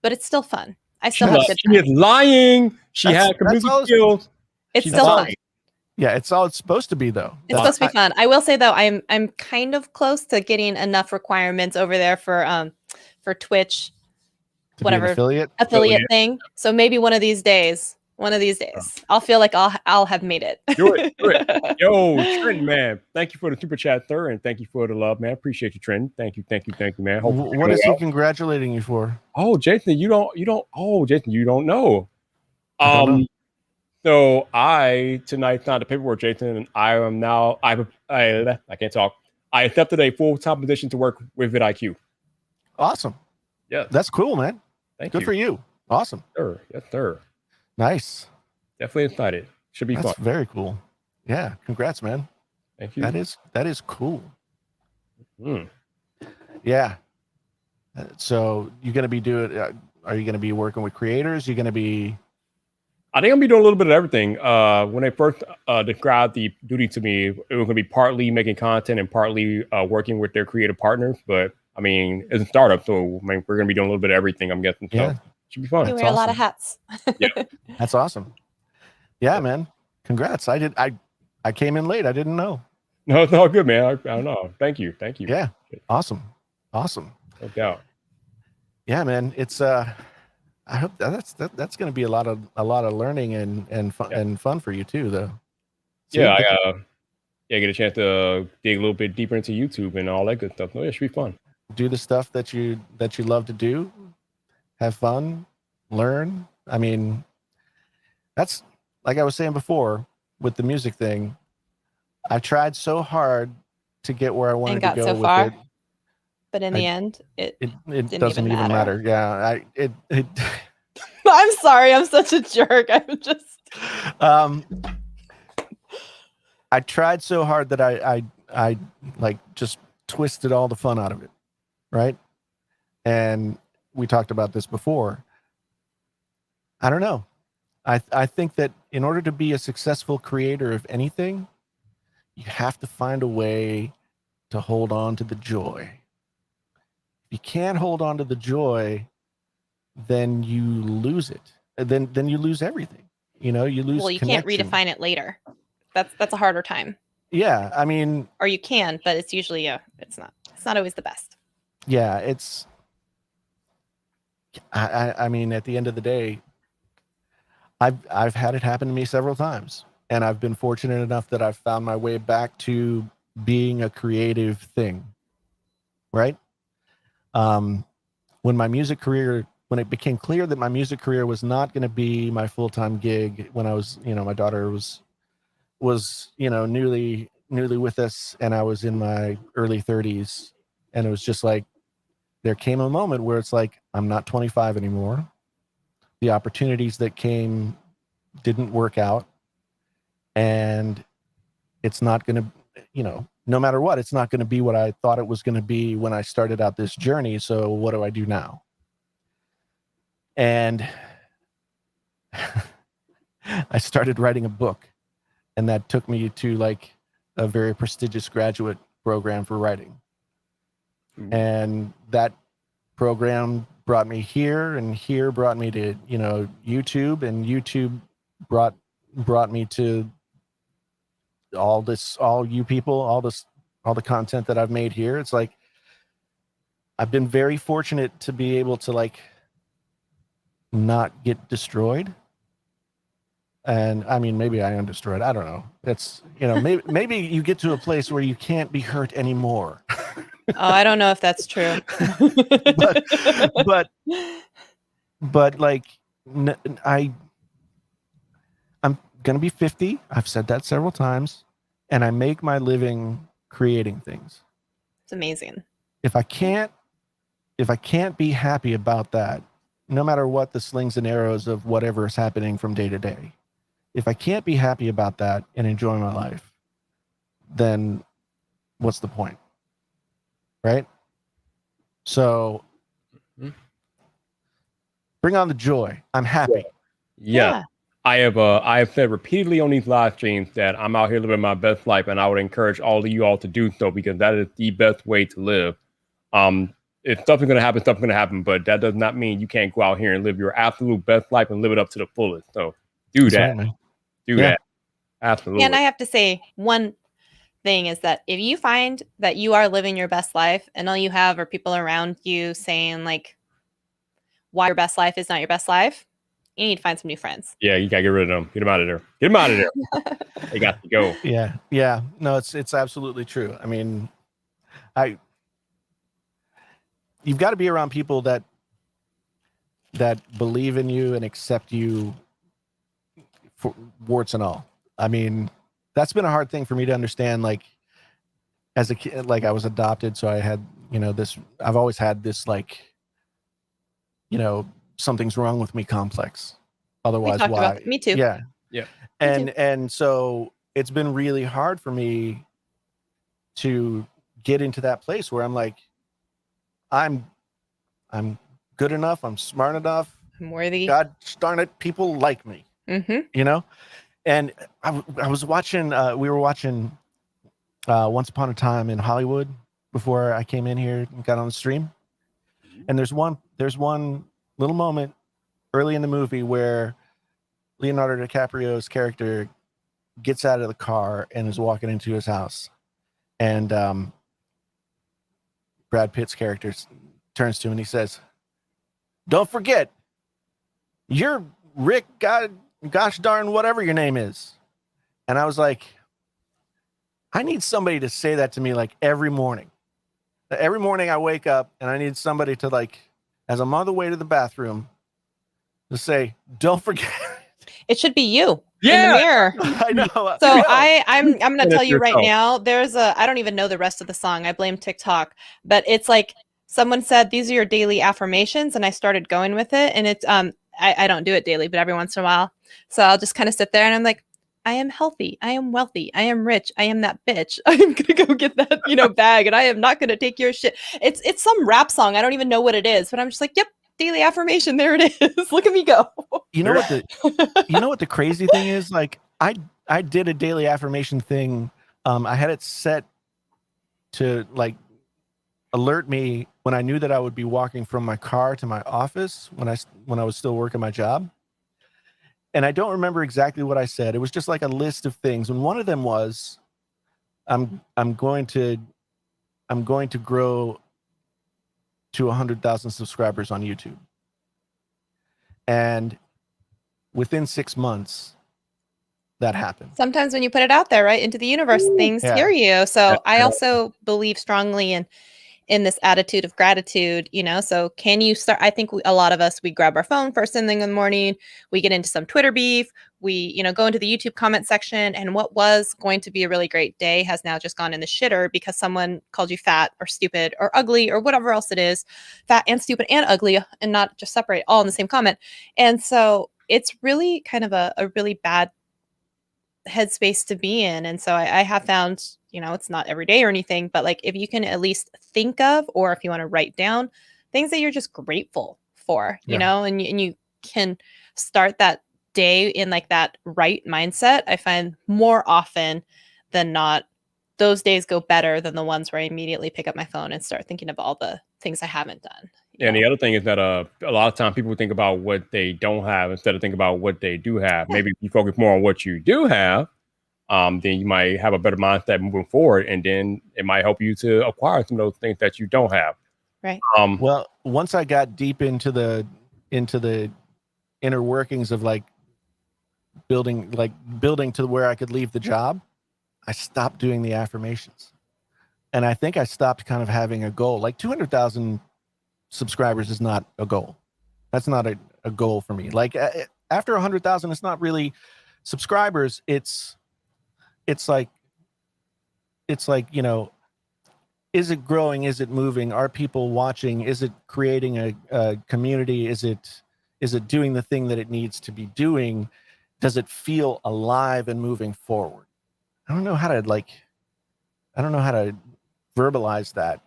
but it's still fun. I still have a good She is time. lying. She That's- had that's comedic all- skills. It's She's still fun. lying. Yeah, it's all it's supposed to be, though. It's supposed to be fun. I will say though, I'm kind of close to getting enough requirements over there for Twitch, To be an whatever affiliate. affiliate thing. So maybe one of these days, I'll feel like I'll have made it. Do it. Yo, Trent, man. Thank you for the super chat, sir, and thank you for the love, man. Appreciate you, Trent. Thank you, man. Hopefully What is he congratulating you for? Oh, Jason, you don't. Oh, Jason, you don't know. I don't know. So I tonight signed the paperwork, Jason, and I am now. I can't talk. I accepted a full-time position to work with VidIQ. Awesome. Yeah, That's cool, man. thank Good you. for you. Awesome. Sir. Yes, sir. Nice. Definitely excited. Should be That's fun. very cool. Yeah. Congrats, man. Thank you. That is cool. Mm. Yeah. So you're going to be doing, are you going to be working with creators? You're going to be, I think I'm gonna be doing a little bit of everything. When they first described the duty to me, it was gonna be partly making content and partly working with their creative partners. But I mean, it's a startup, so I mean, we're gonna be doing a little bit of everything. I'm guessing. So Yeah. should be fun. You That's wear a lot of awesome. hats. Yeah. that's awesome. Yeah, man. Congrats. I came in late. I didn't know. No, it's all good, man. I don't know. Thank you. Yeah. Awesome. No doubt. Yeah, man. It's, I hope that's going to be a lot of learning and fun for you too, though. So Yeah, I get a chance to dig a little bit deeper into YouTube and all that good stuff. No, it should be fun. do the stuff that you love to do, have fun, learn. I mean, that's like I was saying before with the music thing. I tried so hard to get where I wanted to got go so with far. it. But in the end, It Didn't doesn't even even matter. matter. Yeah, I'm sorry, I'm such a jerk. I'm just I tried so hard that I like just twisted all the fun out of it, right? And we talked about this before. I don't know. I think that in order to be a successful creator of anything, you have to find a way to hold on to the joy. If you can't hold on to the joy, then you lose it. Then you lose everything. You know, you lose. well, you can't connection. redefine it later. That's a harder time. Yeah, I mean, Or you can, but it's usually it's not always the best. yeah, it's. I mean, at the end of the day, I've had it happen to me several times, and I've been fortunate enough that I've found my way back to being a creative thing. Right. When it became clear that my music career was not going to be my full-time gig, when I was, my daughter was, newly with us, and I was in my early 30s, and it was just like, there came a moment where it's like, I'm not 25 anymore. The opportunities that came didn't work out, and it's not going to, no matter what, it's not going to be what I thought it was going to be when I started out this journey. So what do I do now? And I started writing a book, and that took me to like a very prestigious graduate program for writing. And that program brought me here, and here brought me to, YouTube, and YouTube brought me to all you people, all the content that I've made here. It's like, I've been very fortunate to be able to like not get destroyed. And I mean, maybe I am destroyed. I don't know. It's, maybe you get to a place where you can't be hurt anymore. Oh, I don't know if that's true. but like, I'm going to be 50. I've said that several times, and I make my living creating things. It's amazing. If I can't be happy about that, no matter what the slings and arrows of whatever is happening from day to day, if I can't be happy about that and enjoy my life, then what's the point? Right? So bring on the joy. I'm happy. Yeah. I have said repeatedly on these live streams that I'm out here living my best life, and I would encourage all of you all to do so, because that is the best way to live. If something's going to happen, something's going to happen, but that does not mean you can't go out here and live your absolute best life and live it up to the fullest. So do that. Right, do that. Absolutely. Yeah, and I have to say, one thing is that if you find that you are living your best life and all you have are people around you saying like why your best life is not your best life, you need to find some new friends. Yeah, you gotta get rid of them. Get them out of there. Get them out of there. They got to go. Yeah. No, it's absolutely true. I mean, you've got to be around people that believe in you and accept you for warts and all. I mean, that's been a hard thing for me to understand. Like, as a kid, like I was adopted, so I had, this. I've always had this, like, something's wrong with me complex. Otherwise, why? Me too. Yeah. Yeah. And so it's been really hard for me to get into that place where I'm like, I'm good enough. I'm smart enough. I'm worthy. God darn it, people like me. Mm-hmm. And I was watching. We were watching Once Upon a Time in Hollywood before I came in here and got on the stream. And there's one little moment early in the movie where Leonardo DiCaprio's character gets out of the car and is walking into his house, and Brad Pitt's character turns to him and he says, "Don't forget, you're Rick, gosh darn whatever your name is." And I was like, I need somebody to say that to me like every morning. Every morning I wake up and I need somebody to, like, as I'm on the way to the bathroom, to say, "Don't forget." It should be you in Yeah. the mirror. I know. So I'm going to tell you right yourself. now, I don't even know the rest of the song. I blame TikTok, but it's like someone said, these are your daily affirmations. And I started going with it, and it's, I don't do it daily, but every once in a while. So I'll just kind of sit there and I'm like, I am healthy. I am wealthy. I am rich. I am that bitch. I am going to go get that, bag, and I am not going to take your shit. It's some rap song. I don't even know what it is, but I'm just like, yep, daily affirmation. There it is. Look at me go. You know what the crazy thing is? Like, I did a daily affirmation thing. I had it set to, like, alert me when I knew that I would be walking from my car to my office when I was still working my job. And I don't remember exactly what I said. It was just like a list of things. And one of them was, I'm going to grow to 100,000 subscribers on YouTube. And within 6 months, that happened. Sometimes when you put it out there, right, into the universe, things hear you. So I also believe strongly in this attitude of gratitude, so can you start? I think a lot of us, we grab our phone first thing in the morning, we get into some Twitter beef, we, go into the YouTube comment section, and what was going to be a really great day has now just gone in the shitter because someone called you fat or stupid or ugly or whatever else it is, fat and stupid and ugly, and not just separate all in the same comment. And so it's really kind of a really bad headspace to be in. And so I have found, it's not every day or anything, but like if you can at least think of, or if you want to write down things that you're just grateful for, and you can start that day in like that right mindset, I find more often than not, those days go better than the ones where I immediately pick up my phone and start thinking of all the things I haven't done. And the other thing is that a lot of times people think about what they don't have instead of thinking about what they do have. Maybe if you focus more on what you do have, then you might have a better mindset moving forward, and then it might help you to acquire some of those things that you don't have. Right. Well, once I got deep into the inner workings of like building to where I could leave the job, I stopped doing the affirmations. And I think I stopped kind of having a goal. Like 200,000 subscribers is not a goal. That's not a goal for me. Like after 100,000, it's not really subscribers. It's like, you know, is it growing? Is it moving? Are people watching? Is it creating a community? Is it doing the thing that it needs to be doing? Does it feel alive and moving forward? I don't know how to verbalize that,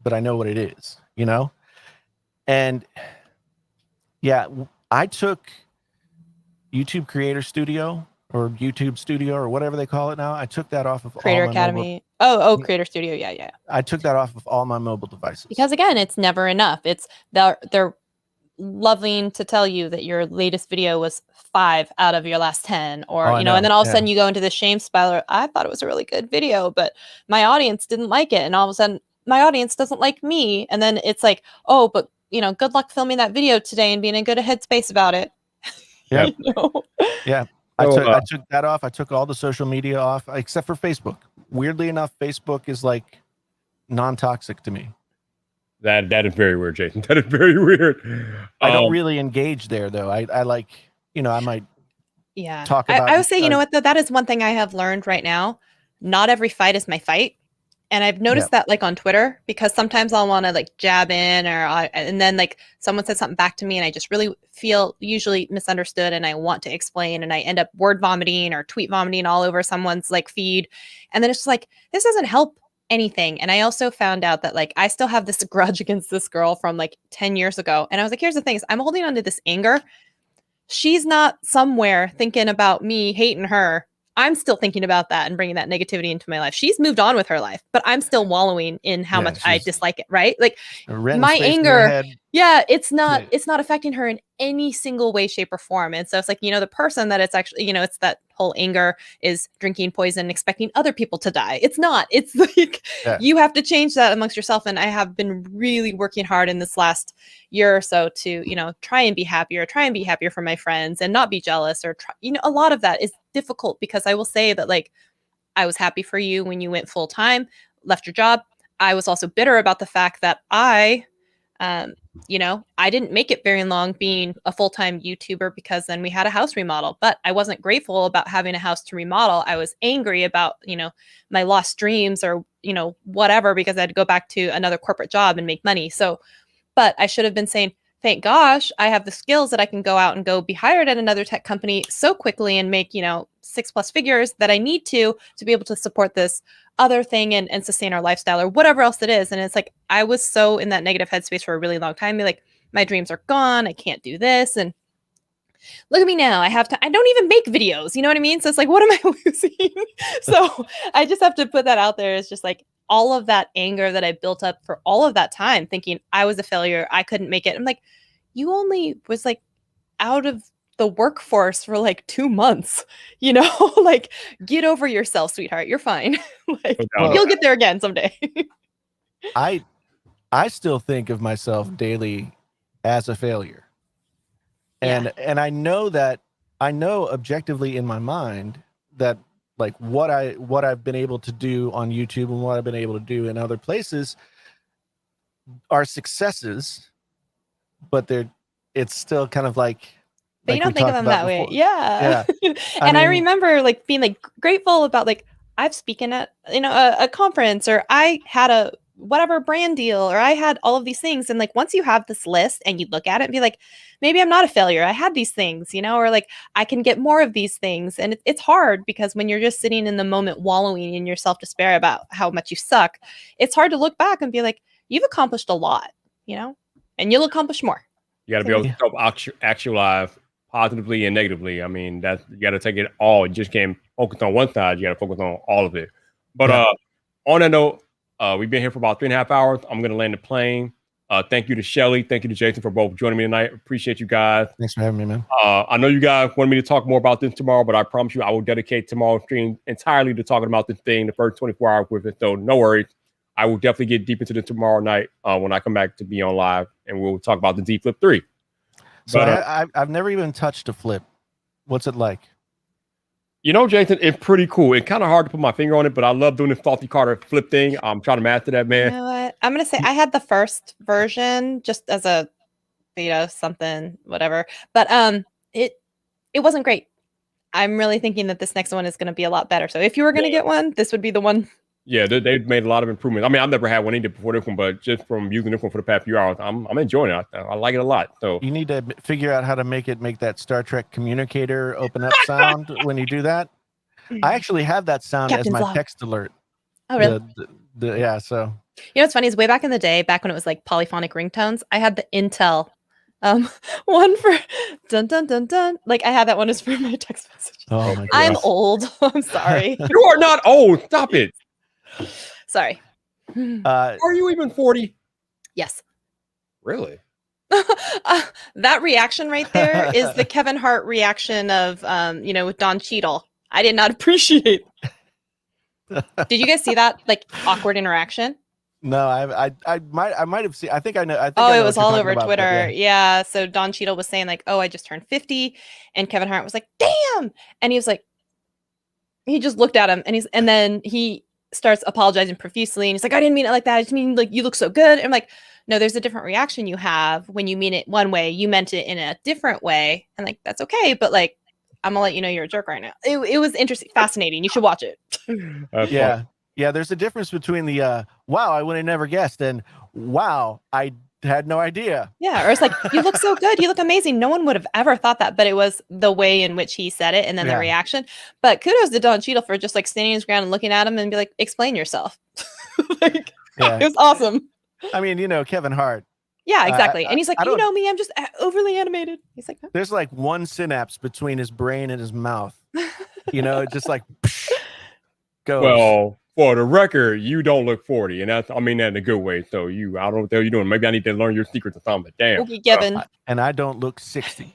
but I know what it is, you know? And yeah, I took YouTube Creator Studio or YouTube Studio or whatever they call it now. I took that off of Creator all my Academy. mobile, Creator Studio. Yeah. I took that off of all my mobile devices. Because again, it's never enough. It's they're loving to tell you that your latest video was 5 out of your last 10, or Oh, you know, I and then know, all of a yeah. sudden you go into the shame spiral. I thought it was a really good video, but my audience didn't like it, and all of a sudden my audience doesn't like me, and then it's like, oh, but you know, good luck filming that video today and being in a good headspace about it. Yeah. You know? Yeah. I took that off. I took all the social media off except for Facebook. Weirdly enough, Facebook is like non-toxic to me. That is very weird, Jason. That is very weird. I don't really engage there though. I like, you know, I might talk about I would say, you know what, though, that is one thing I have learned right now. Not every fight is my fight. And I've noticed that like on Twitter, because sometimes I'll want to like jab in and then like someone says something back to me and I just really feel usually misunderstood and I want to explain and I end up word vomiting or tweet vomiting all over someone's like feed. And then it's just like, this doesn't help anything. And I also found out that like I still have this grudge against this girl from like 10 years ago. And I was like, here's the thing, is I'm holding on to this anger. She's not somewhere thinking about me hating her. I'm still thinking about that and bringing that negativity into my life. She's moved on with her life, but I'm still wallowing in how much I dislike it, right? Like my anger, it's not affecting her in any single way, shape, or form. And so it's like, you know, the person that it's actually, you know, it's that whole anger is drinking poison, expecting other people to die. It's not. It's like you have to change that amongst yourself. And I have been really working hard in this last year or so to, you know, try and be happier for my friends and not be jealous or try, you know, a lot of that is difficult because I will say that like I was happy for you when you went full time, left your job. I was also bitter about the fact that you know, I didn't make it very long being a full-time YouTuber because then we had a house remodel, but I wasn't grateful about having a house to remodel. I was angry about, you know, my lost dreams or, you know, whatever, because I had to go back to another corporate job and make money. So, but I should have been saying, thank gosh, I have the skills that I can go out and go be hired at another tech company so quickly and make, you know, 6+ figures that I need to be able to support this other thing and sustain our lifestyle or whatever else it is. And it's like, I was so in that negative headspace for a really long time. Like my dreams are gone. I can't do this. And look at me now. I don't even make videos. You know what I mean? So it's like, what am I losing? So I just have to put that out there. It's just like all of that anger that I built up for all of that time, thinking I was a failure. I couldn't make it. I'm like, you only was like out of the workforce for like 2 months, you know, like get over yourself, sweetheart. You're fine. Like you'll get there again someday. I still think of myself daily as a failure. And I know objectively in my mind that like what I've been able to do on YouTube and what I've been able to do in other places are successes, but it's still kind of like, but you don't think of them that way. Yeah. And I remember like being like grateful about like I've spoken at, you know, a conference, or I had a whatever brand deal, or I had all of these things. And like once you have this list and you look at it and be like, maybe I'm not a failure. I had these things, you know, or like I can get more of these things. And it's hard because when you're just sitting in the moment wallowing in your self-despair about how much you suck, it's hard to look back and be like, you've accomplished a lot, you know, and you'll accomplish more. You got to be able to self-actualize positively and negatively. I mean, you got to take it all. You just can't focus on one side. You got to focus on all of it. But on that note, we've been here for about 3.5 hours. I'm going to land the plane. Thank you to Shelly. Thank you to Jason for both joining me tonight. Appreciate you guys. Thanks for having me, man. I know you guys want me to talk more about this tomorrow, but I promise you I will dedicate tomorrow's stream entirely to talking about this thing, the first 24 hours with it. So no worries. I will definitely get deep into this tomorrow night when I come back to be on live, and we'll talk about the Z Flip 3. So But I've never even touched a flip. What's it like? you know, Jason, it's pretty cool. It's kind of hard to put my finger on it, but I love doing the salty Carter flip thing. I'm trying to master that, You man. know what? I'm gonna say I had the first version just as a beta something, whatever. But it wasn't great. I'm really thinking that this next one is gonna be a lot better. So if you were gonna get one, this would be the one. Yeah, they've made a lot of improvements. I mean, I've never had one either before this one, but just from using this one for the past few hours, I'm enjoying it. I like it a lot. So You need to figure out how to make that Star Trek communicator open up sound when you do that. I actually have that sound Captain's as my log. text alert. Oh, really? Yeah, so You know what's funny is way back in the day, back when it was like polyphonic ringtones, I had the Intel one for dun dun dun dun. Like I had that one as for my text messages. oh my I'm gosh. old. I'm sorry. you are not old. Stop it. Sorry. Are you even 40? Yes. Really? That reaction right there is the Kevin Hart reaction of with Don Cheadle. I did not appreciate. Did you guys see that like awkward interaction? No, I might have seen. I think I know. I think Oh, I know it what was you're all talking over about, but Twitter. yeah. Yeah. So Don Cheadle was saying like, "Oh, I just turned 50," and Kevin Hart was like, "Damn!" And he was like, he just looked at him, and then he starts apologizing profusely, and he's like, "I didn't mean it like that. I just mean like you look so good." And I'm like, "No, there's a different reaction you have when you mean it one way. You meant it in a different way, and like that's okay. But like, I'm gonna let you know you're a jerk right now." It was interesting, fascinating. You should watch it. Yeah. Yeah, there's a difference between the wow, I would have never guessed, and wow, I had no idea. Yeah, or it's like, you look so good, you look amazing. No one would have ever thought that, but it was the way in which he said it and then the Yeah. reaction. But kudos to Don Cheadle for just like standing his ground and looking at him and be like, explain yourself. Like, Yeah. it was awesome. I mean, Kevin Hart. Yeah, exactly. And he's like, I you don't- know me, I'm just overly animated. He's like, There's like one synapse between his brain and his mouth. It just like psh, goes. Well, for the record, you don't look 40, and I mean that in a good way. So I don't know what the hell you're doing. Maybe I need to learn your secrets or something. But damn. okay, Kevin. And I don't look 60.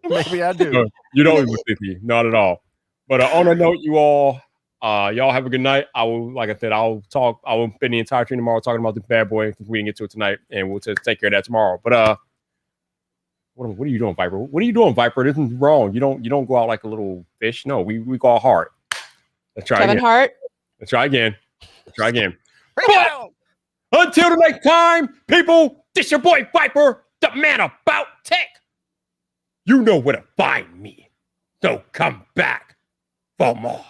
Maybe I do. No, you don't look 50. Not at all. But on that note, y'all have a good night. Like I said, I will spend the entire stream tomorrow talking about the bad boy because we didn't get to it tonight, and we'll just take care of that tomorrow. But what are you doing, Vyyyper? What are you doing, Vyyyper? This is wrong. You don't go out like a little fish. No, we go out hard. Let's try Kevin again. Hart. Let's try again. But until the next time, people, this your boy Vyyyper, the man about tech. You know where to find me. So come back for more.